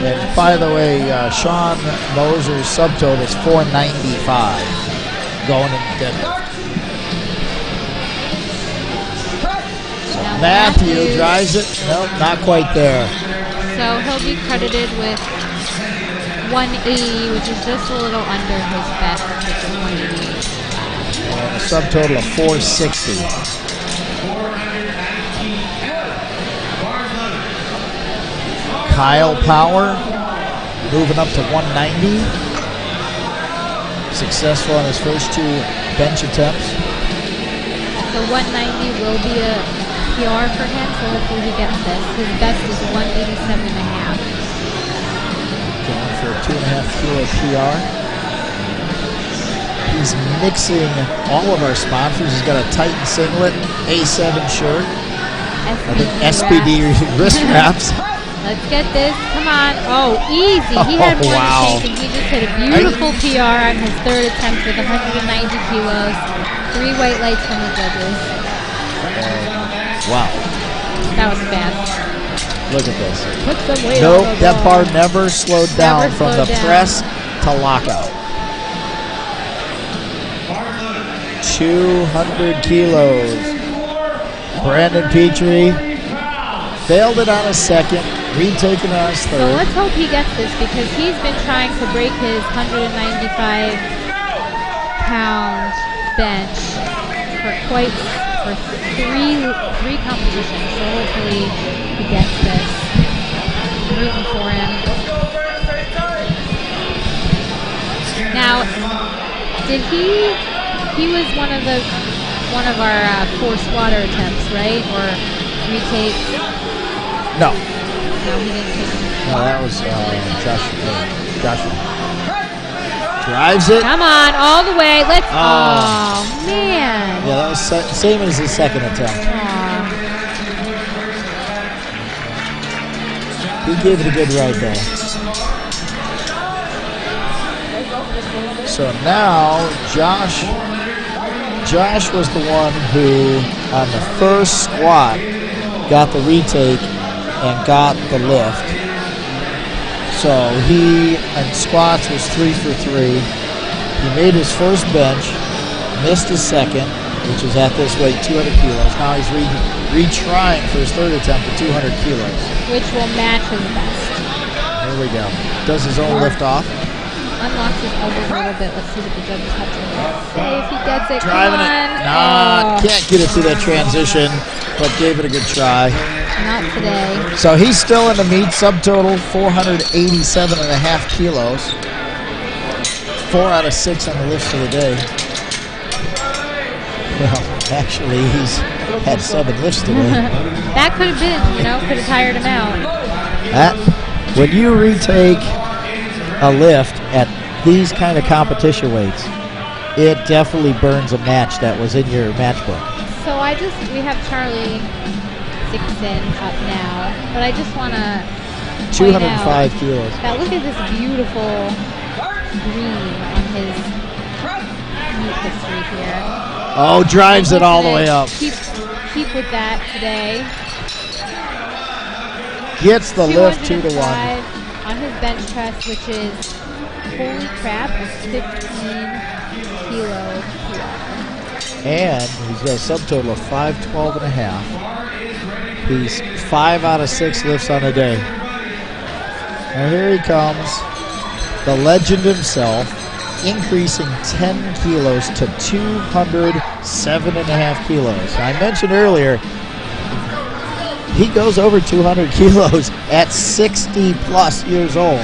And by the way, Sean Moser's subtotal is 495 going in deadlift. So Now Matthew drives it. Nope, not quite there. So he'll be credited with 180, which is just a little under his best, which is 188. And a subtotal of 460. Kyle Power moving up to 190. Successful on his first 2 bench attempts. So 190 will be a PR for him, so hopefully he gets this. His best is 187.5. Going for a 2.5 kilo PR. He's mixing all of our sponsors. He's got a Titan singlet, A7 shirt, I think SPD wrist wraps. Let's get this. Come on. Oh, easy. He had one wow. shake, and he just hit a beautiful PR on his third attempt with 190 kilos. 3 white lights from the judges. Wow. That was fast. Look at this. Put some weight Nope, on the that bar. bar never slowed down from the slowed down. press to lockout. 200 kilos. Brandon Petrie failed it on his second, retaken on his So third. let's hope he gets this because he's been trying to break his 195-pound bench for three competitions. So hopefully he gets this. I'm rooting for him. Now, did he was one of our 4 squatter attempts, right? Or retake? No, No, he didn't take him. no, that was Joshua. Drives it. Come on, all the way. Let's. Oh. Oh, man. Yeah, that was same as his second attempt. Aw. He gave it a good ride there. So now Josh was the one who, on the first squat, got the retake and got the lift. So he, in squats, was 3 for 3. He made his first bench, missed his second, which is at this weight, 200 kilos. Now he's retrying for his third attempt at 200 kilos. Which will match his best. Here we go. Does his own lift off. Unlocks his elbows a little bit. Let's see what the judges have to say if he gets it. Driving Come on. it. Nah, Oh, can't get it through that transition, but gave it a good try. not today. So he's still in the meet, subtotal 487.5 kilos. 4 out of 6 on the lifts for the day. Well, actually, he's had 7 lifts today. That could have been, could have tired him out. When you retake a lift at these kind of competition weights, it definitely burns a match that was in your match book. So we have Charlie Dixon up now, but I just want to 205 kilos. Now look at this beautiful green on his meet history here. Oh, drives it all the way up. Keep with that today. Gets the lift 2 to 1. 205 on his bench press, which is, holy crap, a 15 kilo PR. And he's got a subtotal of 512.5. He's 5 out of 6 lifts on the day. And here he comes, the legend himself, increasing 10 kilos to 207.5 kilos. I mentioned earlier, He goes over 200 kilos at 60 plus years old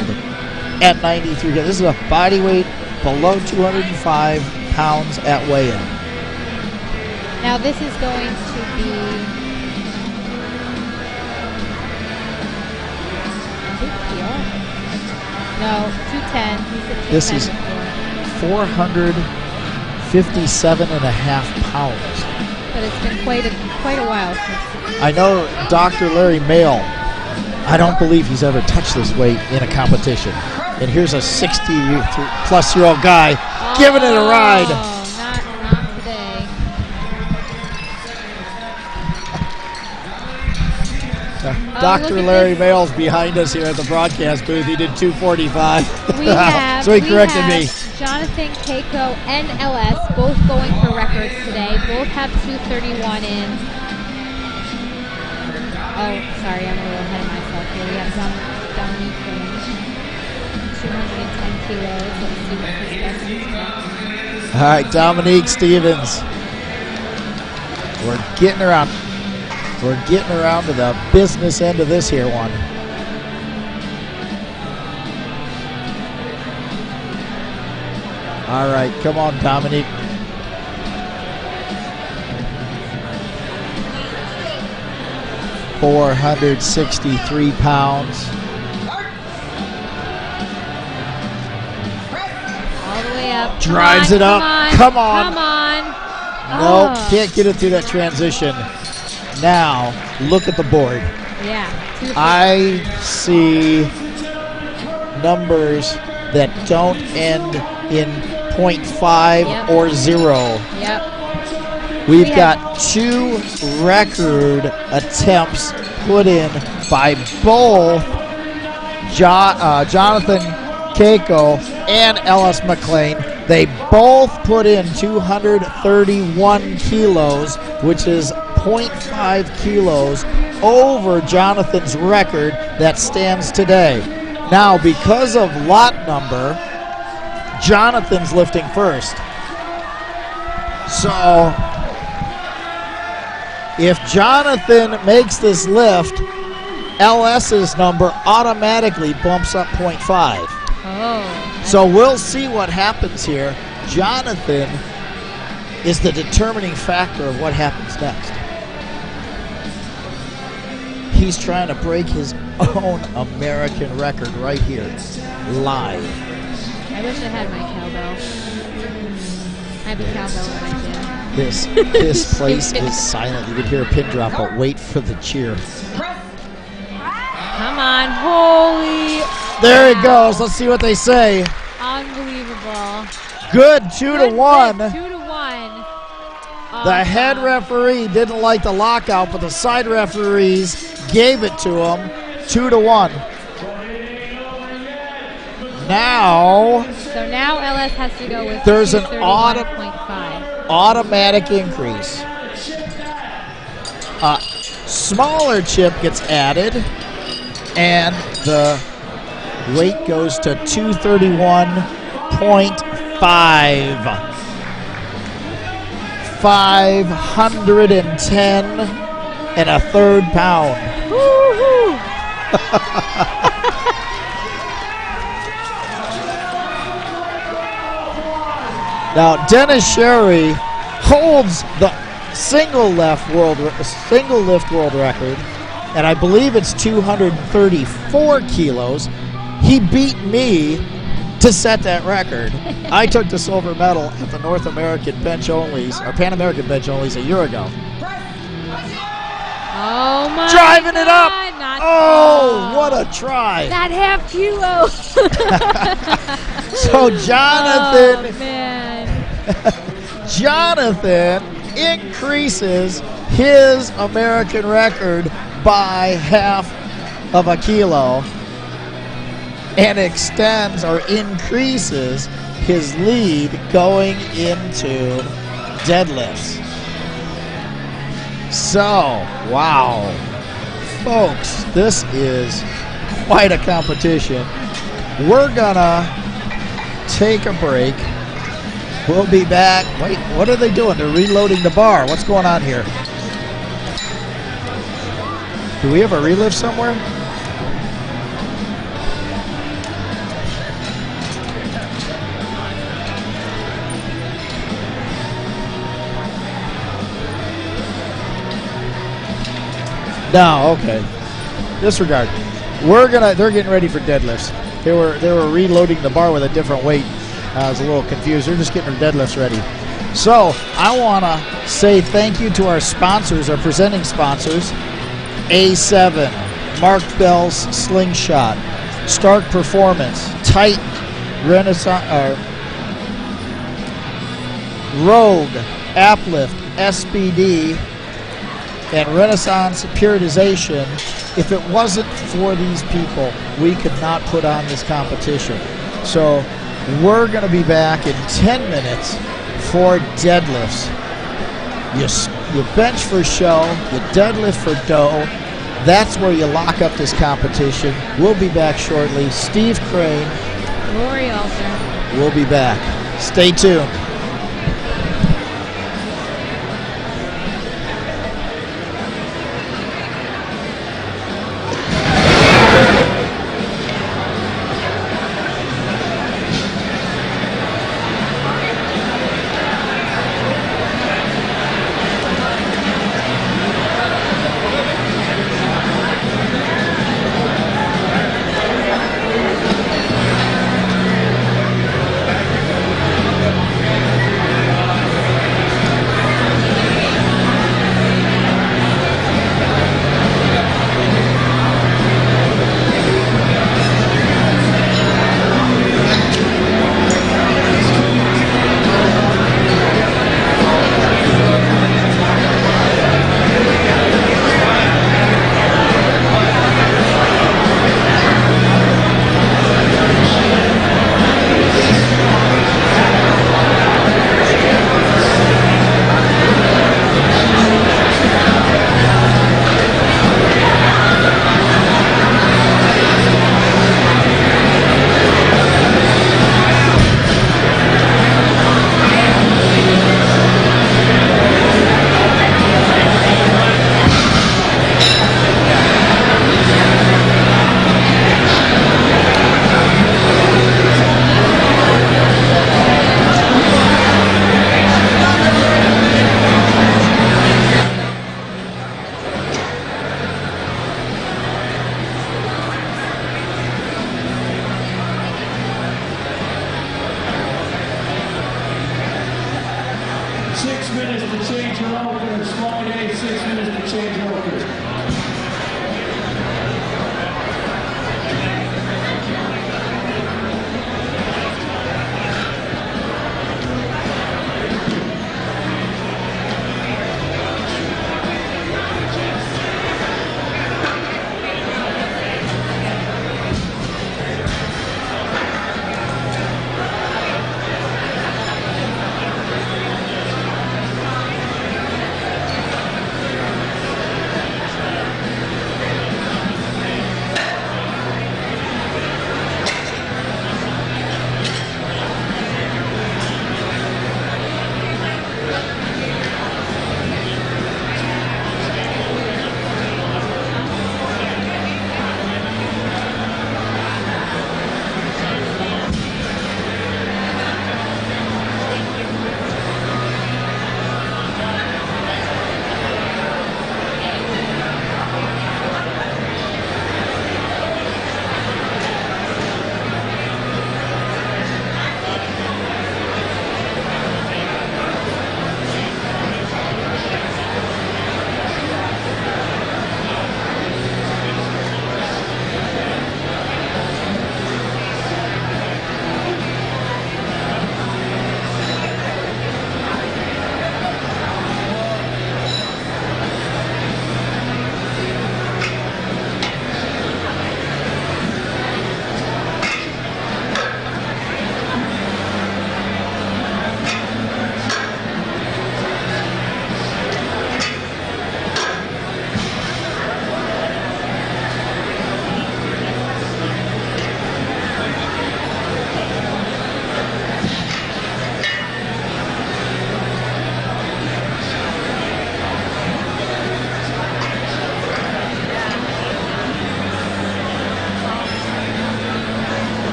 at 93. This is a body weight below 205 pounds at weigh-in. Now this is going to be 210. He's at This is 457.5 pounds. But it's been quite a while since. I know Dr. Larry Mail, I don't believe he's ever touched this weight in a competition. And here's a 60-plus-year-old guy giving it a ride. Not today. Dr. Larry Mail's behind us here at the broadcast booth. He did 245. So he corrected me. Jonathan Keiko and LS both going for records today. Both have 231 in. Oh, sorry, I'm a little ahead of myself here. We have Dominique going 210 kilos. Let's see what his best is next. All right, Dominique Stevens. We're getting around to the business end of this here one. All right, come on, Dominique. $463 pounds. All the way up. Drives it up. Come on. Nope, Oh. can't get it through that transition. Now, look at the board. Yeah. I see numbers that don't end in 0.5 or 0. Yep. We've got 2 record attempts put in by both Jonathan Keiko and Ellis McLean. They both put in 231 kilos, which is 0.5 kilos over Jonathan's record that stands today. Now, because of lot number, Jonathan's lifting first. So, if Jonathan makes this lift, LS's number automatically bumps up 0.5. Oh. So we'll see what happens here. Jonathan is the determining factor of what happens next. He's trying to break his own American record right here, live. I wish I had my cowbell. I have a cowbell in my gym. This place is silent. You can hear a pin drop, but wait for the cheer. Come on, holy. There it goes. Let's see what they say. Unbelievable. Good, 2-1. 2-1. The head referee didn't like the lockout, but the side referees gave it to him. 2-1. Now. So now LS has to go with There's an 31.5. automatic increase. Smaller chip gets added, and the weight goes to 231.5. 510 and a third pound. Woo-hoo. Now, Dennis Sherry holds the single lift world record, and I believe it's 234 kilos. He beat me to set that record. I took the silver medal at the North American bench onlys, or Pan American bench onlys, a year ago. Oh my Driving God, it up. not What a try. that half kilo. So Jonathan, Oh, man. Jonathan increases his American record by half of a kilo and extends or increases his lead going into deadlifts. So, wow. Folks, this is quite a competition. We're gonna take a break. We'll be back. Wait, what are they doing? They're reloading the bar. What's going on here? Do we have a relift somewhere? No, okay. Disregard. They're getting ready for deadlifts. They were reloading the bar with a different weight. I was a little confused. They're just getting their deadlifts ready. So I want to say thank you to our sponsors, our presenting sponsors. A7, Mark Bell's Slingshot, Stark Performance, Titan, Renaissance, Rogue, Aplift, SBD, and Renaissance Periodization. If it wasn't for these people, we could not put on this competition. So we're going to be back in 10 minutes for deadlifts. You bench for show, you deadlift for dough. That's where you lock up this competition. We'll be back shortly. Steve Crane. Glory altar. We'll be back. Stay tuned.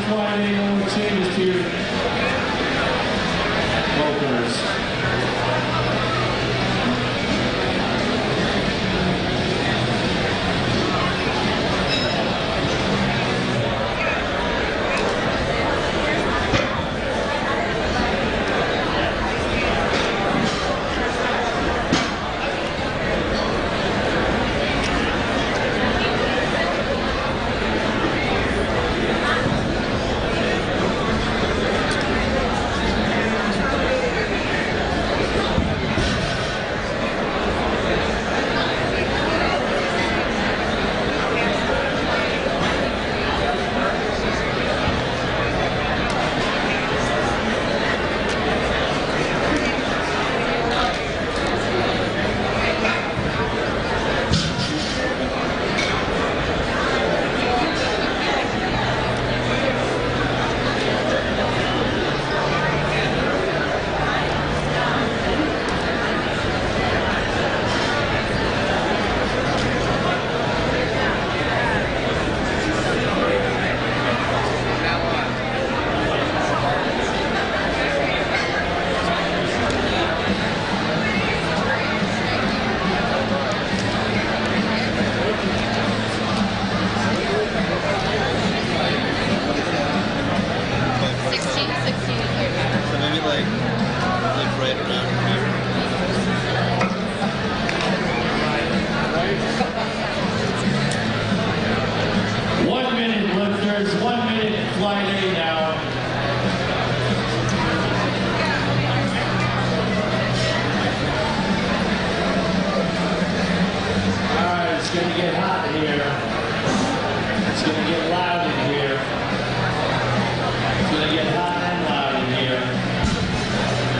flight ain't no changes to your smokers. right around here. 1 minute lifters, 1 minute flight A now. All right, it's gonna get hot in here. It's gonna get loud in here. It's gonna get hot and loud in here.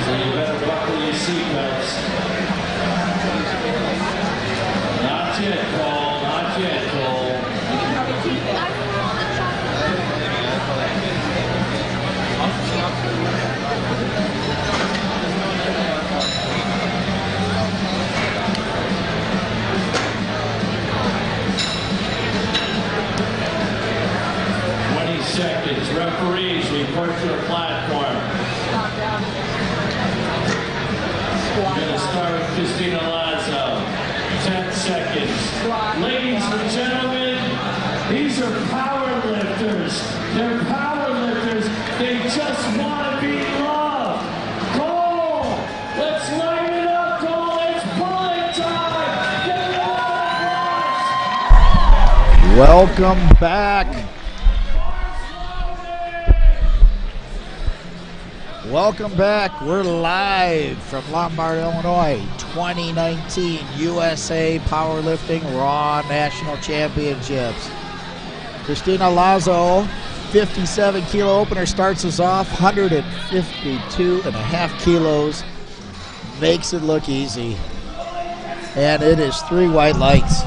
So you better buckle your seatbelts. Not yet, Cole. Not yet, Cole. 20 seconds. Referees, report to the platform. We're going to start with Christina Lazo. 10 seconds. Ladies and gentlemen, these are power lifters. They're power lifters. They just want to be loved. Cole, let's light it up, Cole. It's bullet time. Give it up. Welcome back. Welcome back. We're live from Lombard, Illinois, 2019 USA Powerlifting Raw National Championships. Christina Lazo, 57 kilo opener, starts us off, 152.5 kilos, makes it look easy. And it is 3 white lights.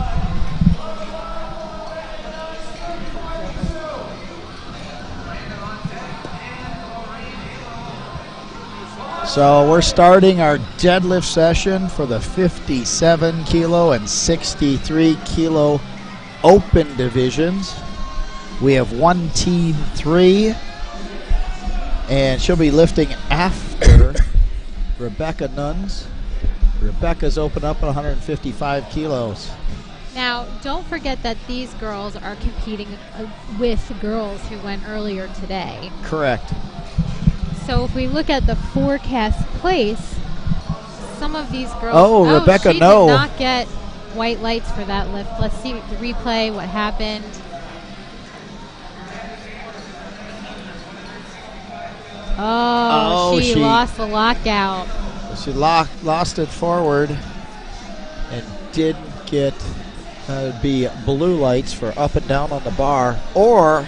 So we're starting our deadlift session for the 57 kilo and 63 kilo open divisions. We have one team 3, and she'll be lifting after Rebecca Nuns. Rebecca's open up at 155 kilos. Now, don't forget that these girls are competing with girls who went earlier today. Correct. So if we look at the forecast place, some of these girls... Rebecca, she no. did not get white lights for that lift. Let's see the replay, what happened. She lost the lockout. She lost it forward and didn't get be blue lights for up and down on the bar, or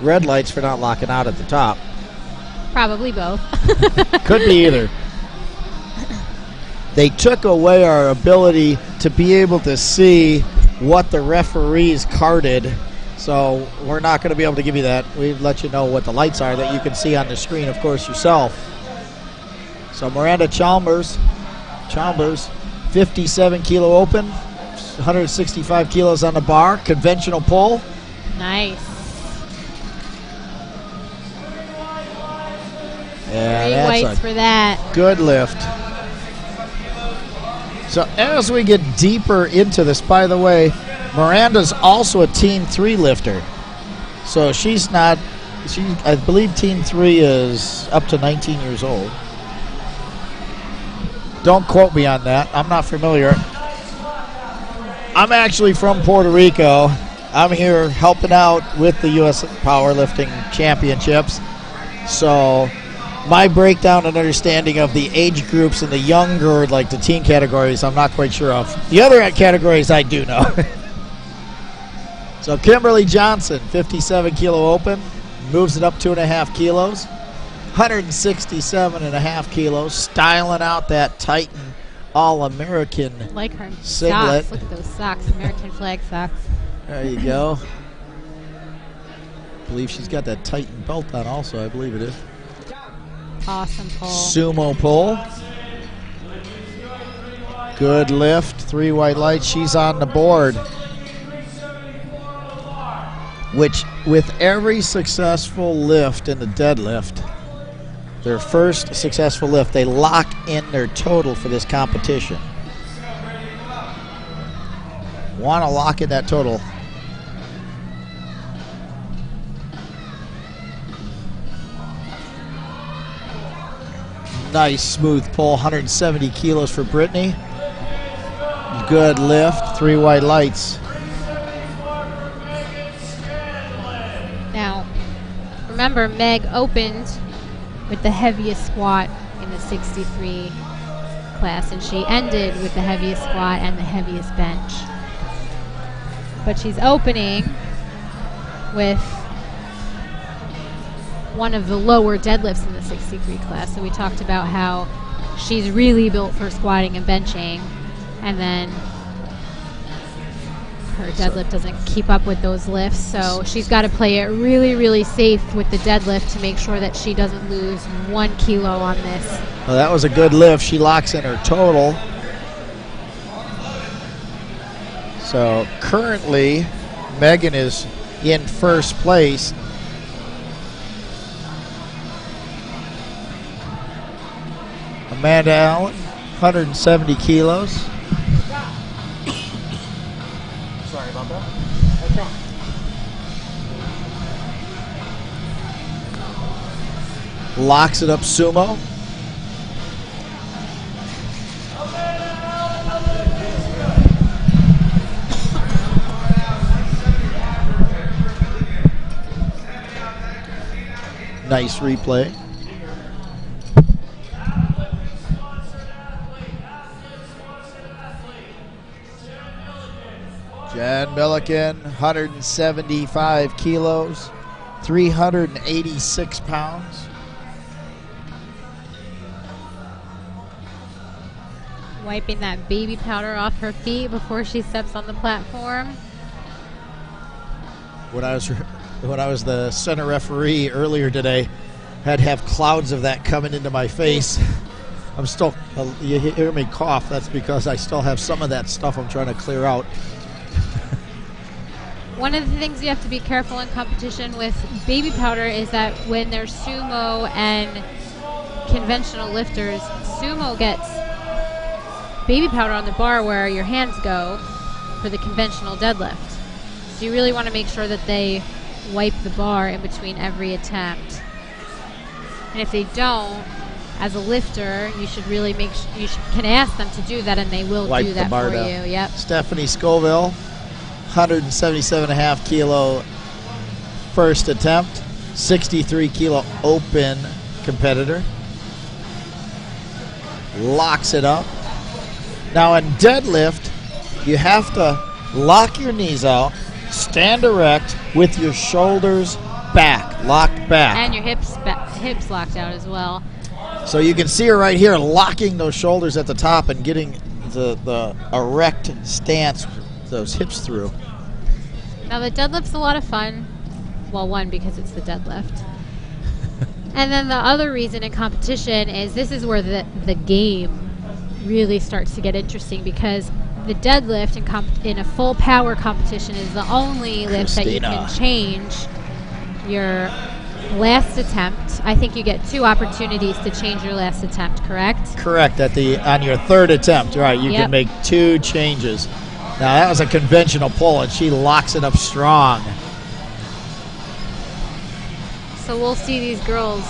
red lights for not locking out at the top. Probably both. Could be either. They took away our ability to be able to see what the referees carded, so we're not going to be able to give you that. We've let you know what the lights are that you can see on the screen, of course, yourself. So Miranda Chalmers, 57 kilo open, 165 kilos on the bar, conventional pull. Nice. Yeah, 3 that's whites for that. good lift. So as we get deeper into this, by the way, Miranda's also a Teen 3 lifter. So she's not, I believe Teen 3 is up to 19 years old. Don't quote me on that. I'm not familiar. I'm actually from Puerto Rico. I'm here helping out with the U.S. Powerlifting Championships. So my breakdown and understanding of the age groups and the younger, like the teen categories, I'm not quite sure of. The other categories I do know. So Kimberly Johnson, 57 kilo open, moves it up 2.5 kilos. 167.5 kilos, styling out that Titan All-American Like her singlet. socks. Look at those socks, American flag socks. There you go. I believe she's got that Titan belt on also, I believe it is. Awesome pull. Sumo pull. Good lift, 3 white lights, she's on the board. Which, with every successful lift in the deadlift, their first successful lift, they lock in their total for this competition. Want to lock in that total. Nice smooth pull, 170 kilos for Brittany. Good lift, 3 white lights. Now, remember, Meg opened with the heaviest squat in the 63 class, and she ended with the heaviest squat and the heaviest bench. But she's opening with one of the lower deadlifts in the 63 class. So we talked about how she's really built for squatting and benching, and then her deadlift doesn't keep up with those lifts, so she's got to play it really, really safe with the deadlift to make sure that she doesn't lose 1 kilo on this. Well, that was a good lift. She locks in her total. So currently, Megan is in first place. Amanda Allen, 170 kilos. Sorry about that. Locks it up sumo. Nice replay. Jen Milliken, 175 kilos, 386 pounds. Wiping that baby powder off her feet before she steps on the platform. When I was the center referee earlier today, had to have clouds of that coming into my face. I'm still, you hear me cough, that's because I still have some of that stuff I'm trying to clear out. One of the things you have to be careful in competition with baby powder is that when there's sumo and conventional lifters, sumo gets baby powder on the bar where your hands go for the conventional deadlift. So you really want to make sure that they wipe the bar in between every attempt. And if they don't, as a lifter, you should really can ask them to do that, and they will Wipe do the that bar for down. you. Yep. Stephanie Scoville, 177.5 kilo first attempt, 63 kilo open competitor. Locks it up. Now in deadlift, you have to lock your knees out, stand erect with your shoulders back, locked back. And your hips locked out as well. So you can see her right here locking those shoulders at the top and getting the erect stance, those hips through. Now the deadlift's a lot of fun. Well, one, because it's the deadlift. And then the other reason in competition is this is where the game really starts to get interesting, because the deadlift in a full power competition is the only lift that you can change your last attempt. I think you get 2 opportunities to change your last attempt, correct? Correct. On your third attempt, right, you Yep. can make 2 changes. Now, that was a conventional pull, and she locks it up strong. So we'll see these girls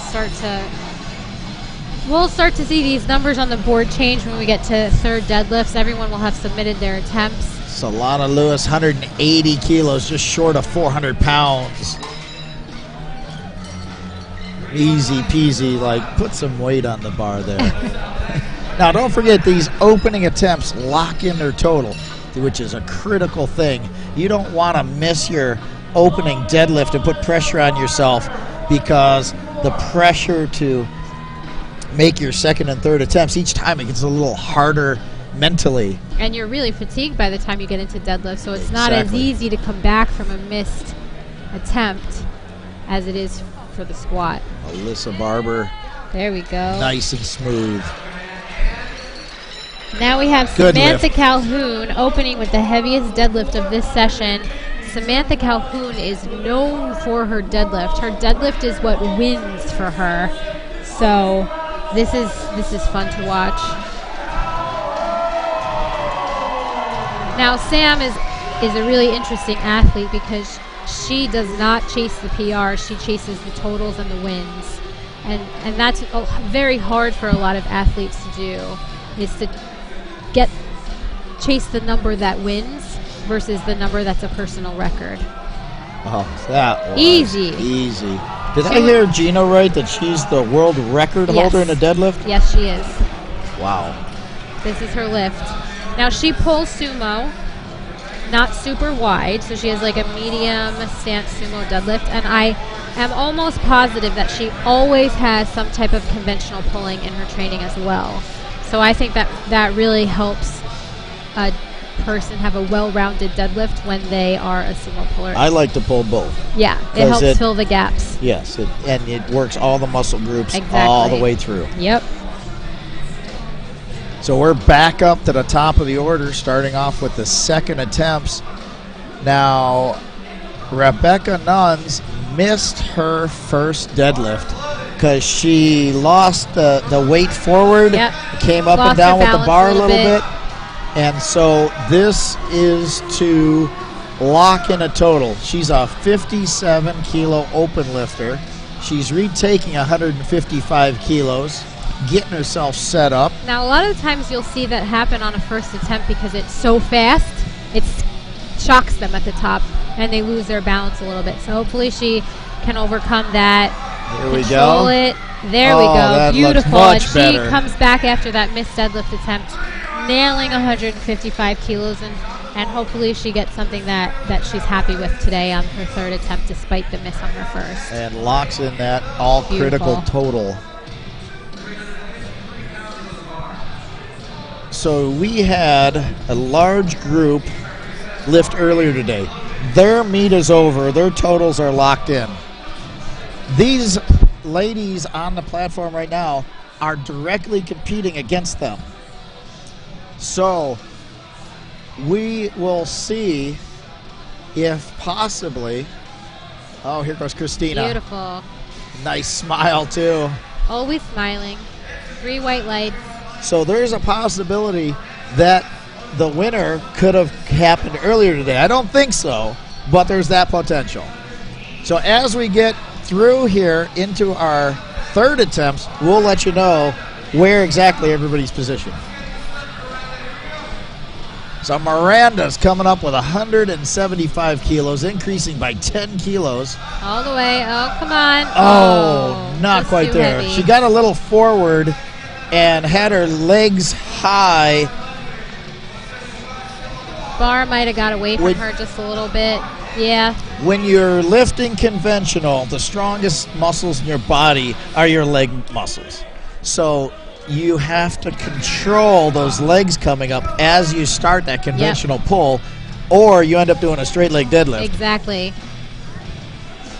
we'll start to see these numbers on the board change when we get to third deadlifts. Everyone will have submitted their attempts. Solana Lewis, 180 kilos, just short of 400 pounds. Easy peasy, like put some weight on the bar there. Now, don't forget, these opening attempts lock in their total, which is a critical thing. You don't want to miss your opening deadlift and put pressure on yourself, because the pressure to make your second and third attempts, each time it gets a little harder mentally. And you're really fatigued by the time you get into deadlift, so it's not as easy to come back from a missed attempt as it is for the squat. Alyssa Barber. There we go. Nice and smooth. Now we have Good Samantha lift. Calhoun opening with the heaviest deadlift of this session. Samantha Calhoun is known for her deadlift. Her deadlift is what wins for her. So this is fun to watch. Now Sam is a really interesting athlete because she does not chase the PR. She chases the totals and the wins. And that's very hard for a lot of athletes to do, is to chase the number that wins versus the number that's a personal record. Oh, that was easy. Did I hear Gina right that she's the world record holder in a deadlift? Yes, she is. Wow. This is her lift. Now she pulls sumo, not super wide, so she has like a medium stance sumo deadlift, and I am almost positive that she always has some type of conventional pulling in her training as well. So I think that really helps a person have a well-rounded deadlift when they are a sumo puller. I like to pull both. Yeah, it helps fill the gaps. Yes, and it works all the muscle groups Exactly. all the way through. Yep. So we're back up to the top of the order, starting off with the second attempts. Now, Rebecca Nuns missed her first deadlift because she lost the weight forward, came up and down with the bar a little bit. And so this is to lock in a total. She's a 57 kilo open lifter. She's retaking 155 kilos, getting herself set up. Now, a lot of times you'll see that happen on a first attempt because it's so fast, it shocks them at the top, and they lose their balance a little bit. So hopefully she can overcome that. Here we Control go. it. There we go. That Beautiful. looks much And she better. comes back after that missed deadlift attempt, nailing 155 kilos, and hopefully she gets something that she's happy with today on her third attempt despite the miss on her first. And locks in that all-critical Beautiful. total. So we had a large group lift earlier today. Their meet is over. Their totals are locked in. These ladies on the platform right now are directly competing against them. So we will see if possibly... Oh, here goes Christina. Beautiful. Nice smile, too. Always smiling. 3 white lights. So there's a possibility that the winner could have happened earlier today. I don't think so, but there's that potential. So as we get through here into our third attempts, we'll let you know where exactly everybody's positioned. So Miranda's coming up with 175 kilos, increasing by 10 kilos. All the way. Oh, come on. Oh, not just quite too there. heavy. She got a little forward and had her legs high. Bar might have got away from her just a little bit. Yeah. When you're lifting conventional, the strongest muscles in your body are your leg muscles. So you have to control those legs coming up as you start that conventional pull, or you end up doing a straight leg deadlift. Exactly.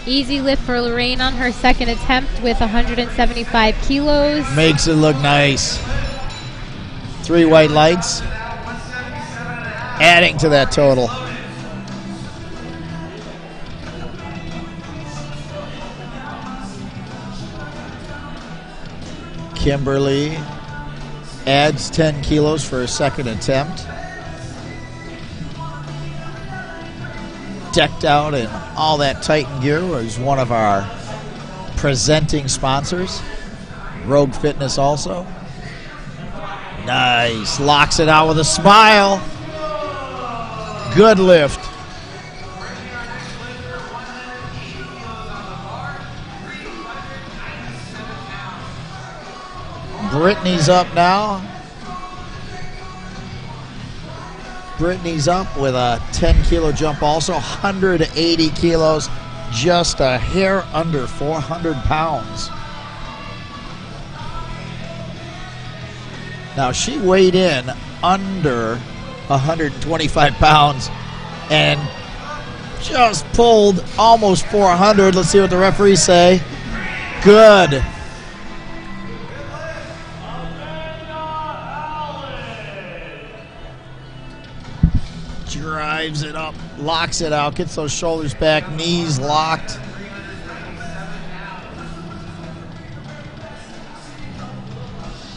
Easy lift for Lorraine on her second attempt with 175 kilos. Makes it look nice. 3 white lights, adding to that total. Kimberly adds 10 kilos for a second attempt. Decked out in all that Titan gear was one of our presenting sponsors. Rogue Fitness also. Nice. Locks it out with a smile. Good lift. Brittany's up now. Brittany's up with a 10 kilo jump also. 180 kilos. Just a hair under 400 pounds. Now she weighed in under 125 pounds and just pulled almost 400. Let's see what the referees say. Good. Drives it up, locks it out, gets those shoulders back, knees locked.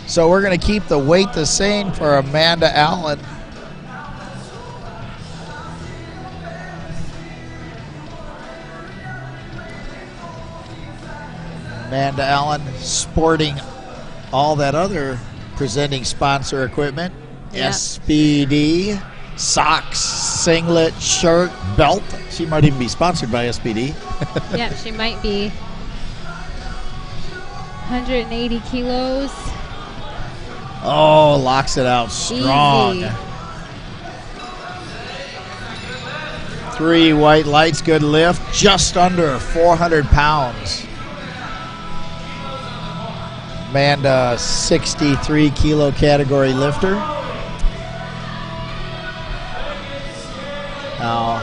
So we're going to keep the weight the same for Amanda Allen. Amanda Allen sporting all that other presenting sponsor equipment. Yep. SPD, socks, singlet, shirt, belt. She might even be sponsored by SPD. Yeah, she might be. 180 kilos. Oh, locks it out strong. Easy. 3 white lights, good lift. Just under 400 pounds. Amanda, 63 kilo category lifter. Now,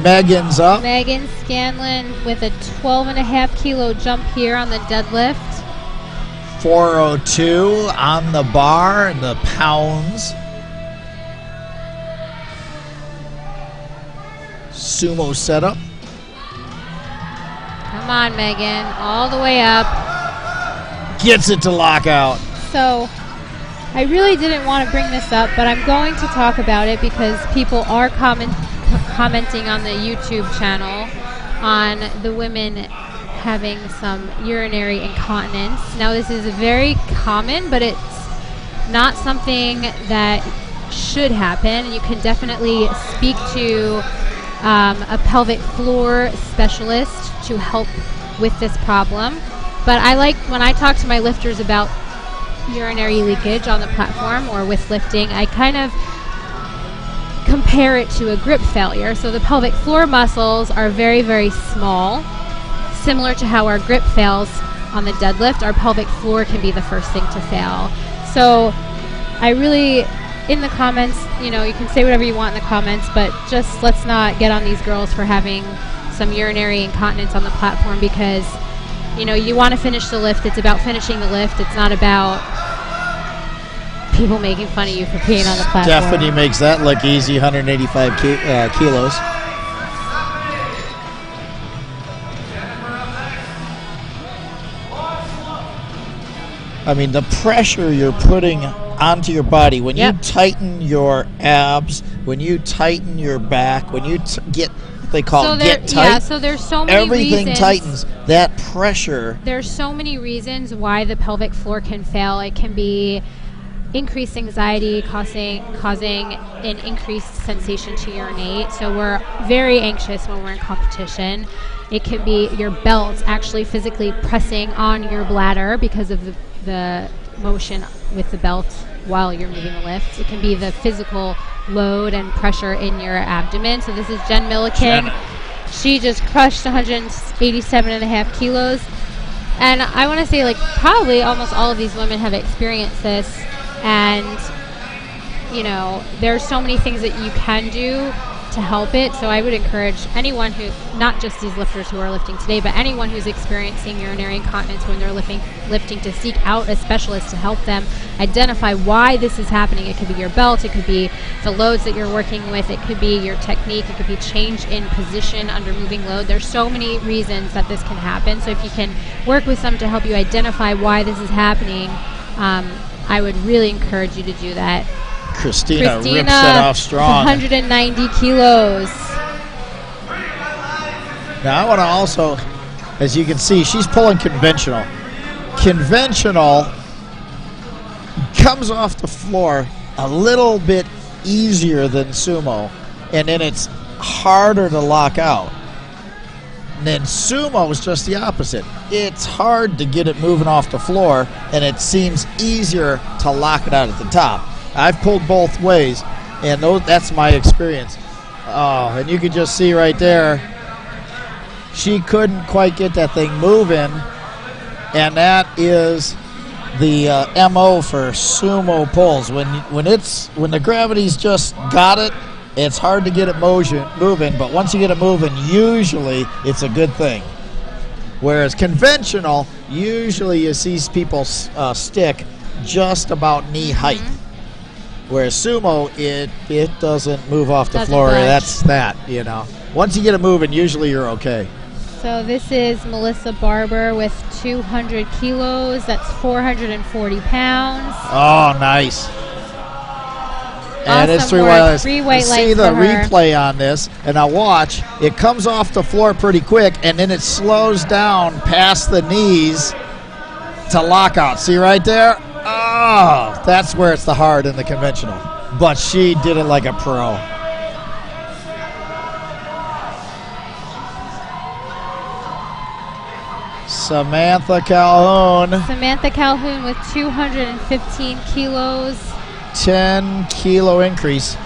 Megan's up. Megan Scanlon with a 12.5 kilo jump here on the deadlift. 402 on the bar and the pounds. Sumo setup. Come on, Megan, all the way up. Gets it to lock out. So I really didn't want to bring this up, but I'm going to talk about it because people are commenting on the YouTube channel on the women having some urinary incontinence. Now, this is very common, but it's not something that should happen. You can definitely speak to a pelvic floor specialist to help with this problem. But I like when I talk to my lifters about urinary leakage on the platform or with lifting, I kind of compare it to a grip failure. So the pelvic floor muscles are very, very small. Similar to how our grip fails on the deadlift, our pelvic floor can be the first thing to fail. So I really, in the comments, you can say whatever you want in the comments, but just let's not get on these girls for having some urinary incontinence on the platform because, you want to finish the lift. It's about finishing the lift. It's not about people making fun of you for peeing on the platform. Stephanie makes that look easy, 185 kilos. I mean, the pressure you're putting onto your body, when you tighten your abs, when you tighten your back, when you get tight. Yeah, so there's so many everything reasons. Tightens. That pressure. There's so many reasons why the pelvic floor can fail. It can be increased anxiety causing an increased sensation to urinate. So we're very anxious when we're in competition. It can be your belt actually physically pressing on your bladder because of the motion with the belt while you're moving the lift. It can be the physical load and pressure in your abdomen. So this is Jen Milliken. She just crushed 187.5 kilos. And I want to say, probably almost all of these women have experienced this. And, there's so many things that you can do to help it. So I would encourage anyone who, not just these lifters who are lifting today, but anyone who's experiencing urinary incontinence when they're lifting to seek out a specialist to help them identify why this is happening. It could be your belt, it could be the loads that you're working with, it could be your technique, it could be change in position under moving load. There's so many reasons that this can happen. So if you can work with some to help you identify why this is happening, I would really encourage you to do that. Christina rips it off strong. 190 kilos. Now I want to also, as you can see, she's pulling conventional. Conventional comes off the floor a little bit easier than sumo, and then it's harder to lock out. And then sumo is just the opposite. It's hard to get it moving off the floor, and it seems easier to lock it out at the top. I've pulled both ways, and that's my experience. Oh, and you can just see right there, she couldn't quite get that thing moving, and that is the MO for sumo pulls. When the gravity's just got it, it's hard to get it moving, but once you get it moving, usually it's a good thing. Whereas conventional, usually you see people stick just about knee height. Whereas sumo, it doesn't move off the floor. Budge. That's that, you know. Once you get it moving, usually you're okay. So this is Melissa Barber with 200 kilos. That's 440 pounds. Oh, nice. And Awesome it's three work. white lights. Three white You see lights the for her. replay on this, and now watch. It comes off the floor pretty quick, and then it slows down past the knees to lockout. See right there? Oh, that's where it's the hard in the conventional. But she did it like a pro. Samantha Calhoun with 215 kilos. 10-kilo increase.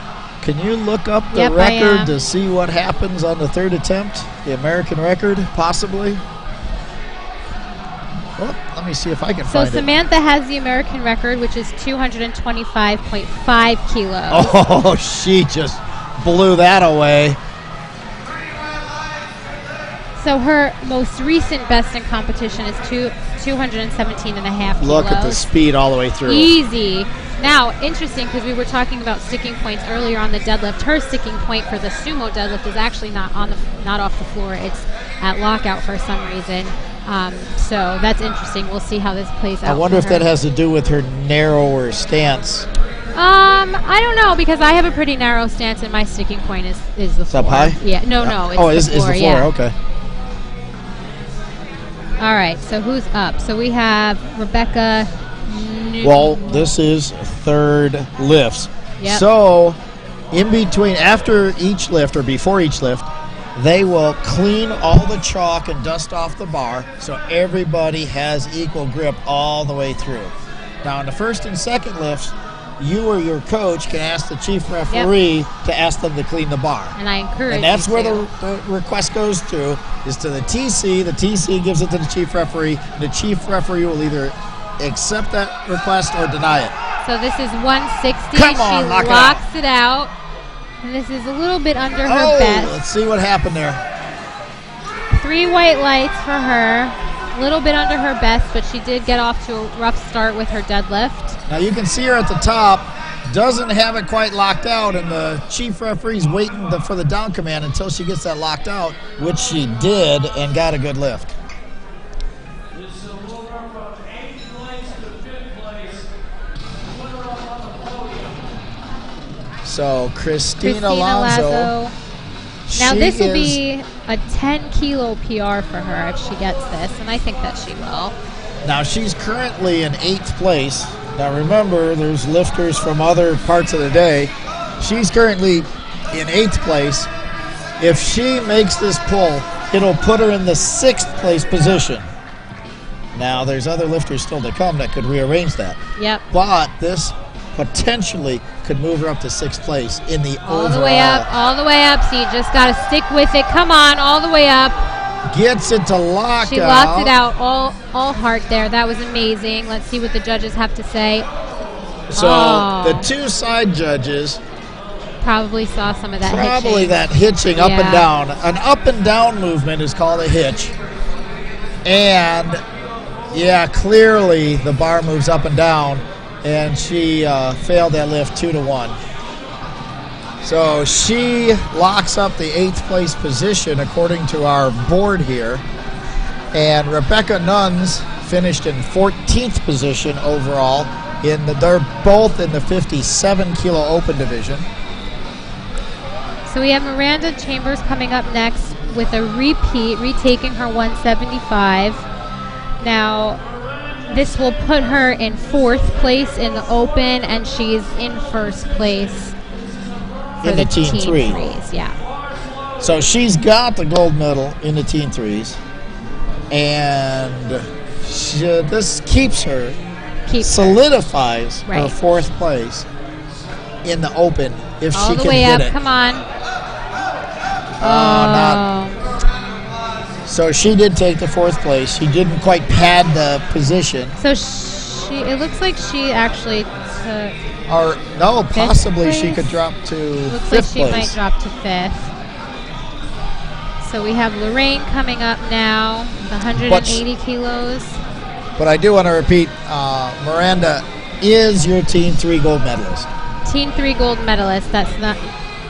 Can you look up the Yep, I record am. to see what happens on the third attempt? The American record, possibly? Oh, let me see if I can So find it. Samantha has the American record, which is 225.5 kilos. Oh, she just blew that away. So her most recent best in competition is 217.5 kilos. Look at the speed all the way through. Easy. Now, interesting, because we were talking about sticking points earlier on the deadlift. Her sticking point for the sumo deadlift is actually not off the floor. It's at lockout for some reason. So that's interesting. We'll see how this plays out. I wonder if her. that has to do with her narrower stance. I don't know, because I have a pretty narrow stance, and my sticking point is the floor. Up high? Yeah. No, it's the floor. Is the floor? Yeah. Okay. All right. So who's up? So we have Rebecca. Well, this is third lifts. Yep. So, in between, after each lift or before each lift, they will clean all the chalk and dust off the bar so everybody has equal grip all the way through. Now, in the first and second lifts, you or your coach can ask the chief referee to ask them to clean the bar. And I encourage And that's you where to. the request goes to, is to the TC. The TC gives it to the chief referee. The chief referee will either accept that request or deny it. So this is 160. Come on, she knock it locks it out. And this is a little bit under her best. Let's see what happened there. 3 white lights for her. A little bit under her best, but she did get off to a rough start with her deadlift. Now you can see her at the top. Doesn't have it quite locked out, and the chief referee's waiting for the down command until she gets that locked out, which she did, and got a good lift. So Christina Alonso. Now this will be a 10-kilo PR for her if she gets this, and I think that she will. Now she's currently in 8th place. Now remember, there's lifters from other parts of the day. She's currently in 8th place. If she makes this pull, it'll put her in the 6th place position. Now there's other lifters still to come that could rearrange that. Yep. But this potentially could move her up to 6th place in the All overall. the way up, all the way up. So you just got to stick with it. Come on, all the way up. Gets it to lock She out. locked it out all heart there. That was amazing. Let's see what the judges have to say. So Oh. the two side judges probably saw some of that Probably hitching. that hitching up Yeah. and down. An up and down movement is called a hitch. And, yeah, clearly the bar moves up and down, and she failed that lift 2-1. So she locks up the 8th place position according to our board here. And Rebecca Nuns finished in 14th position overall. They're both in the 57 kilo open division. So we have Miranda Chambers coming up next with a repeat, retaking her 175. Now, this will put her in 4th place in the open, and she's in 1st place for In the teen three. threes. Yeah. So she's got the gold medal in the teen threes. And this keeps her, solidifies her Right. 4th place in the open if All she the can way get up. it. Come on. Not. So she did take the 4th place. She didn't quite pad the position. So it looks like she actually took. Or no, possibly she place? could drop to Looks like 5th she place. might drop to 5th. So we have Lorraine coming up now, with 180 kilos. But I do want to repeat, Miranda is your teen 3 gold medalist. Teen 3 gold medalist. That's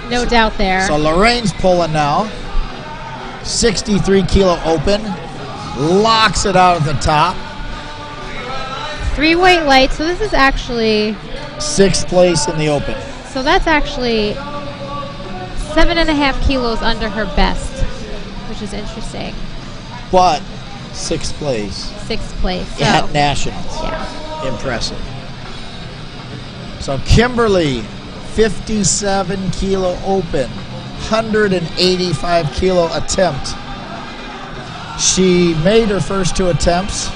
no doubt there. So Lorraine's pulling now. 63 kilo open. Locks it out at the top. 3 weight lights. So this is actually. 6th place in the open. So that's actually 7.5 kilos under her best, which is interesting. But 6th place 6th place. So, at Nationals. yeah. Impressive. So Kimberly, 57 kilo open, 185 kilo attempt. She made her first 2 attempts.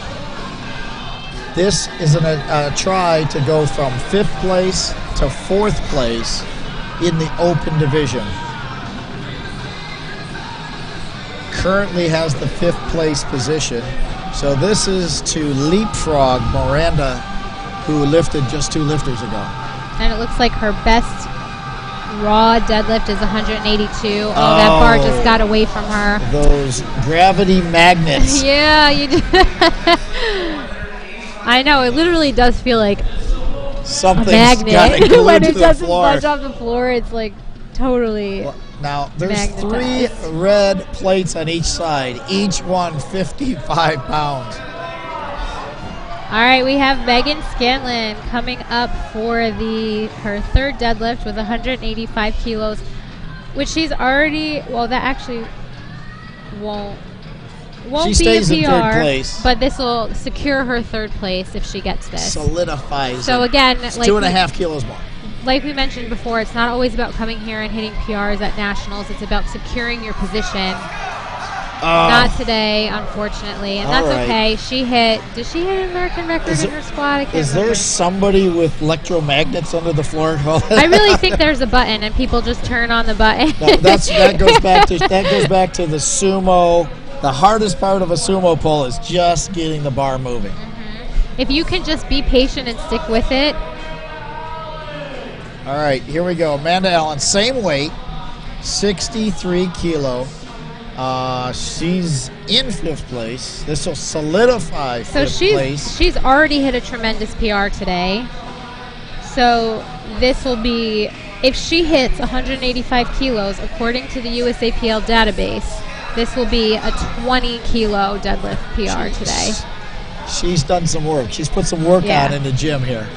This is a try to go from 5th place to 4th place in the open division. Currently has the 5th place position. So this is to leapfrog Miranda, who lifted just 2 lifters ago. And it looks like her best raw deadlift is 182. Oh, that bar just got away from her. Those gravity magnets. Yeah, you do. I know, it literally does feel like a Something's got it magnet. glued When to it the doesn't floor. budge off the floor, it's like totally. Now, there's Magnetized. 3 red plates on each side, each one 55 pounds. All right, we have Megan Scanlon coming up for her 3rd deadlift with 185 kilos, which she's already. Well, that actually won't She be stays a in PR, 3rd place. but this will secure her 3rd place if she gets this. Solidifies So it. again, It's like 2.5 kilos more. like we mentioned before, it's not always about coming here and hitting PRs at nationals. It's about securing your position. Not today, unfortunately, and that's all right. okay. Did she hit an American record in her squat? I can't Is there remember. somebody with electromagnets under the floor? I really think there's a button, and people just turn on the button. No, that goes back to the sumo. The hardest part of a sumo pull is just getting the bar moving. If you can just be patient and stick with it. All right, here we go. Amanda Allen, same weight, 63 kilo. She's in 5th place. This will solidify 5th So place. she's already hit a tremendous PR today. So this will be, if she hits 185 kilos, according to the USAPL database, this will be a 20 kilo deadlift PR today. She's done some work. She's put some work Yeah. on in the gym here.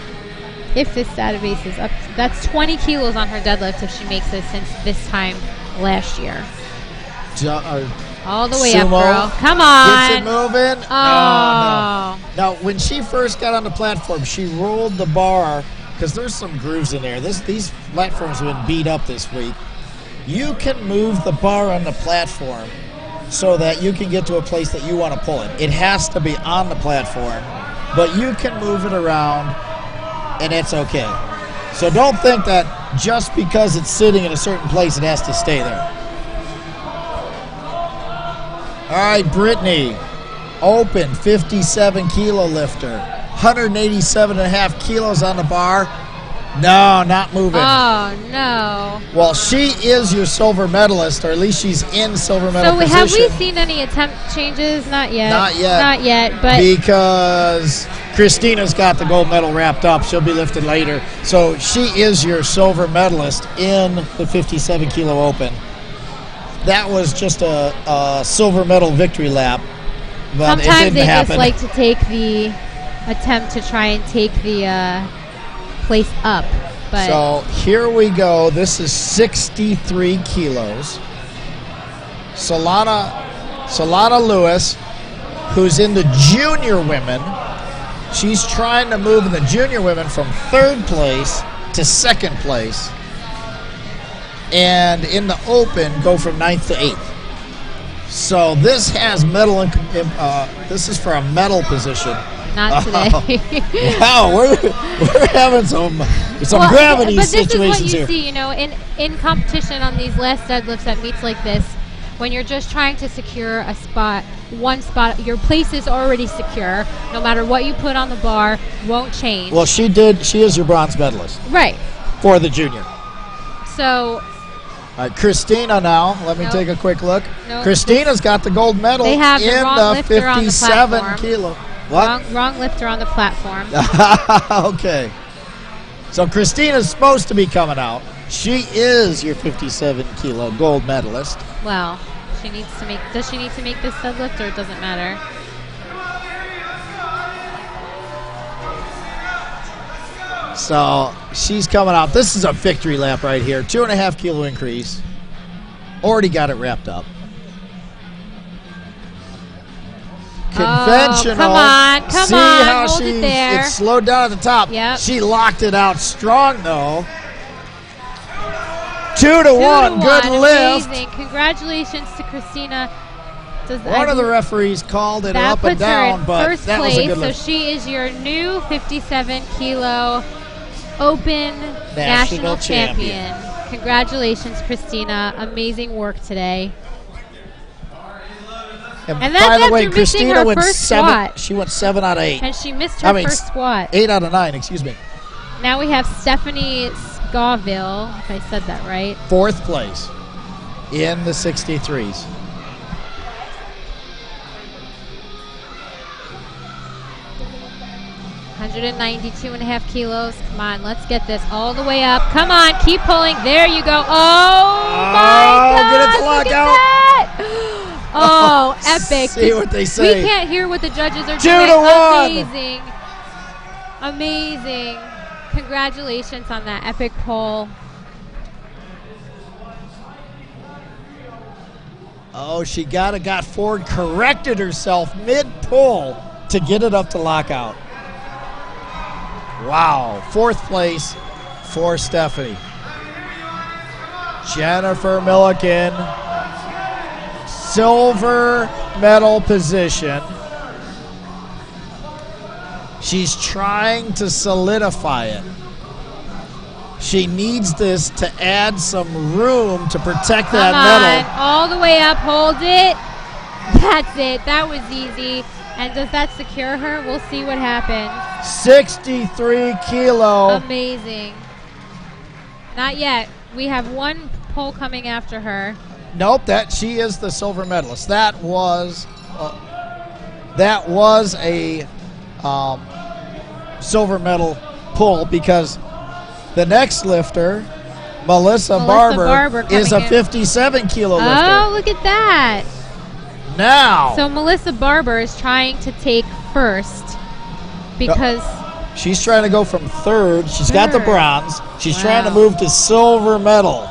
If this database is up, that's 20 kilos on her deadlift if she makes this since this time last year. All the way up, Sumo girl. Come on. Gets it moving. Oh. No. Now, when she first got on the platform, she rolled the bar because there's some grooves in there. These platforms have been beat up this week. You can move the bar on the platform so that you can get to a place that you want to pull it. It has to be on the platform, but you can move it around, and it's okay. So don't think that just because it's sitting in a certain place, it has to stay there. All right, Brittany, open 57 kilo lifter, 187.5 kilos on the bar. No, not moving. Oh, no. Well, she is your silver medalist, or at least she's in silver medal position. So have we seen any attempt changes? Not yet. Not yet. Not yet, but because Christina's got the gold medal wrapped up. She'll be lifted later. So she is your silver medalist in the 57 kilo open. That was just a silver medal victory lap, but sometimes it didn't they happen. just like to take the attempt to try and take the place up. But So here we go. This is 63 kilos. Solana Lewis, who's in the junior women. She's trying to move in the junior women from 3rd place to 2nd place. And in the open, go from 9th to 8th. So this has medal. This is for a medal position. not today. Wow, we're having some gravity but this is what situations you here. see, in competition on these last deadlifts at meets like this, when you're just trying to secure a spot, one spot, your place is already secure. No matter what you put on the bar, won't change. Well, she is your bronze medalist Right. for the junior. So All right, Christina now. Let me Nope. take a quick look. Nope. Christina's got the gold medal They have the in wrong the lifter on the 57 platform. kilo. What? wrong lifter on the platform. Okay. So Christina's supposed to be coming out. She is your 57 kilo gold medalist. Well, does she need to make this deadlift, or it doesn't matter? So she's coming out. This is a victory lap right here. 2.5 kilo increase. Already got it wrapped up. Conventional. Oh, come See on, how hold it there. It's slowed down at the top. Yep. She locked it out strong though. 2 to 2 1. to Good 1. lift. Amazing. Congratulations to Christina. One of the referees called it that up and puts her down, in but first that was a place, good so lift. she is your new 57 kilo open national champion. Congratulations, Christina. Amazing work today. And that's by the after way, missing Christina her went first 7. squat. She went 7 out of 8. And she missed her first squat. 8 out of 9. Excuse me. Now we have Stephanie Scoville, if I said that right. 4th place in the 63s. $192.5 kilos. Come on, let's get this all the way up. Come on, keep pulling. There you go. Oh my God! Get it to Look lock at out. that. Oh, epic! See what they say. We can't hear what the judges are 2 doing. to 1. Amazing, amazing. Congratulations on that epic pull. Oh, she got forward, corrected herself mid-pull to get it up to lockout. Wow. 4th place for Stephanie. Jennifer Milliken, silver medal position. She's trying to solidify it. She needs this to add some room to protect that medal. Come on, all the way up, hold it. That's it, that was easy. And does that secure her? We'll see what happens. 63 kilo. Amazing. Not yet. We have one pull coming after her. Nope, she is the silver medalist. That was a silver medal pull because the next lifter, Melissa Barber is a 57 kilo lifter. Oh, look at that. Now. So Melissa Barber is trying to take first because she's trying to go from 3rd. She's got the bronze. She's trying to Wow. move to silver medal.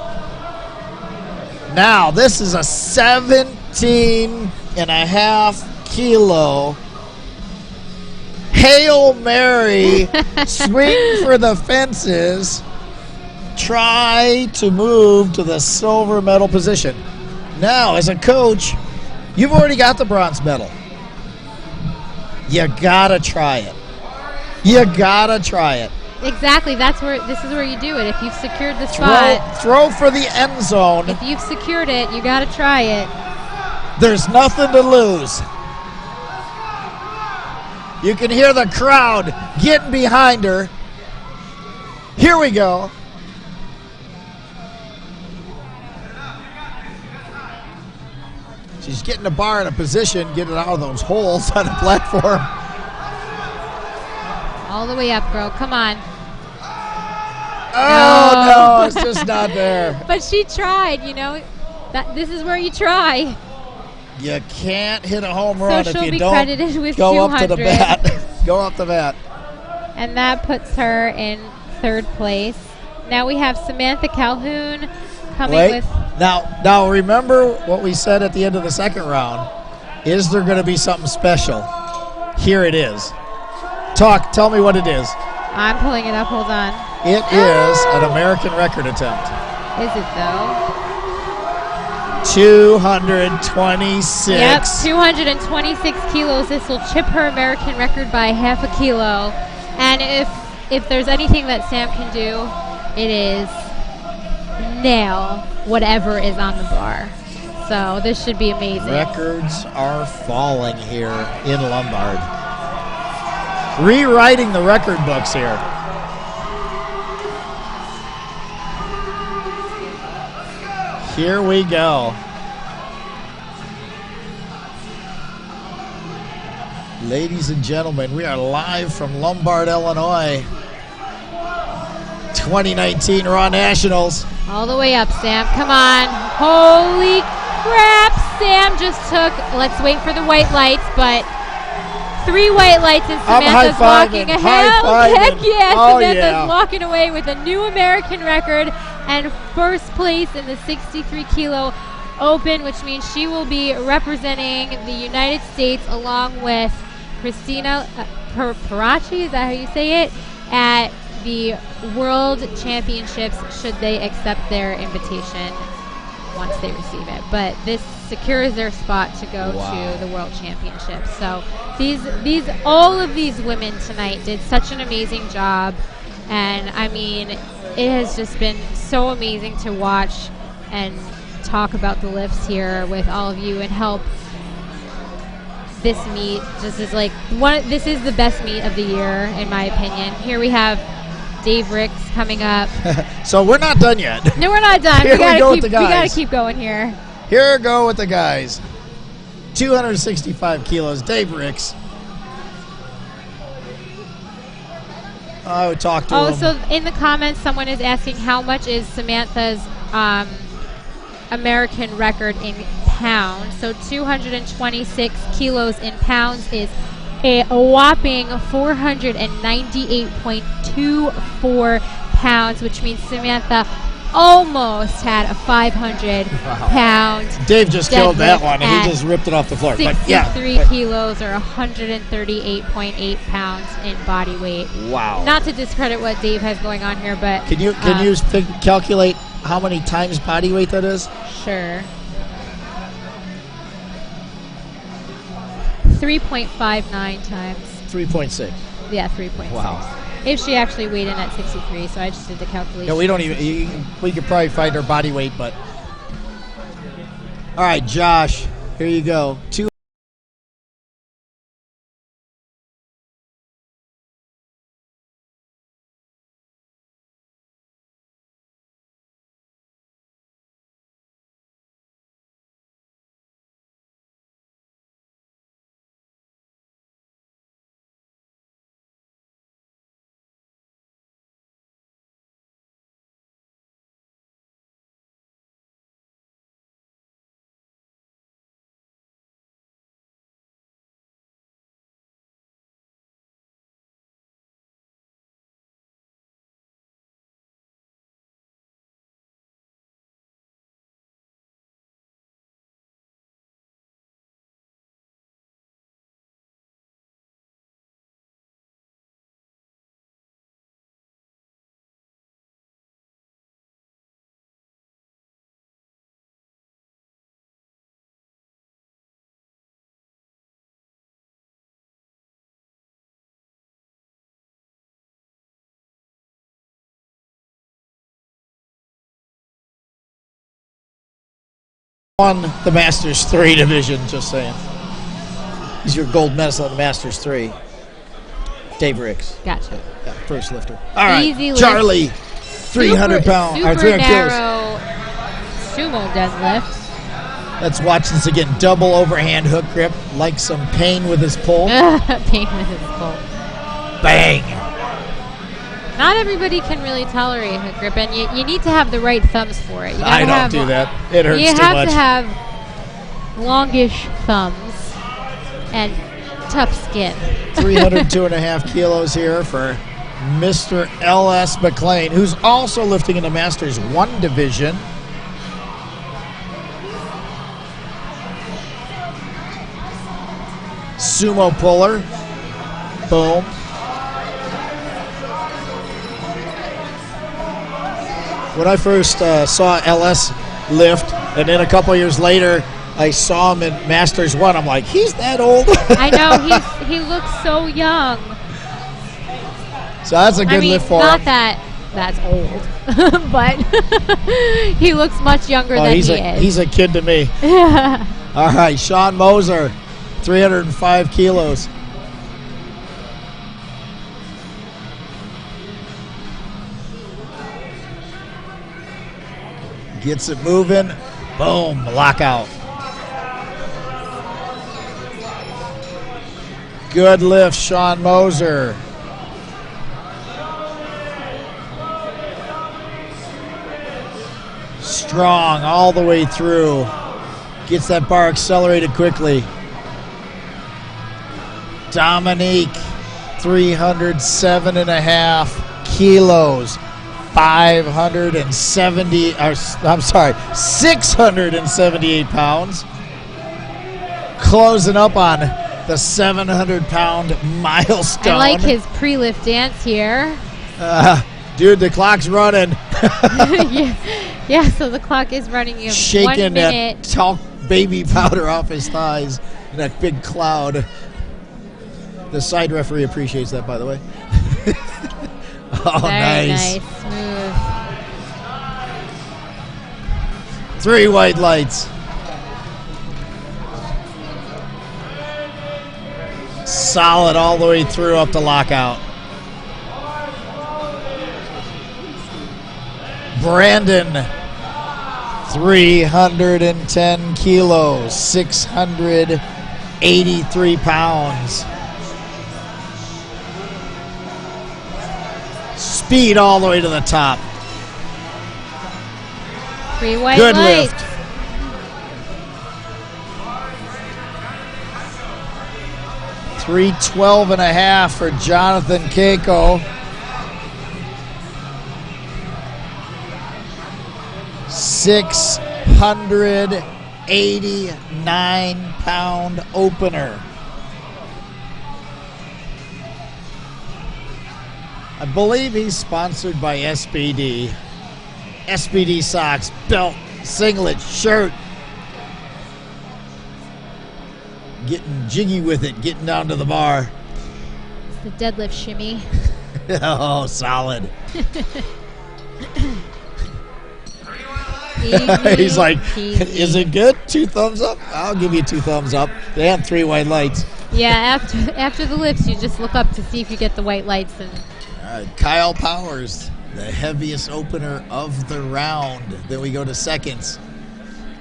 Now, this is a 17.5 kilo Hail Mary, swing for the fences, try to move to the silver medal position. Now, as a coach, you've already got the bronze medal. You gotta try it. You gotta try it. exactly this is where you do it. If you've secured the spot, Throw for the end zone. if you've secured it, you got to try it. There's nothing to lose. You can hear the crowd getting behind her. Here we go. She's getting the bar in a position, getting it out of those holes on the platform. All the way up, girl. Come on. Oh, no, it's just not there. But she tried, you know. This is where you try. You can't hit a home run So if she'll you be don't credited with go 200. up to the bat. Go up the bat. And that puts her in third place. Now we have Samantha Calhoun coming with... Now remember what we said at the end of the second round. Is there going to be something special? Here it is. Tell me what it is. I'm pulling it up. Hold on. It is an American record attempt. Is it, though? 226. Yep, 226 kilos. This will chip her American record by half a kilo. And if there's anything that Sam can do, it is nail whatever is on the bar. So this should be amazing. Records are falling here in Lombard. Rewriting the record books here. Here we go. Ladies and gentlemen, we are live from Lombard, Illinois. 2019 Raw Nationals. All the way up, Sam. Come on. Holy crap. Sam just took, let's wait for the white lights, but 3 white lights and Samantha's walking ahead. Heck yeah. Oh, Samantha's walking away with a new American record and first place in the 63 kilo open, which means she will be representing the United States along with Christina Parachi, is that how you say it, at the World Championships, should they accept their invitation once they receive it. But this secures their spot to go to the World Championships. So all of these women tonight did such an amazing job, and I mean, it has just been so amazing to watch and talk about the lifts here with all of you and help this meet. This is the best meet of the year in my opinion. Here we have Dave Ricks coming up. So we're not done yet. No, we're not done. Here we go with the guys. We gotta keep going here. Here we go with the guys. 265 kilos, Dave Ricks. I would talk to him. So in the comments, someone is asking how much is Samantha's American record in pounds. So 226 kilos in pounds is a whopping 498.24 pounds, which means Samantha almost had a 500 pound. Dave just killed that one, and he just ripped it off the floor. 63 kilos or 138.8 pounds in body weight. Wow. Not to discredit what Dave has going on here, but can you calculate how many times body weight that is? Sure. 3.59 times. 3.6. Yeah, 3.6. Wow. If she actually weighed in at 63, so I just did the calculation. Yeah, we don't even. We could probably find her body weight, but. All right, Josh, here you go. Won the Masters 3 division, just saying. He's your gold medalist in the Masters 3. Dave Ricks. Gotcha. Yeah, first lifter. All right, Easy lift. Charlie, 300 pounds, or 300 kilos. narrow sumo deadlift. Let's watch this again. Double overhand hook grip, like some pain with his pull. Pain with his pull. Bang. Not everybody can really tolerate hook grip, and you need to have the right thumbs for it. You I gotta don't do that. It hurts too much. You have to have longish thumbs and tough skin. 302.5 kilos here for Mr. L.S. McLean, who's also lifting in the Masters 1 division. Sumo puller. Boom. When I first saw LS lift, and then a couple years later, I saw him in Masters 1, I'm like, he's that old? I know, he looks so young. So that's a good lift for not him. that that's old, but he looks much younger than he is. He's a kid to me. Yeah. All right, Sean Moser, 305 kilos. Gets it moving. Boom, lockout. Good lift, Sean Moser. Strong all the way through. Gets that bar accelerated quickly. Dominique, 307.5 kilos. 678 pounds. Closing up on the 700-pound milestone. I like his pre-lift dance here. Dude, the clock's running. yeah, so the clock is running. You have Shaking 1 minute. that talc baby powder off his thighs in that big cloud. The side referee appreciates that, by the way. Oh, Very nice. Smooth. 3 white lights. Solid all the way through up to lockout. Brandon, 310 kilos, 683 pounds. Speed all the way to the top. 3 white Good lights. lift. $312.5 for Jonathan Keiko. 689-pound opener. I believe he's sponsored by SBD. SBD socks, belt, singlet, shirt. Getting jiggy with it, getting down to the bar. The deadlift shimmy. Oh, solid. He's like, is it good? 2 thumbs up? I'll give you 2 thumbs up. They have 3 white lights. Yeah, after the lifts, you just look up to see if you get the white lights. And Kyle Powers, the heaviest opener of the round. Then we go to seconds.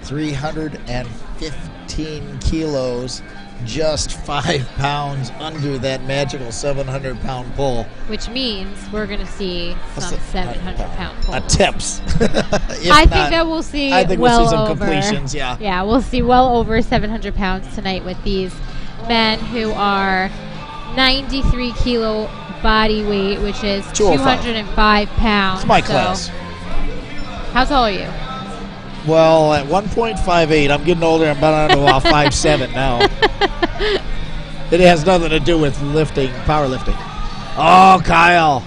315 kilos, just 5 pounds under that magical 700-pound pull. which means we're going to see some 700-pound pulls. Attempts. I think that we'll see. I think well we'll see some over, completions. Yeah. Yeah, we'll see well over 700 pounds tonight with these men who are 93 kilo body weight, which is 205 pounds. It's my class. How tall are you? Well, at 1.58, I'm getting older. I'm about 5'7" now. It has nothing to do with lifting, powerlifting. Oh, Kyle.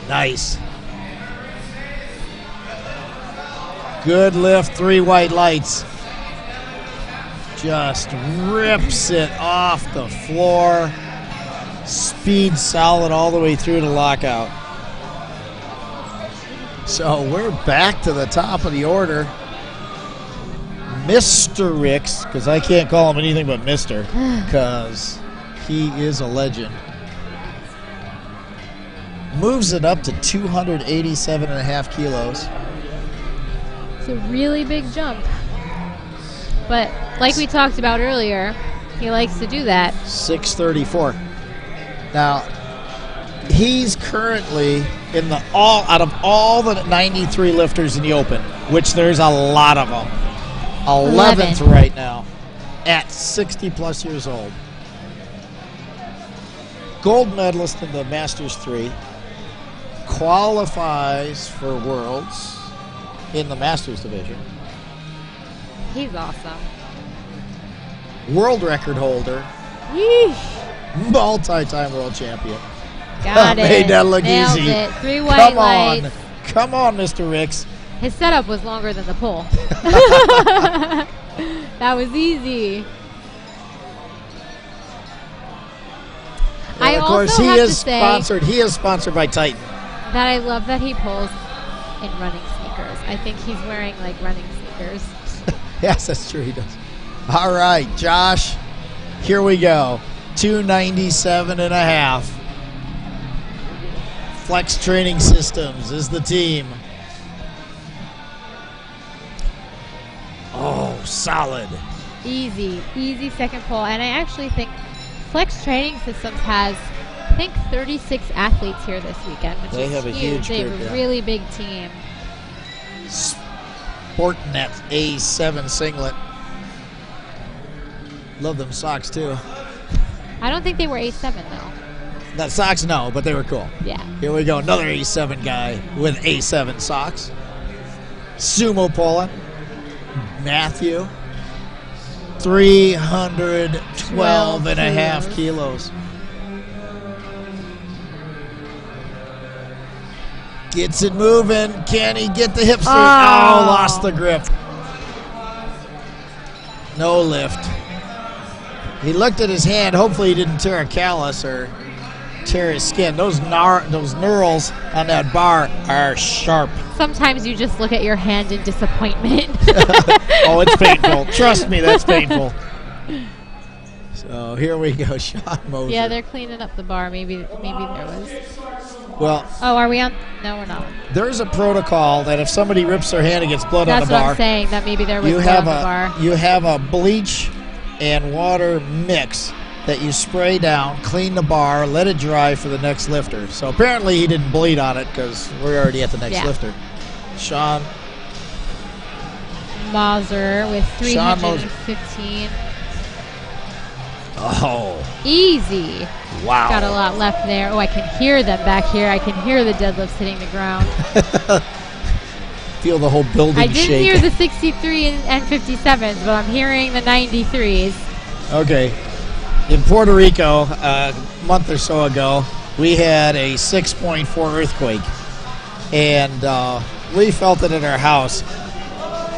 Nice. Good lift, 3 white lights. Just rips it off the floor. Speed solid all the way through to lockout. So we're back to the top of the order. Mr. Ricks, because I can't call him anything but Mr., because He is a legend. Moves it up to 287.5 kilos. It's a really big jump. But like we talked about earlier, he likes to do that. 634. Now, he's currently in the out of all the 93 lifters in the open, which there's a lot of them. 11th right now at 60 plus years old. Gold medalist in the Masters 3. Qualifies for Worlds in the Masters division. He's awesome. World record holder. Yeesh. Multi-time world champion. Got it. Made that look Nailed easy. it. 3 white lights. Come on, Mr. Ricks. His setup was longer than the pull. That was easy. And I of course, also he have is to say sponsored. He is sponsored by Titan. that I love that he pulls in running sneakers. I think he's wearing like running sneakers. Yes, that's true. He does. All right, Josh. Here we go. 297.5. Flex Training Systems is the team. Oh, solid. Easy second pull. And I actually think Flex Training Systems has, I think, 36 athletes here this weekend, which They is have a huge. huge They group, have a yeah. really big team. Sporting that A7 singlet. Love them socks, too. I don't think they were A7 though. That socks, no, but they were cool. Yeah. Here we go. Another A7 guy with A7 socks. Sumo pulling. Matthew. 312.5 kilos. Gets it moving. Can he get the hips through? Oh, lost the grip. No lift. He looked at his hand. Hopefully he didn't tear a callus or tear his skin. Those knurls on that bar are sharp. Sometimes you just look at your hand in disappointment. Oh, it's painful. Trust me, that's painful. So here we go, Sean Moser. Yeah, they're cleaning up the bar. Maybe there was. Well, Oh, are we on? No, we're not. there's a protocol that if somebody rips their hand and gets blood on That's the what bar, I'm saying. That maybe there was you blood have on the bar. you have a bleach and water mix that you spray down, clean the bar, let it dry for the next lifter. So apparently he didn't bleed on it because we're already at the next Yeah. lifter. Sean Moser with Sean Moser. 315. Oh, Easy. wow. Got a lot left there. Oh, I can hear them back here. I can hear the deadlifts hitting the ground. Feel the whole building I didn't shake. hear the 63 and 57s, but I'm hearing the 93s. Okay. In Puerto Rico, a month or so ago, we had a 6.4 earthquake. And we felt it in our house.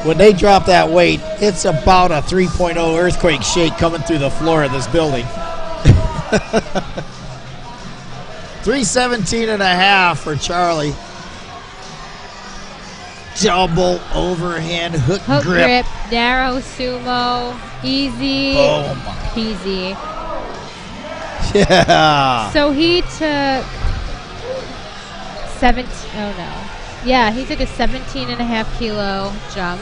When they drop that weight, it's about a 3.0 earthquake shake coming through the floor of this building. 317.5 for Charlie. Double overhand hook Grip, narrow sumo, easy, Boom. peasy. Yeah. So he took 17, oh no. Yeah, he took a 17.5 kilo jump.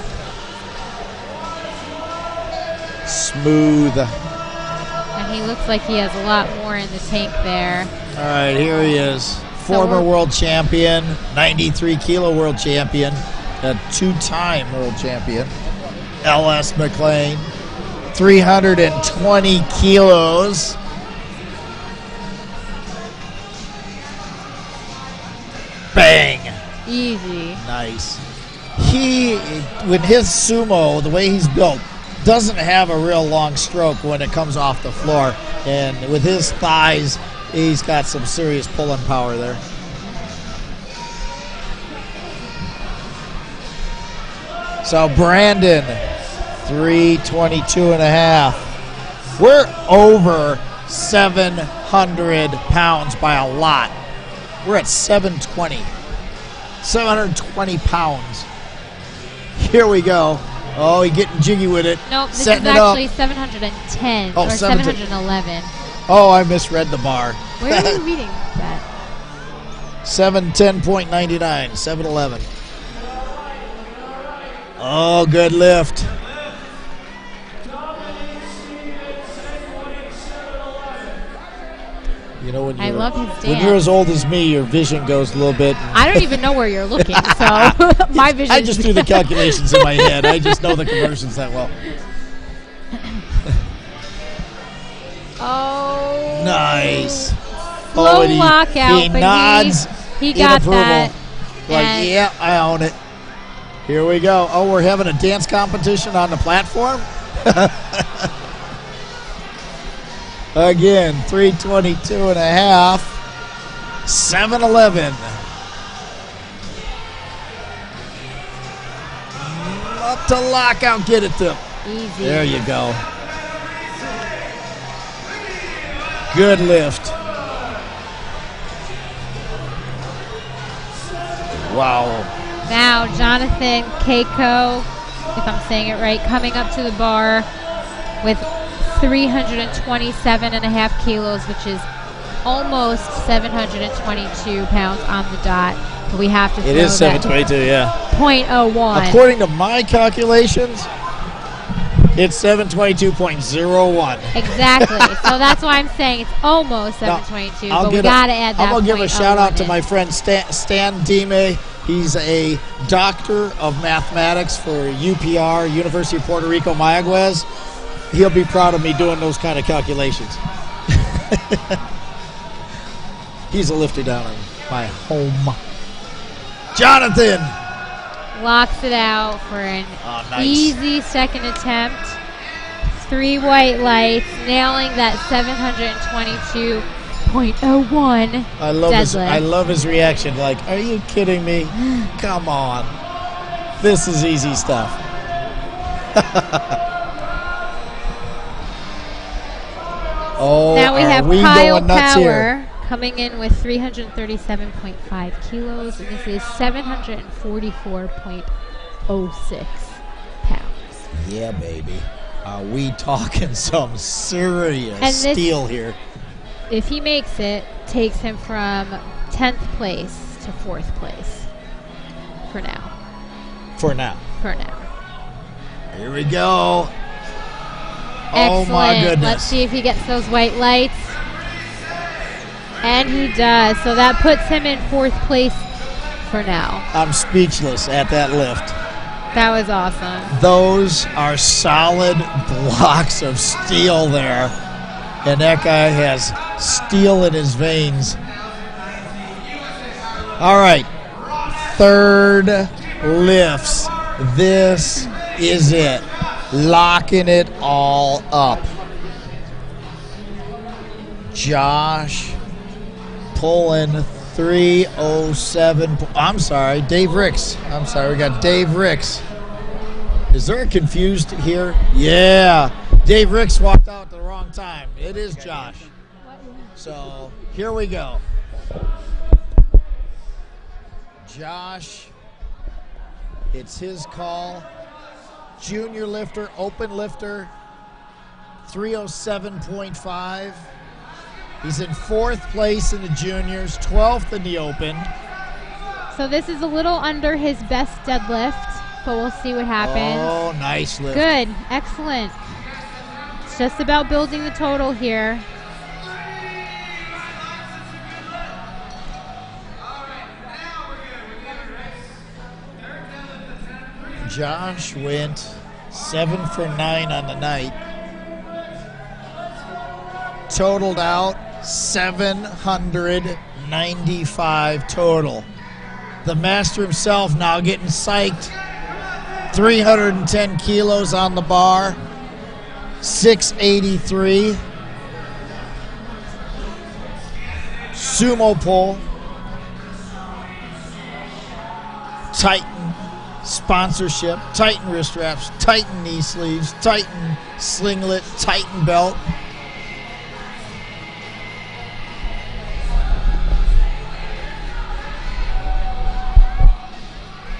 Smooth. And he looks like he has a lot more in the tank there. All right, here he is. Former world champion, 93 kilo world champion, a two-time world champion. L.S. McLean, 320 kilos. Bang. Easy. Nice. He, with his sumo, the way he's built, doesn't have a real long stroke when it comes off the floor. And with his thighs, he's got some serious pulling power there. So Brandon, 322.5. We're over 700 pounds by a lot. We're at 720. 720 pounds. Here we go. Oh, he's getting jiggy with it. Nope, this Setting is it up. actually 710 Oh, or 711. Oh, I misread the bar. Where are you reading that? 710.99, 711. Oh, good lift. You know, I love his dance. when you're as old as me, your vision goes a little bit. I don't even know where you're looking, so my vision. I just do the calculations in my head. I just know the conversions that well. Oh. Nice. Slow and lockout, he but nods he in got approval. that. Like, and yeah, I own it. Here we go. Oh, we're having a dance competition on the platform? Again, 322 and a half. 711. Up to lockout. Get it to. Easy. There you go. Good lift. Wow. Now, Jonathan Keiko, if I'm saying it right, coming up to the bar with 327 and a half kilos, which is almost 722 pounds on the dot. But we have to throw It is that 722, yeah. 0.01. According to my calculations, it's 722.01. Exactly. So that's why I'm saying it's almost 722, but we got to add that. I'm going to give a shout out to in. my friend Stan Dime. He's a doctor of mathematics for UPR, University of Puerto Rico, Mayaguez. He'll be proud of me doing those kind of calculations. He's a lifter down in my home. Jonathan! Locks it out for an nice. easy second attempt. 3 white lights, nailing that 722.01 I love his reaction. Like, are you kidding me? Come on. This is easy stuff. Oh, now we have we Kyle going nuts Power here? coming in with 337.5 kilos, and this is 744.06 pounds. Yeah, baby. Are we talking some serious And this- steel here? If he makes it, takes him from 10th place to 4th place for now. For now. For now. Here we go. Excellent. Oh, my goodness. Let's see if he gets those white lights. And he does. So that puts him in 4th place for now. I'm speechless at that lift. That was awesome. Those are solid blocks of steel there. And that guy has steel in his veins. All right. 3rd lifts. This is it. Locking it all up. Josh pulling 307. I'm sorry, Dave Ricks. I'm sorry, we got Dave Ricks. Is there a confused here? Yeah. Dave Ricks walked out at the wrong time. It is Josh. So here we go. Josh, it's his call. Junior lifter, open lifter, 307.5. He's in 4th place in the juniors, 12th in the open. So this is a little under his best deadlift, but we'll see what happens. Oh, nice lift. Good. Excellent. It's just about building the total here. Josh went 7 for 9 on the night. Totaled out 795 total. The master himself now getting psyched. 310 kilos on the bar. 683. Sumo pull. Titan sponsorship, Titan wrist wraps, Titan knee sleeves, Titan slinglet, Titan belt.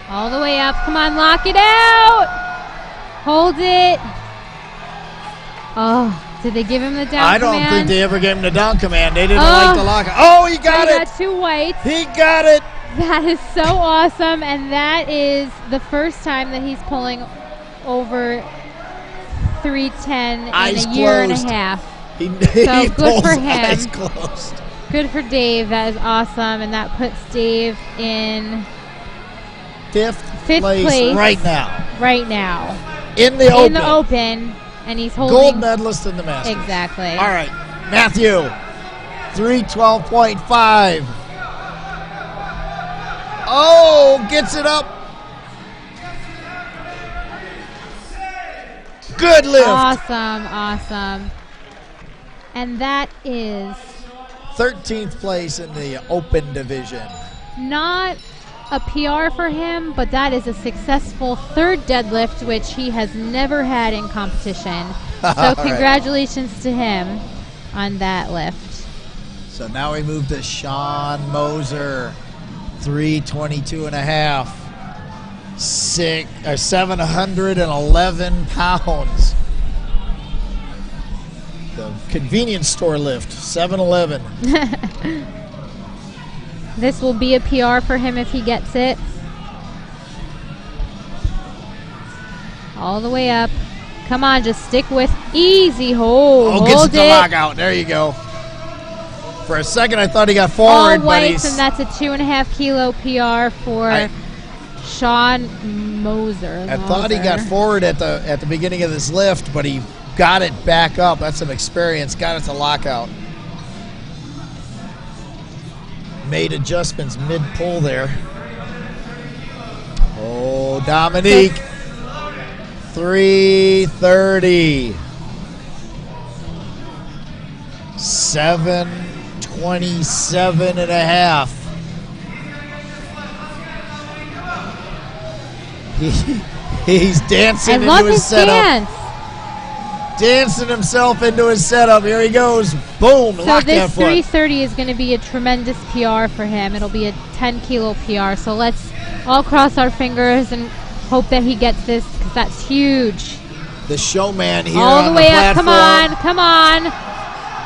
All the way up. Come on, lock it out. Hold it. Oh, Did they give him the down I don't command? think they ever gave him the down command. They didn't like the lockout. Oh, he got He it. got 2 whites. He got it. That is so awesome, and that is the first time that he's pulling over 310 in Eyes a year closed. and a half. He good pulls for him. eyes closed. Good for Dave. That is awesome, and that puts Dave in Fifth Fifth place place. right now. right now In the open. in the Open, and he's holding Gold medalist in the Masters. exactly. All right, Matthew, 312.5. Oh, gets it up. Good lift. Awesome. And that is 13th place in the open division. not a PR for him, but that is a successful third deadlift, which he has never had in competition. All So right. congratulations to him on that lift. So now we move to Sean Moser, 322.5. 711 pounds. The convenience store lift, 7-Eleven. This will be a PR for him if he gets it. All the way up. Come on, just stick with easy hold. Gets Hold it to it. lock out. There you go. For a second, I thought he got All forward, but whites, he's and that's a 2.5 kilo PR for Sean Moser. I thought he got forward at the beginning of this lift, but he got it back up. That's some experience. Got it to lockout. Made adjustments mid-pull there. Oh, Dominique. 330. 727.5. He's dancing I into love his his setup. dance. Dancing himself into his setup. Here he goes. Boom. So Lock that this foot. 330 is going to be a tremendous PR for him. It'll be a 10 kilo PR. So let's all cross our fingers and hope that he gets this, because that's huge. The showman here All on the way up. platform. Come on.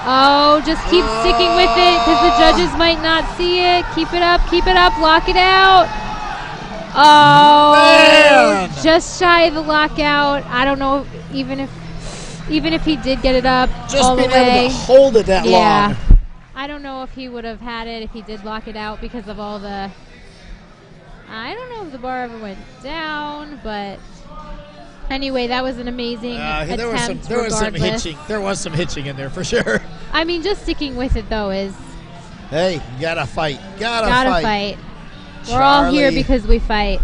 Oh, just keep sticking with it, because the judges might not see it. Keep it up. Lock it out. Oh, Man. just shy of the lockout. I don't know, even if he did get it up Just all the being way. able to hold it that Yeah. long. I don't know if he would have had it if he did lock it out because of all the... I don't know if the bar ever went down, but anyway, that was an amazing attempt There was some regardless. hitching. There was some hitching in there for sure. I mean, just sticking with it, though, is... Hey, you gotta fight. Gotta fight. We're all here Charlie. because we fight.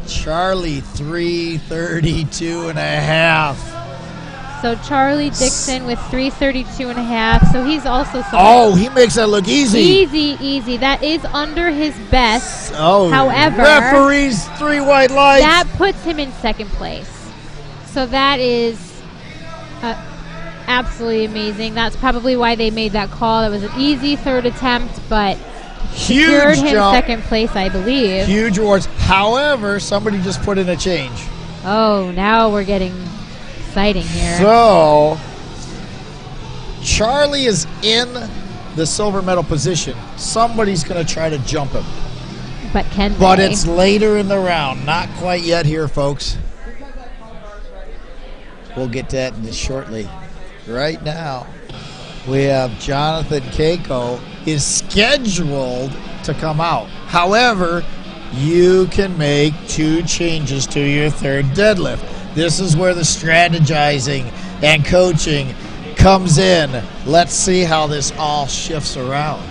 Charlie, 332.5. So Charlie Dixon with 332.5. So he's also... Oh, he makes that look easy. Easy. That is under his best. Oh, However, referees, 3 white lights. that puts him in second place. So that is absolutely amazing. That's probably why they made that call. It was an easy third attempt, but secured Huge him jump. second place, I believe. Huge awards. However, somebody just put in a change. Oh, now we're getting exciting here. So, Charlie is in the silver medal position. Somebody's going to try to jump him. but can But they? it's later in the round. Not quite yet here, folks. We'll get to that in just shortly. Right now, we have Jonathan Keiko is scheduled to come out. However, you can make 2 changes to your third deadlift. This is where the strategizing and coaching comes in. Let's see how this all shifts around.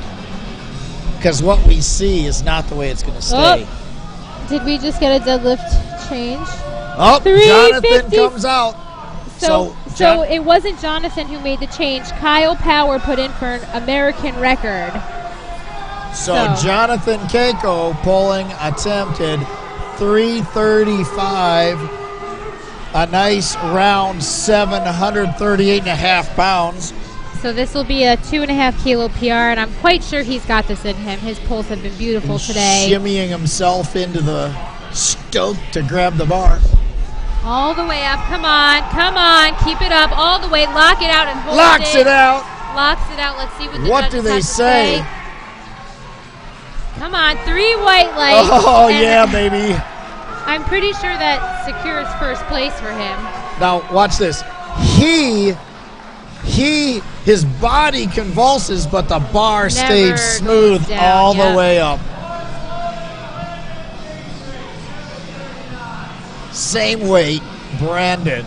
Because what we see is not the way it's going to stay. Oh, did we just get a deadlift change? Oh, Jonathan 350. comes out. So it wasn't Jonathan who made the change. Kyle Power put in for an American record. So Jonathan Keiko pulling attempted 335, a nice round 738.5 pounds. So this will be a 2.5 kilo PR, and I'm quite sure he's got this in him. His pulls have been beautiful today. Shimmying himself into the stoke to grab the bar. All the way up. Come on. Come on. Keep it up. All the way. Lock it out and hold Locks it out. Locks it out. Let's see what the What judges do they have to say? Come on. 3 white lights. Oh, and yeah, baby. I'm pretty sure that secures first place for him. Now, watch this. His body convulses, but the bar stayed goes smooth down, all yeah. the way up. Same weight, Brandon.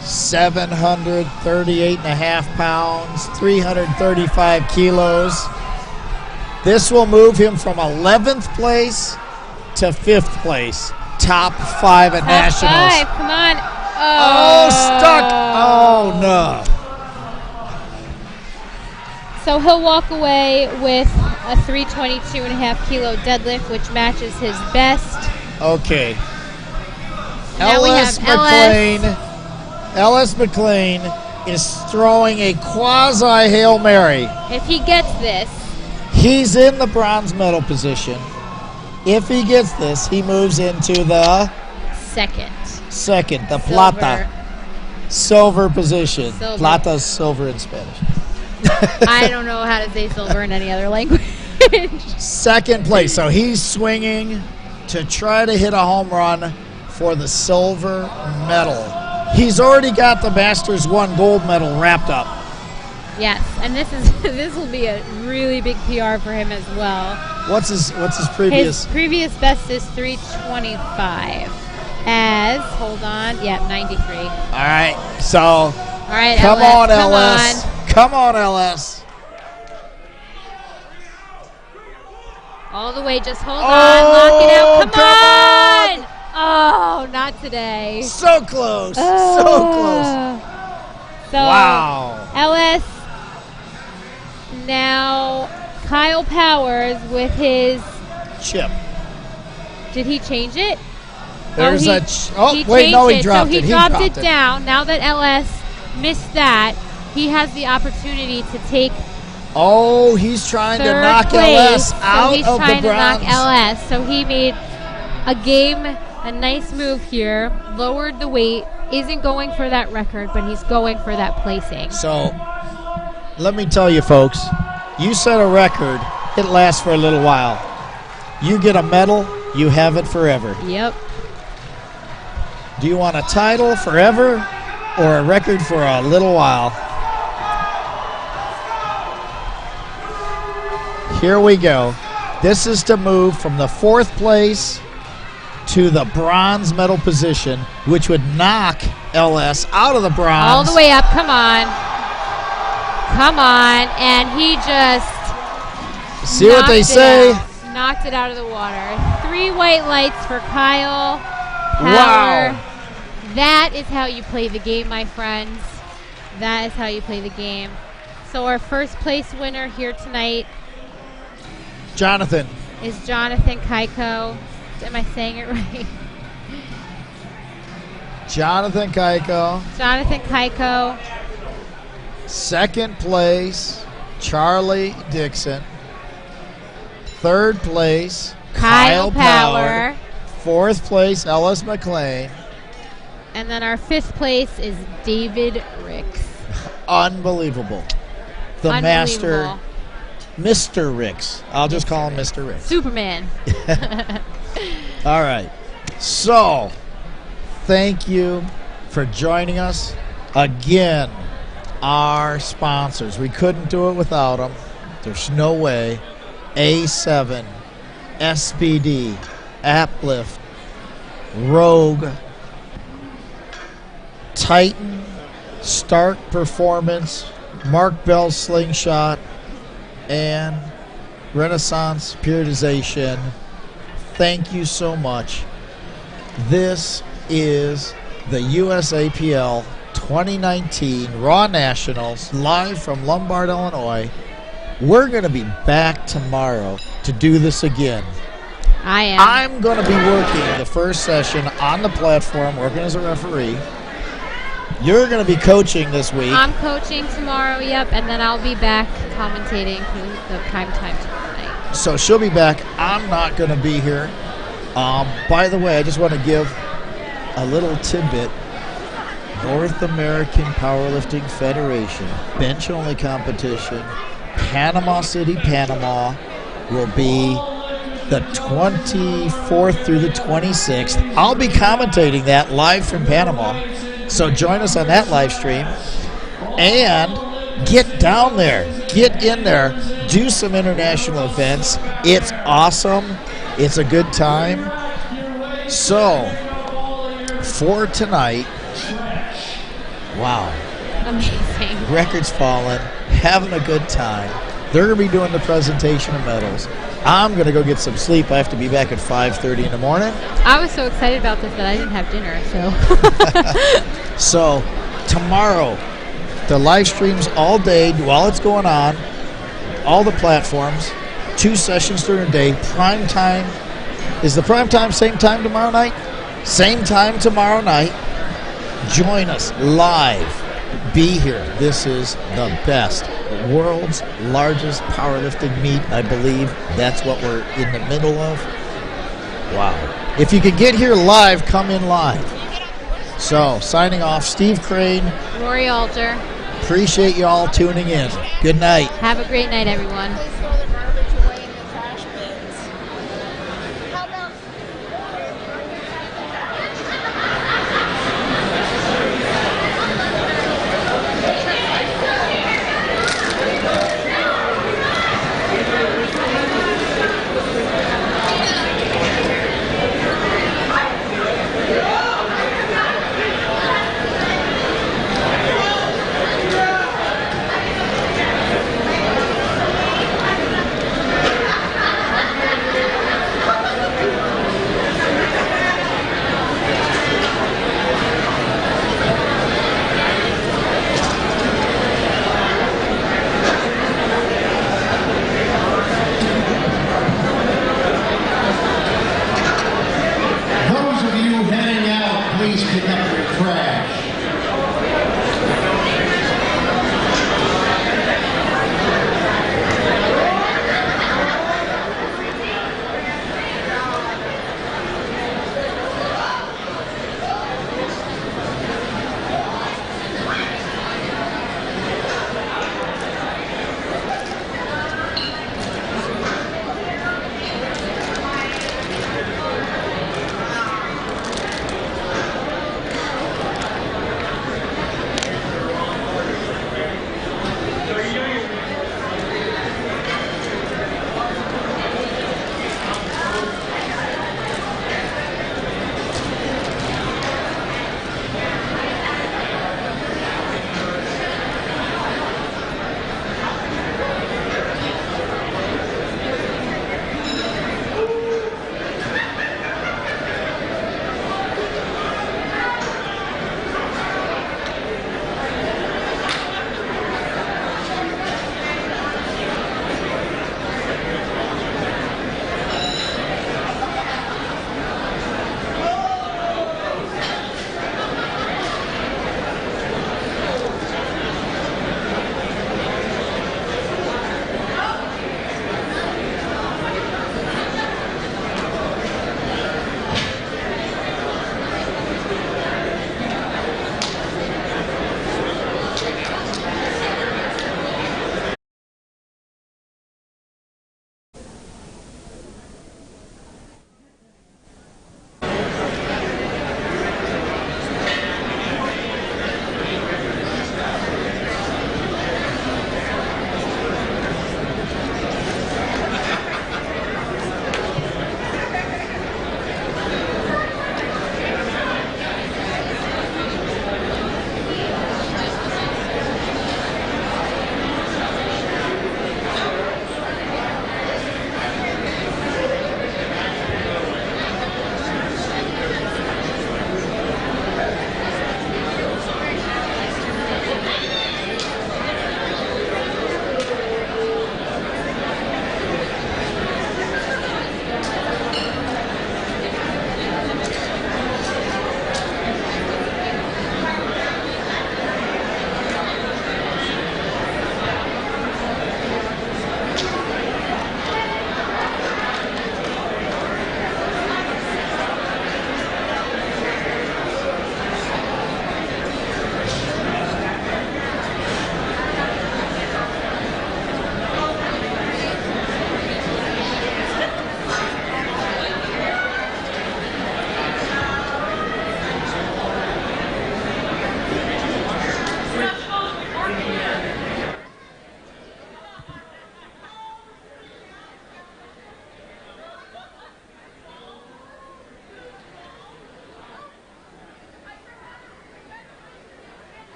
738.5 pounds, 335 kilos. This will move him from 11th place to 5th place. Top 5 at Top nationals. 5. Come on. Oh, stuck. Oh, no. So he'll walk away with a 322.5 kilo deadlift, which matches his best. Okay. Now we have Ellis McLean is throwing a quasi Hail Mary. If he gets this, He's in the bronze medal position. If he gets this, he moves into the second. the Silver. plata. Silver position. Silver. Plata is silver in Spanish. I don't know how to say silver in any other language. Second place. So he's swinging to try to hit a home run for the silver medal. He's already got the Masters 1 gold medal wrapped up. Yes, and this will be a really big PR for him as well. What's his previous? His previous best is 325. Hold on, 93. All right, so All right, come LS, on, come LS. on. Come on, LS. All the way, just hold Oh, on, lock it out. Come come on! Oh, not today. So close. So close. So, Wow. LS, now Kyle Powers with his, Chip. did he change it? There's he wait, changed no, he it. dropped So it. he dropped it down. Now that LS missed that, he has the opportunity to take Oh, he's trying to third knock place. LS out so he's of the trying to bronze. knock LS. So he made a nice move here, lowered the weight, isn't going for that record, but he's going for that placing. So, let me tell you, folks, you set a record, it lasts for a little while. You get a medal, you have it forever. Yep. Do you want a title forever or a record for a little while? Here we go. This is to move from the 4th place to the bronze medal position, which would knock LS out of the bronze. All the way up. Come on. Come on. And he just See what they say? Knocked it out of the water. 3 white lights for Kyle Power. Wow. That is how you play the game, my friends. That is how you play the game. So our first place winner here tonight Jonathan. is Jonathan Kaiko. Am I saying it right? Jonathan Kaiko. Jonathan Kaiko. Second place, Charlie Dixon. Third place, Kyle Power. 4th place, Ellis McLean. And then our 5th place is David Ricks. Unbelievable. The Unbelievable. master, Mr. Ricks. I'll just call him Mr. Ricks. Superman. All right. So, thank you for joining us. Again, our sponsors. We couldn't do it without them. There's no way. A7, SPD, Uplift, Rogue, Titan, Stark Performance, Mark Bell Slingshot, and Renaissance Periodization. Thank you so much. This is the USAPL 2019 Raw Nationals live from Lombard, Illinois. We're going to be back tomorrow to do this again. I am. I'm going to be working the first session on the platform, working as a referee. You're going to be coaching this week. I'm coaching tomorrow, yep, and then I'll be back commentating the prime time tomorrow night. So she'll be back. I'm not going to be here. By the way, I just want to give a little tidbit. North American Powerlifting Federation, bench-only competition, Panama City, Panama, will be the 24th through the 26th. I'll be commentating that live from Panama, so join us on that live stream. And get down there, get in there, do some international events. It's awesome. It's a good time. So, for tonight, wow. Amazing. Records falling, having a good time. They're going to be doing the presentation of medals. I'm going to go get some sleep. I have to be back at 5:30 in the morning. I was so excited about this that I didn't have dinner, so. So, tomorrow, the live streams all day while it's going on, all the platforms, 2 sessions during the day, prime time. Is the prime time same time tomorrow night? Same time tomorrow night. Join us live. Be here. This is the best. The world's largest powerlifting meet, I believe. That's what we're in the middle of. Wow. If you can get here live, come in live. So, signing off, Steve Crane. Rory Alter. Appreciate you all tuning in. Good night. Have a great night, everyone. Throw the garbage away in the trash bins. How about Those of you heading out, please pick up your trash.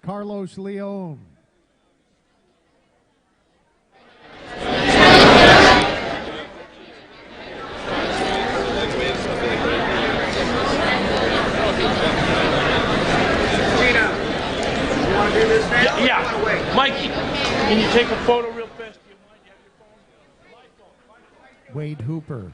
Carlos Leon. Yeah, Mikey, can you take a photo real fast? Do you mind? You have your phone? Wade Hooper.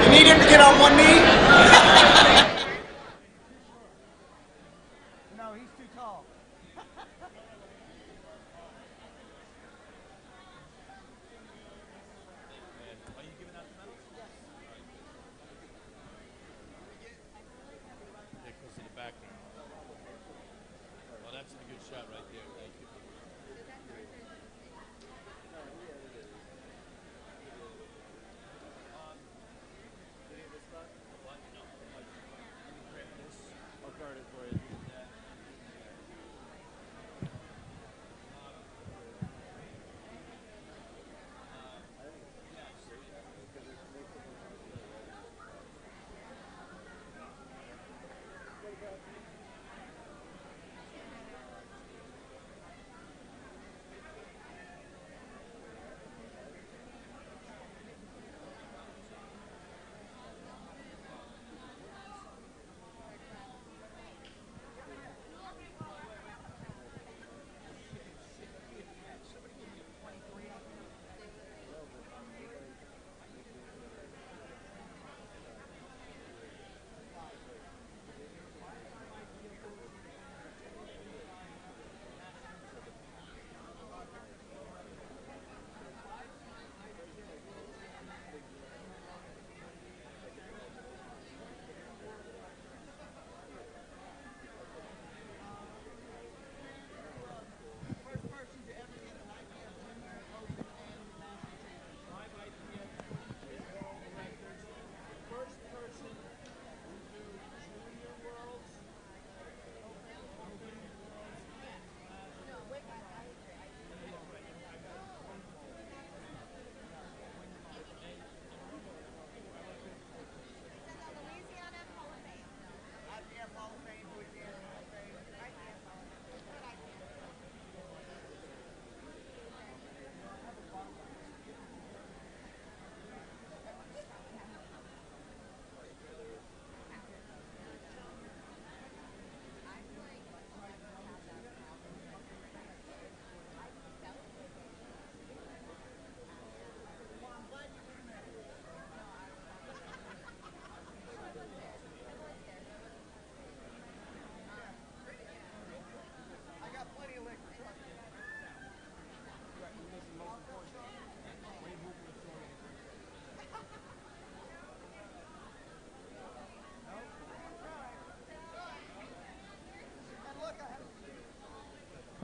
You need him to get on one knee? No, he's too tall. Are you giving out the medals? Yes. Yeah, close to the back there. Oh, that's a good shot right there. Thank you.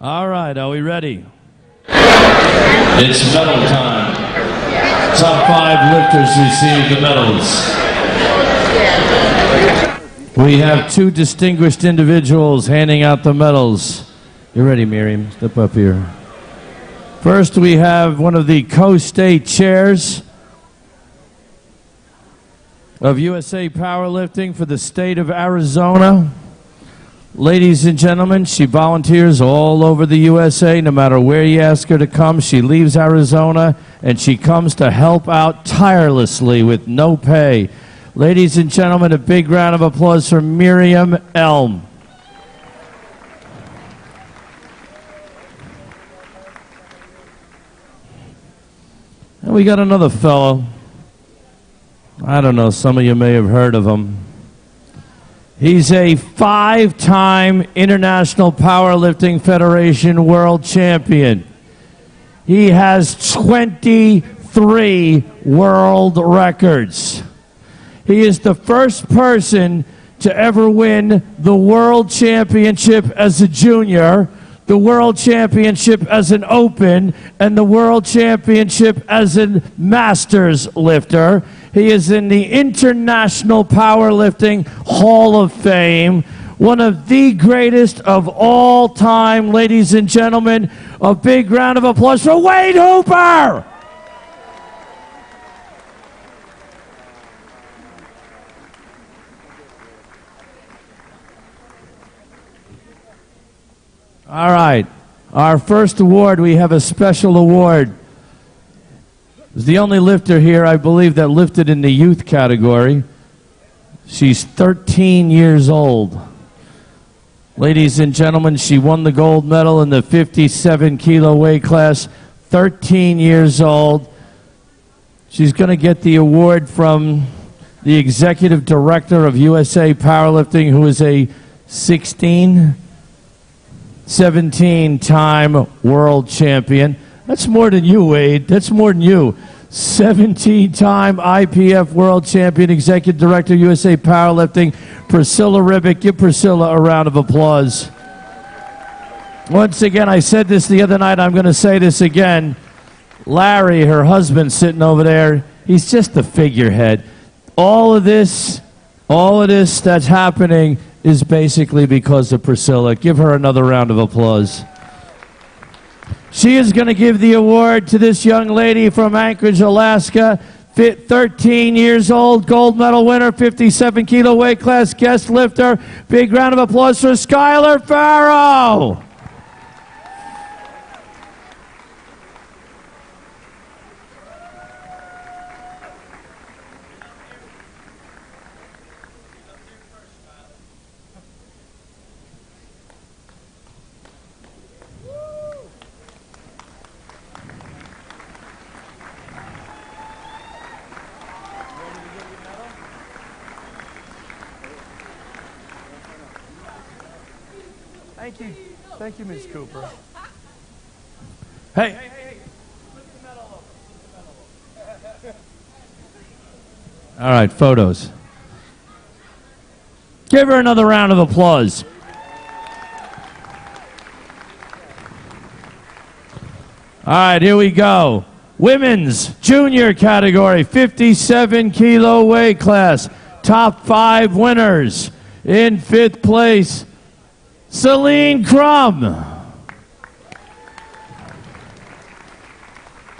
All right, are we ready? It's medal time. Top 5 lifters receive the medals. We have 2 distinguished individuals handing out the medals. You ready, Miriam? Step up here. First, we have one of the co-state chairs of USA Powerlifting for the state of Arizona, Ladies and gentlemen, she volunteers all over the USA. No matter where you ask her to come, she leaves Arizona, and she comes to help out tirelessly with no pay. Ladies and gentlemen, a big round of applause for Miriam Elm. And we got another fellow. I don't know, some of you may have heard of him. He's a 5-time International Powerlifting Federation World Champion. He has 23 world records. He is the first person to ever win the World Championship as a junior, the World Championship as an open, and the World Championship as a masters lifter. He is in the International Powerlifting Hall of Fame, one of the greatest of all time, ladies and gentlemen. A big round of applause for Wade Hooper! All right, our first award, we have a special award. Is the only lifter here, I believe, that lifted in the youth category. She's 13 years old. Ladies and gentlemen, she won the gold medal in the 57-kilo weight class, 13 years old. She's going to get the award from the executive director of USA Powerlifting, who is a 17-time world champion. That's more than you, Wade. That's more than you. 17-time IPF world champion, executive director, USA Powerlifting, Priscilla Ribic. Give Priscilla a round of applause. Once again, I said this the other night. I'm going to say this again. Larry, her husband, sitting over there, he's just the figurehead. All of this that's happening is basically because of Priscilla. Give her another round of applause. She is going to give the award to this young lady from Anchorage, Alaska, 13 years old, gold medal winner, 57-kilo weight class, guest lifter. Big round of applause for Skylar Farrow. Thank you. Thank you, Ms. Cooper. Hey. All right, photos. Give her another round of applause. All right, here we go. Women's junior category, 57-kilo weight class. Top 5 winners. In 5th place, Celine Crum.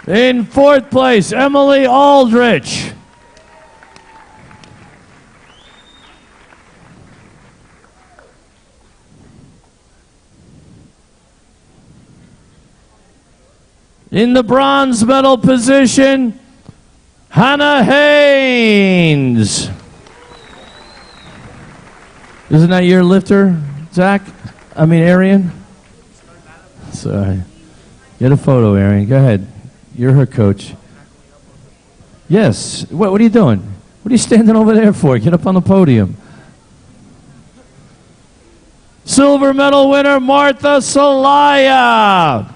In 4th place, Emily Aldrich. In the bronze medal position, Hannah Haynes. Isn't that your lifter, Zach? Arian? Sorry. Get a photo, Arian. Go ahead. You're her coach. Yes. What are you doing? What are you standing over there for? Get up on the podium. Silver medal winner, Martha Salaya.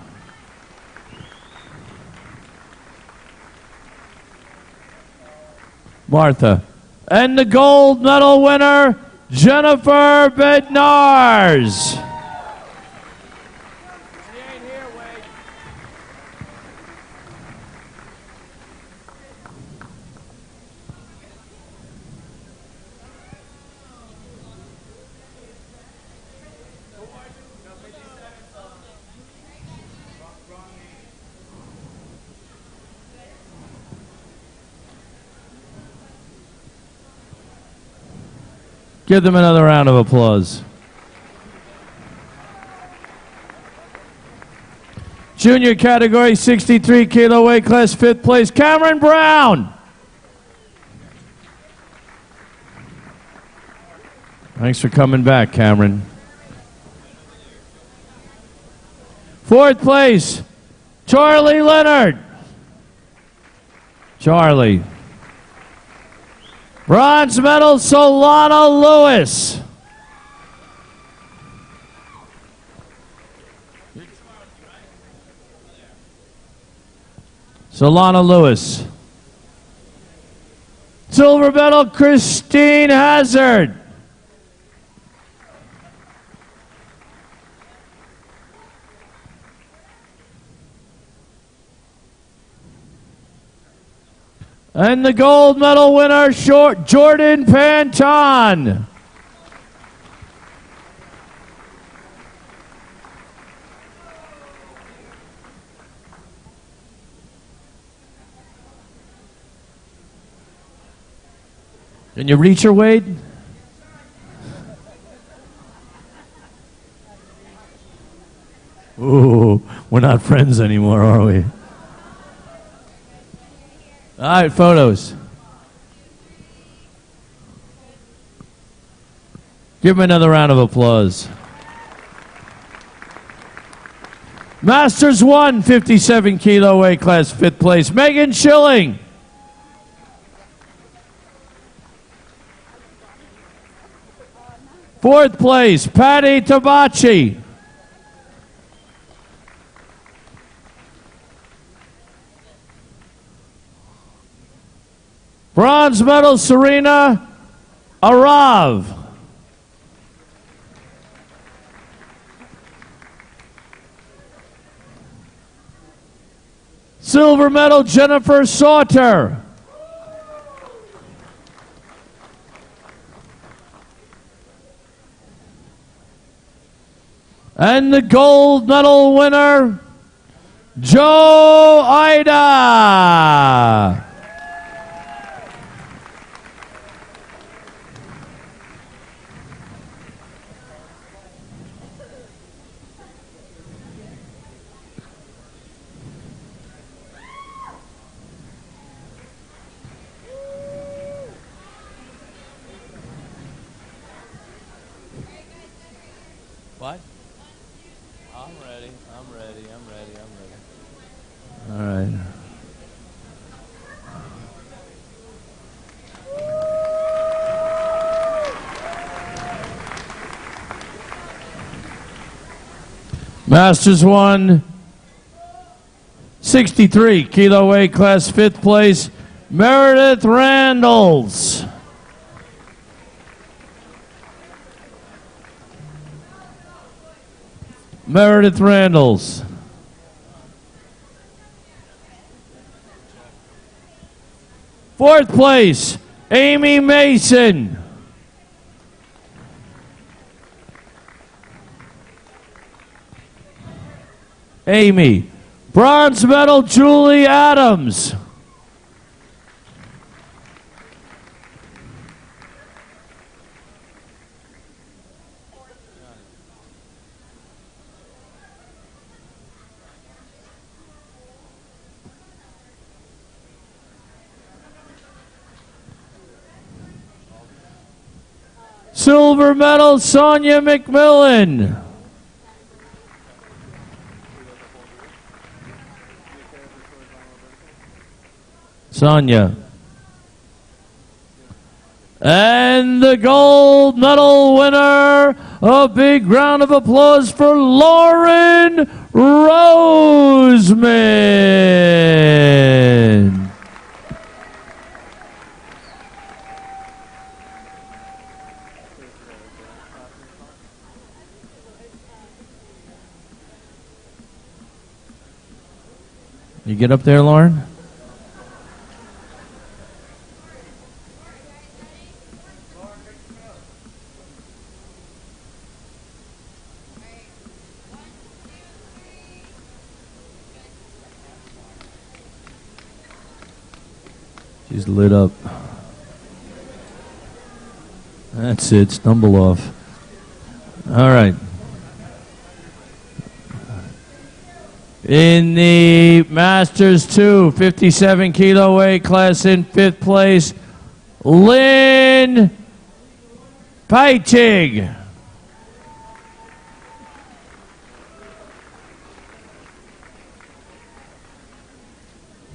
Martha. And the gold medal winner, Jennifer Bednars. Give them another round of applause. Junior category, 63 kilo weight class, 5th place, Cameron Brown. Thanks for coming back, Cameron. 4th place, Charlie Leonard. Charlie. Bronze medal, Solana Lewis. Solana Lewis. Silver medal, Christine Hazard. And the gold medal winner, Jordan Panton. Can you reach her, Wade? Ooh, we're not friends anymore, are we? All right, photos. Give him another round of applause. Masters 1, 57 kilo weight class, 5th place, Megan Schilling. Fourth place, Patty Tabachi. Bronze medal, Serena Arav. Silver medal, Jennifer Sauter. And the gold medal winner, Joe Ida. What? I'm ready. All right. Masters 1, 63 kilo weight class, 5th place, Meredith Randalls. Meredith Randalls. Fourth place, Amy Mason. Amy. Bronze medal, Julie Adams. Silver medal, Sonia McMillan. Sonia. And the gold medal winner, a big round of applause for Lauren Roseman. You get up there, Lauren? She's lit up. That's it, stumble off. All right. In the Masters 2, 57 kilo weight class in 5th place, Lynn Peitig.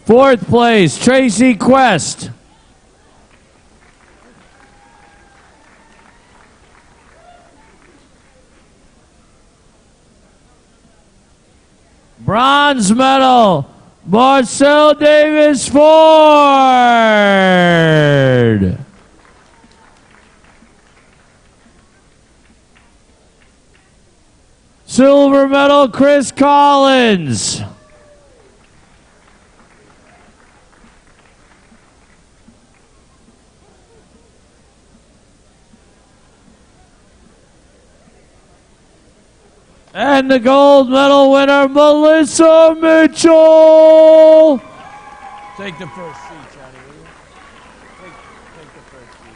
Fourth place, Tracy Quest. Bronze medal, Marcel Davis Ford. Silver medal, Chris Collins. And the gold medal winner, Melissa Mitchell. Take the first seat, Johnny, will you? Take the first seat.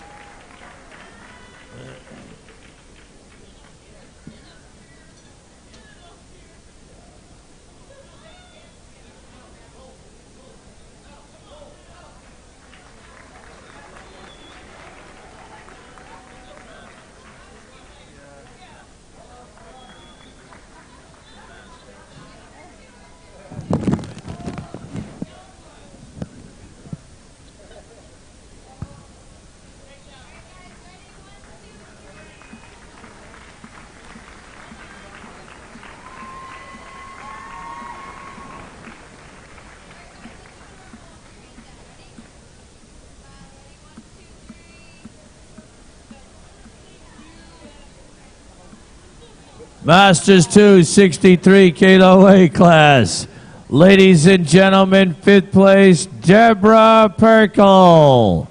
Masters 2, 63 kilo weight class. Ladies and gentlemen, 5th place, Deborah Perkle.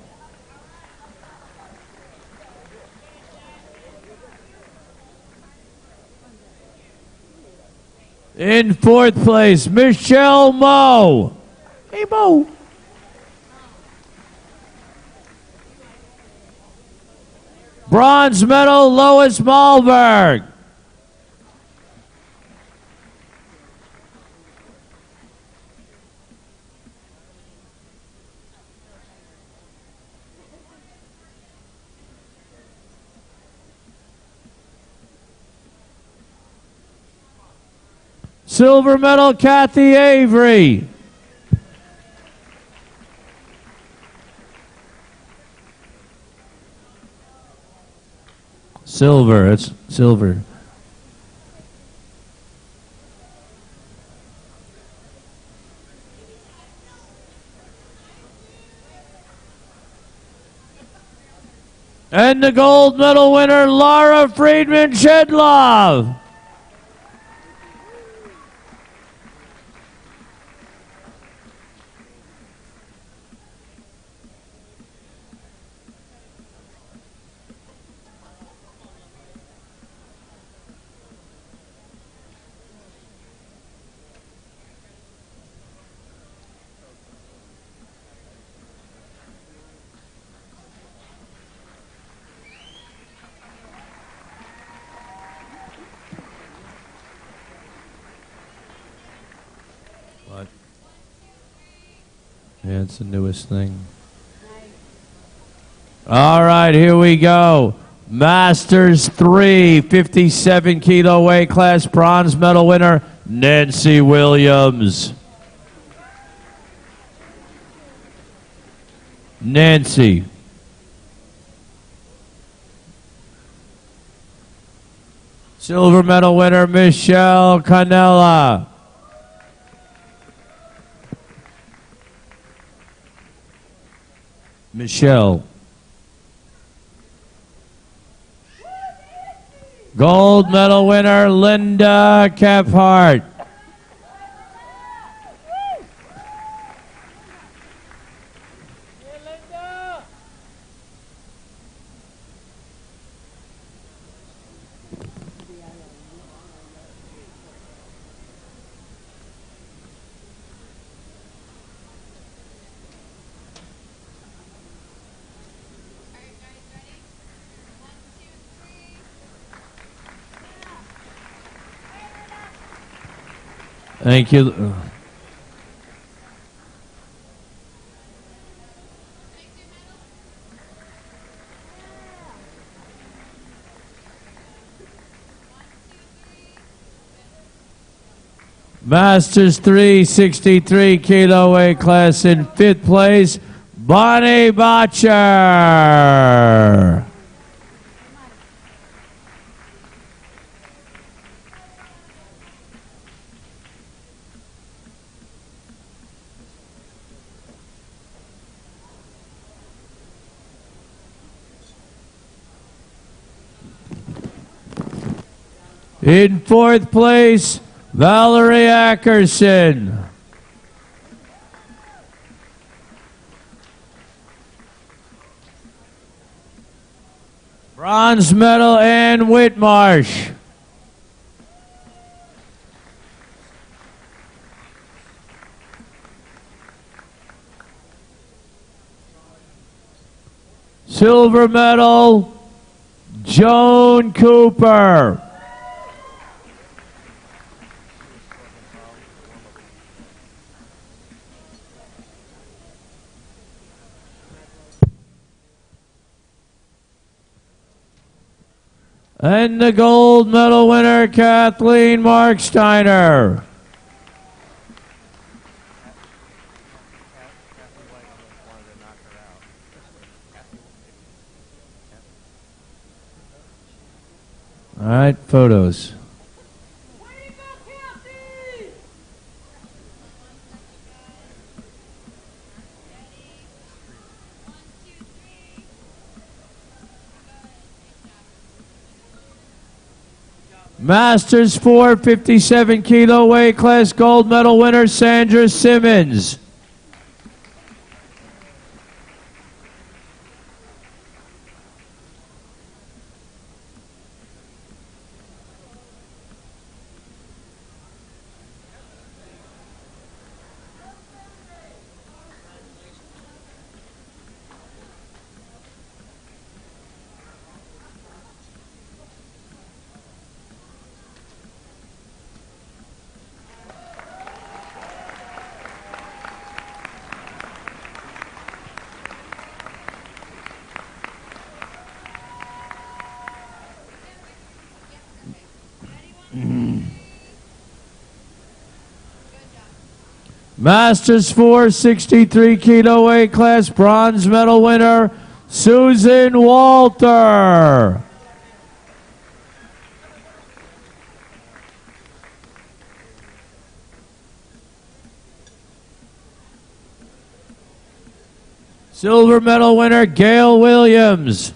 In 4th place, Michelle Moe. Hey, Moe. Bronze medal, Lois Malberg. Silver medal, Kathy Avery. Silver, it's silver. And the gold medal winner, Laura Friedman Shedlov. What? Yeah, it's the newest thing. All right, here we go. Masters 3, 57 kilo weight class, bronze medal winner, Nancy Williams. Nancy. Silver medal winner, Michelle Canella. Michelle. Gold medal winner, Linda Kephart. Thank you. Masters 363 kilo weight class in 5th place, Bonnie Botcher. In 4th place, Valerie Ackerson. Bronze medal, Ann Whitmarsh. Silver medal, Joan Cooper. And the gold medal winner, Kathleen Marksteiner. All right, photos. Masters 457 kilo weight class gold medal winner Sandra Simmons. Masters 463 kilo weight class bronze medal winner Susan Walter. Silver medal winner Gail Williams.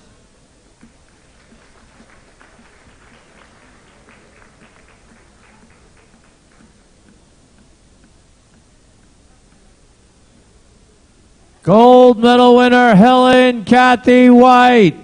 Gold medal winner Helen Kathy White.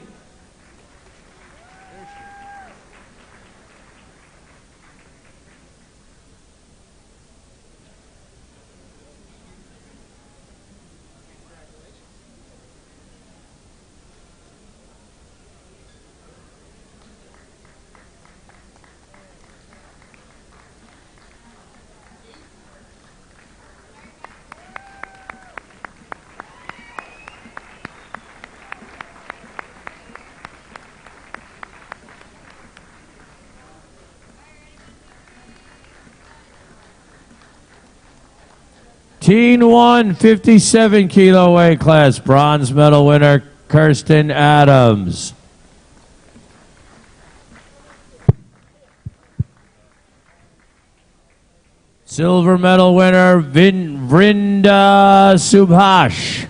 Teen 1, 57 kilo weight class, bronze medal winner Kirsten Adams. Silver medal winner Vrinda Subhash.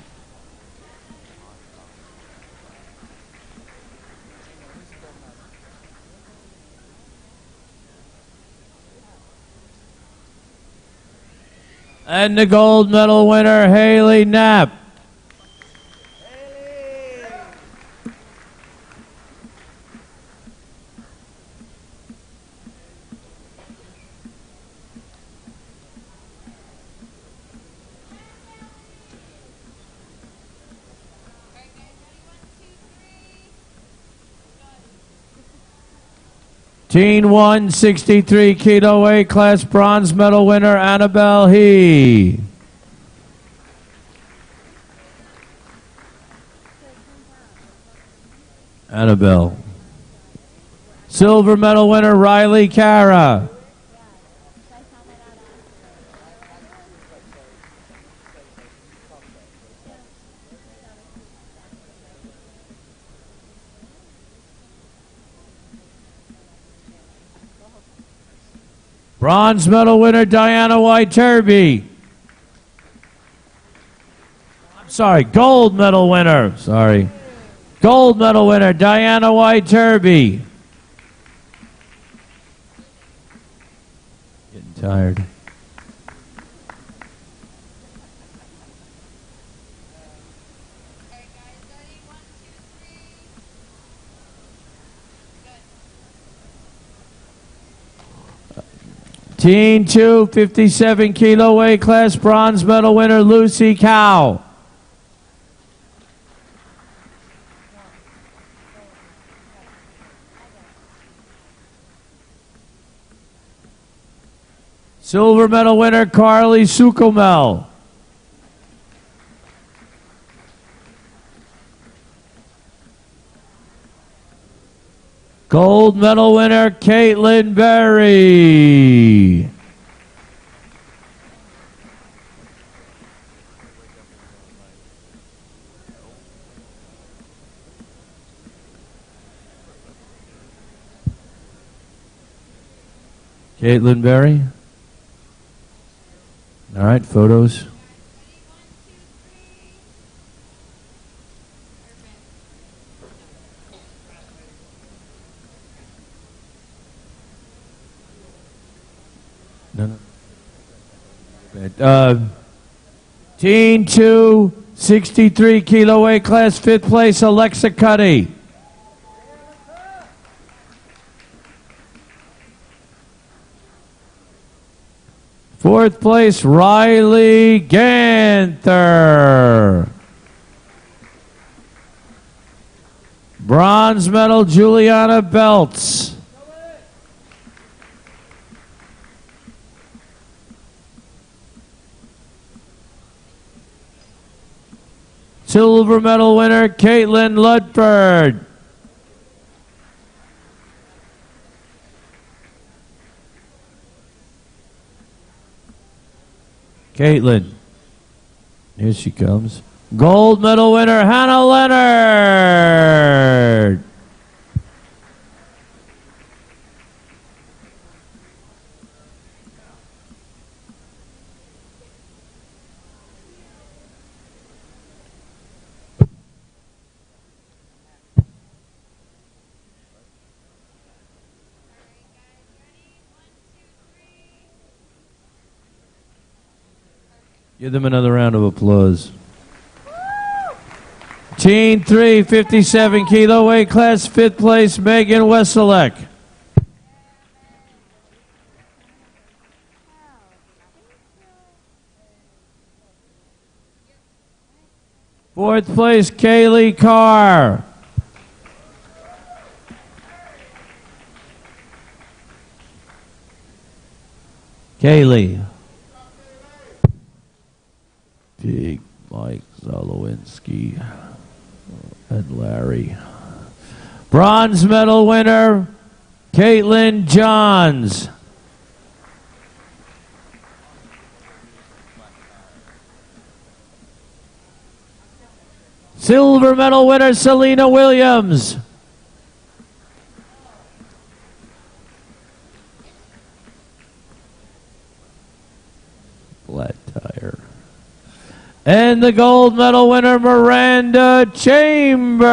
And the gold medal winner, Haley Knapp. Teen 1, 63 kilo weight class bronze medal winner Annabelle He. Annabelle. Silver medal winner Riley Cara. Bronze medal winner Diana White-Turby. I'm sorry, gold medal winner. Sorry. Gold medal winner Diana White-Turby. Getting tired. Teen 2, 57 kilo weight class bronze medal winner Lucy Cow. Silver medal winner Carly Sukomel. Gold medal winner Caitlin Berry. Caitlin Berry. All right, photos. No. Teen 2, 63 kilo weight class, 5th place, Alexa Cuddy. Fourth place, Riley Ganther. Bronze medal, Juliana Belts. Silver medal winner, Caitlin Ludford. Caitlin. Here she comes. Gold medal winner, Hannah Leonard. Give them another round of applause. Teen 3, 57 kilo weight class, 5th place, Megan Weselek. Fourth place, Kaylee Carr. Kaylee. Big Mike Zalowinski and Larry. Bronze medal winner, Caitlin Johns. Silver medal winner, Selena Williams. Flat tire. And the gold medal winner, Miranda Chambers.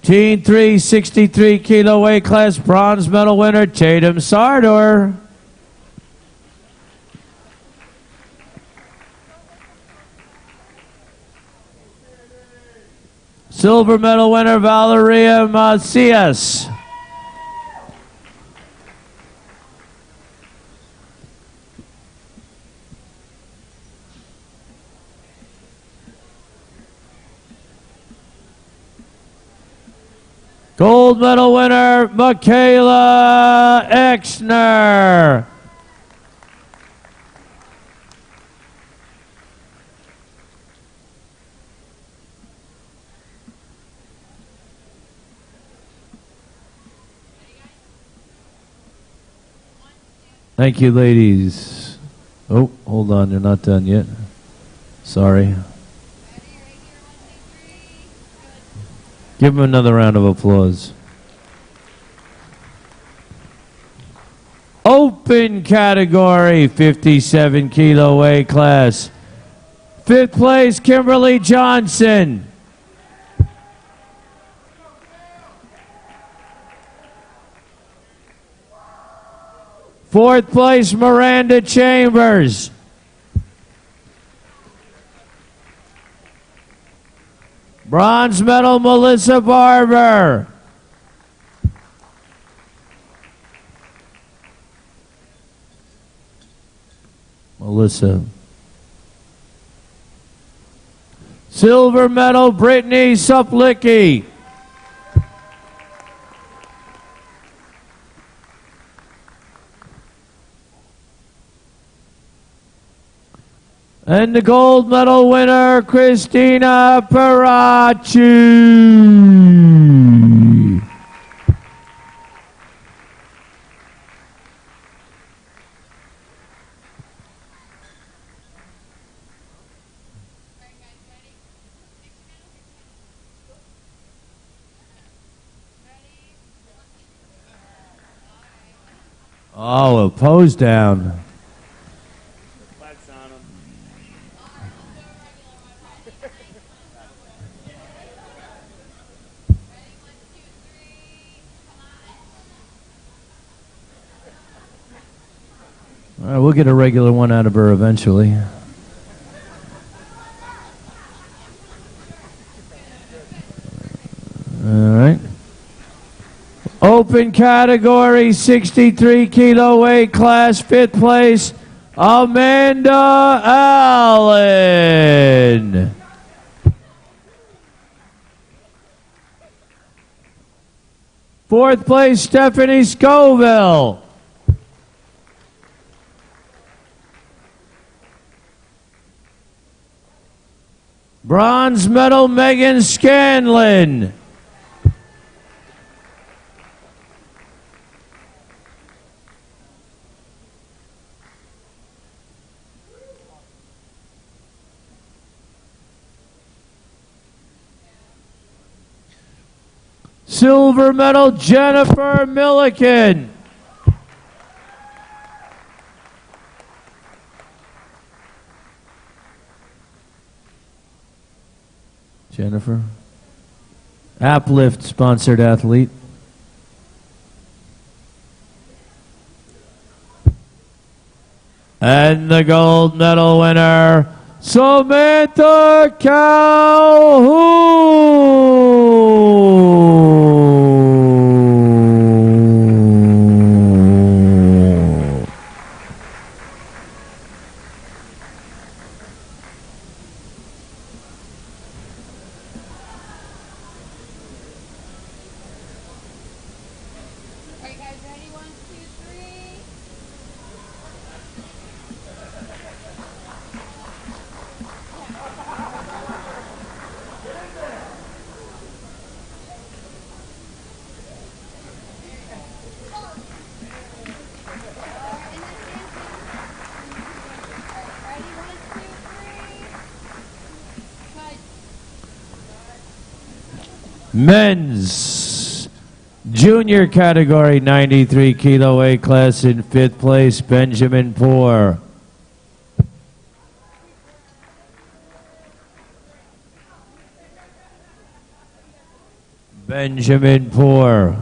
Teen 3, 63 kilo weight class, bronze medal winner, Tatum Sardor. Silver medal winner Valeria Macias. Gold medal winner Michaela Exner. Thank you, ladies. Oh, hold on, they're not done yet. Sorry. Give them another round of applause. Open category, 57 kilo weight class. 5th place, Kimberly Johnson. Fourth place, Miranda Chambers. Bronze medal, Melissa Barber. Melissa. Silver medal, Brittany Suplicki. And the gold medal winner, Christina Paracci. Oh, a pose down. All right, we'll get a regular one out of her eventually. All right. Open category, 63 kilo weight class, 5th place, Amanda Allen. Fourth place, Stephanie Scoville. Bronze medal, Megan Scanlon. Silver medal, Jennifer Milliken. Jennifer. Uplift sponsored athlete. And the gold medal winner, Samantha Calhoun. Are you guys ready? 1, 2, 3. Men's junior category, 93 kilo weight class, in 5th place, Benjamin Poor. Benjamin Poor.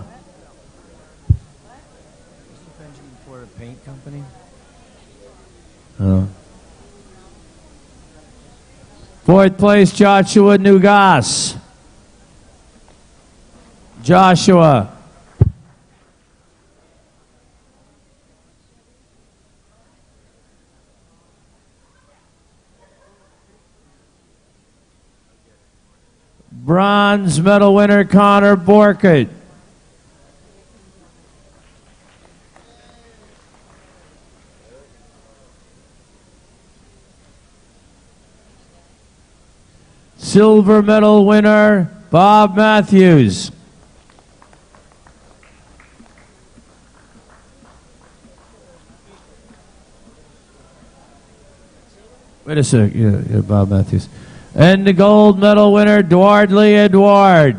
Benjamin for a paint company. Fourth place, Joshua Nugas. Joshua. Bronze medal winner Connor Borkett. Silver medal winner Bob Matthews. Wait a sec. Yeah, Bob Matthews. And the gold medal winner, Edouard Lee Edouard.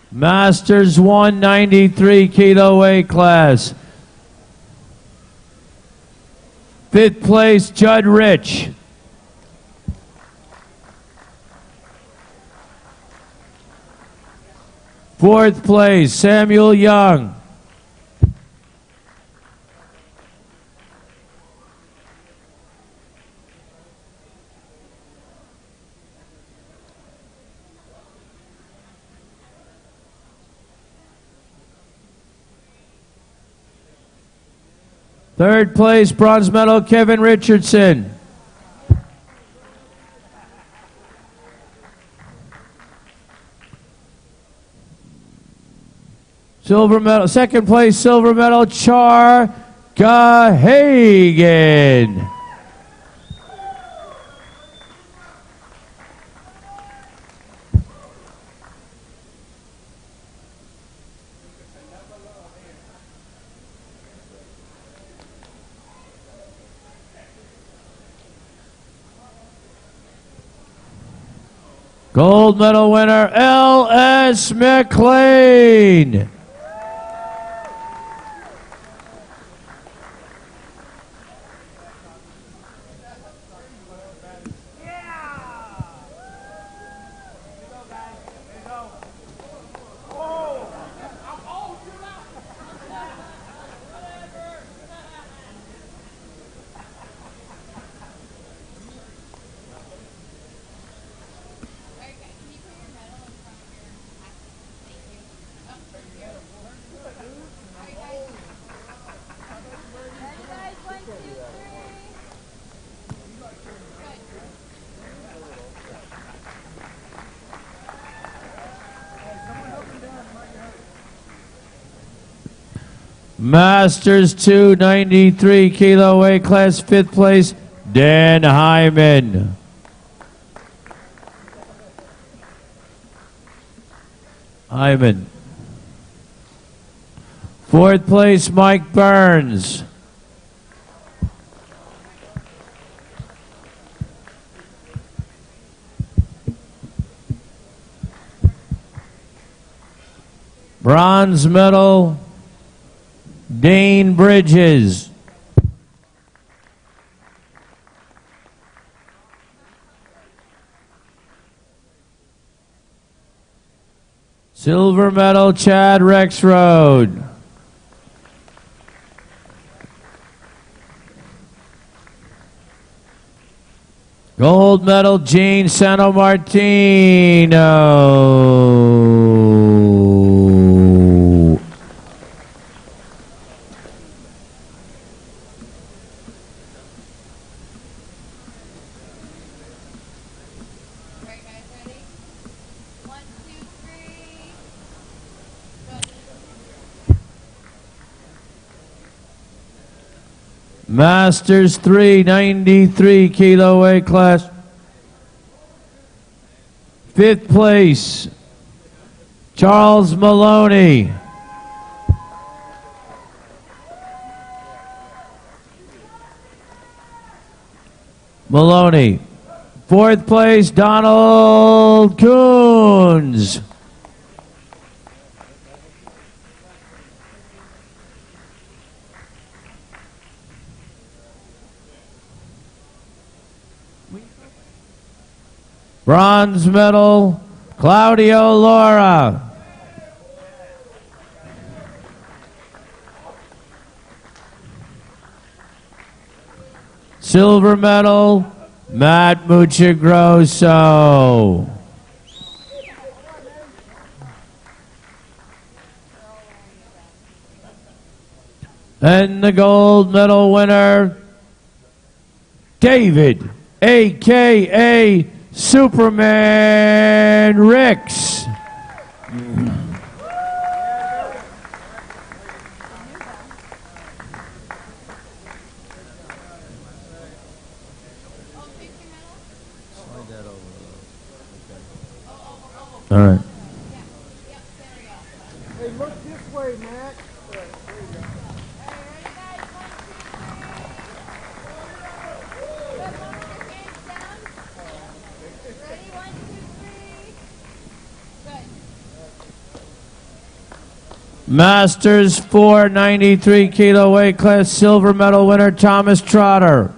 Masters 193 kilo weight class. 5th place, Judd Rich. Fourth place, Samuel Young. Third place, bronze medal, Kevin Richardson. Silver medal, second place, silver medal, Char Gahagan. Gold medal winner, L.S. McLean. Masters 293 kilo weight class, 5th place, Dan Hyman. Hyman. 4th place, Mike Burns. Bronze medal, Dane Bridges. Silver medal, Chad Rexroad. Gold medal, Gene Santomartino. Masters 393 kilo weight class. 5th place, Charles Maloney. Maloney. Fourth place, Donald Coons. Bronze medal, Claudio Laura. Silver medal, Matt Muchagrosso. And the gold medal winner, David, a.k.a. Superman Ricks. All right. Hey, look this way, Matt. Masters 493 kilo weight class silver medal winner Thomas Trotter.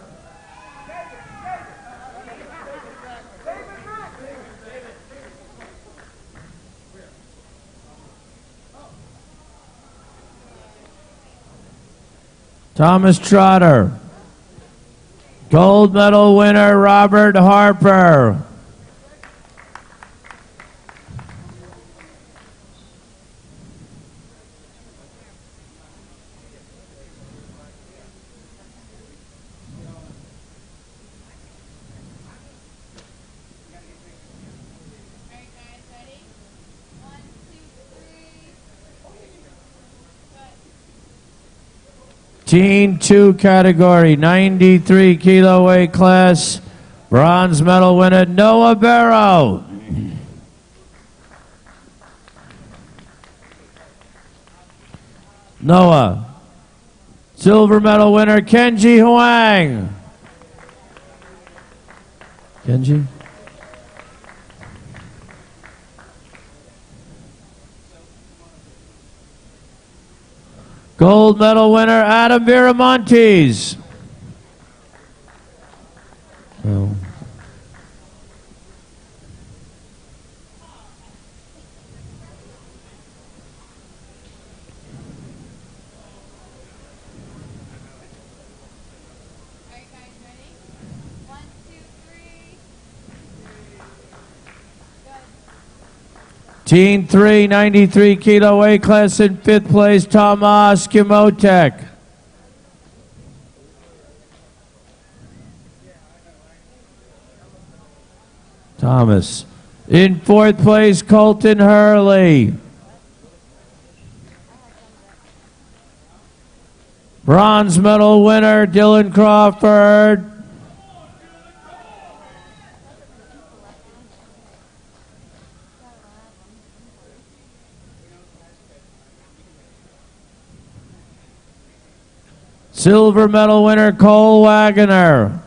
Thomas Trotter. Gold medal winner Robert Harper. Teen 2 category, 93 kilo weight class, bronze medal winner Noah Barrow. Noah. Silver medal winner Kenji Huang. Kenji? Gold medal winner Adam Viramontes. Oh. Teen 3, 93 kilo weight class in fifth place, Tomas Kimotek. Thomas. In fourth place, Colton Hurley. Bronze medal winner, Dylan Crawford. Silver medal winner, Cole Wagoner.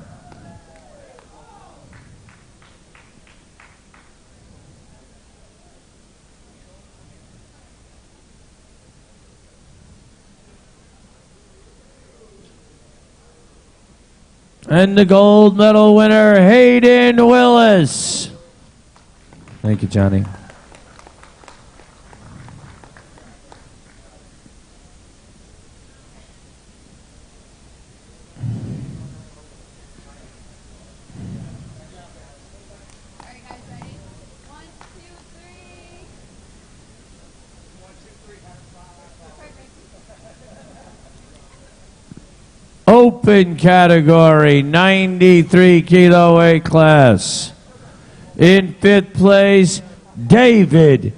And the gold medal winner, Hayden Willis. Thank you, Johnny. Open category, 93 kilo weight class. In fifth place, David,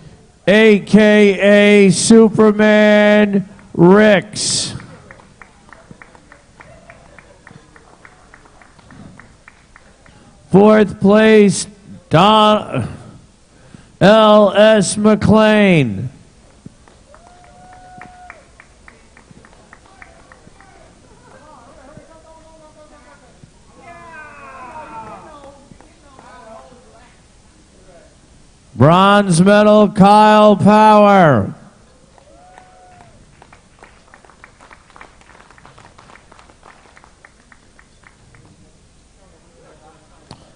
a.k.a. Superman Ricks. Fourth place, Don L.S. McLean. Bronze medal, Kyle Power.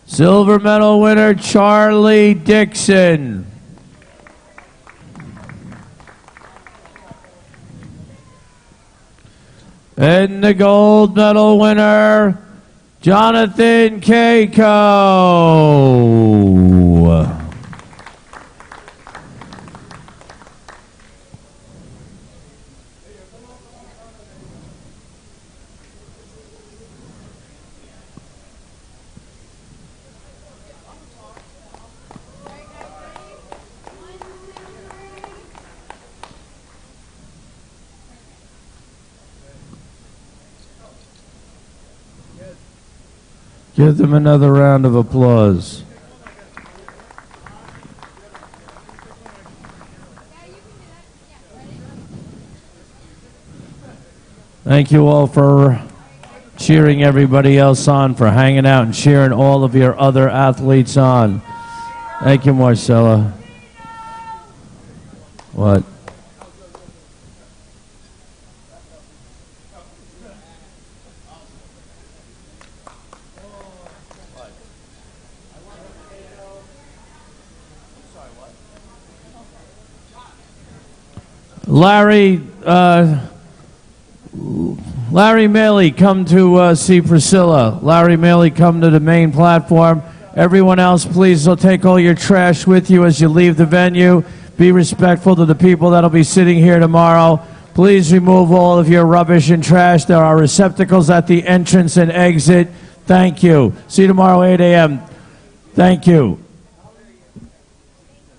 Silver medal winner, Charlie Dixon. And the gold medal winner, Jonathan Keiko. Give them another round of applause. Thank you all for cheering everybody else on, for hanging out and cheering all of your other athletes on. Thank you, Marcella. What? Larry Maley, come to see Priscilla. Larry Maley, come to the main platform. Everyone else, please take all your trash with you as you leave the venue. Be respectful to the people that'll be sitting here tomorrow. Please remove all of your rubbish and trash. There are receptacles at the entrance and exit. Thank you. See you tomorrow, 8 a.m. Thank you.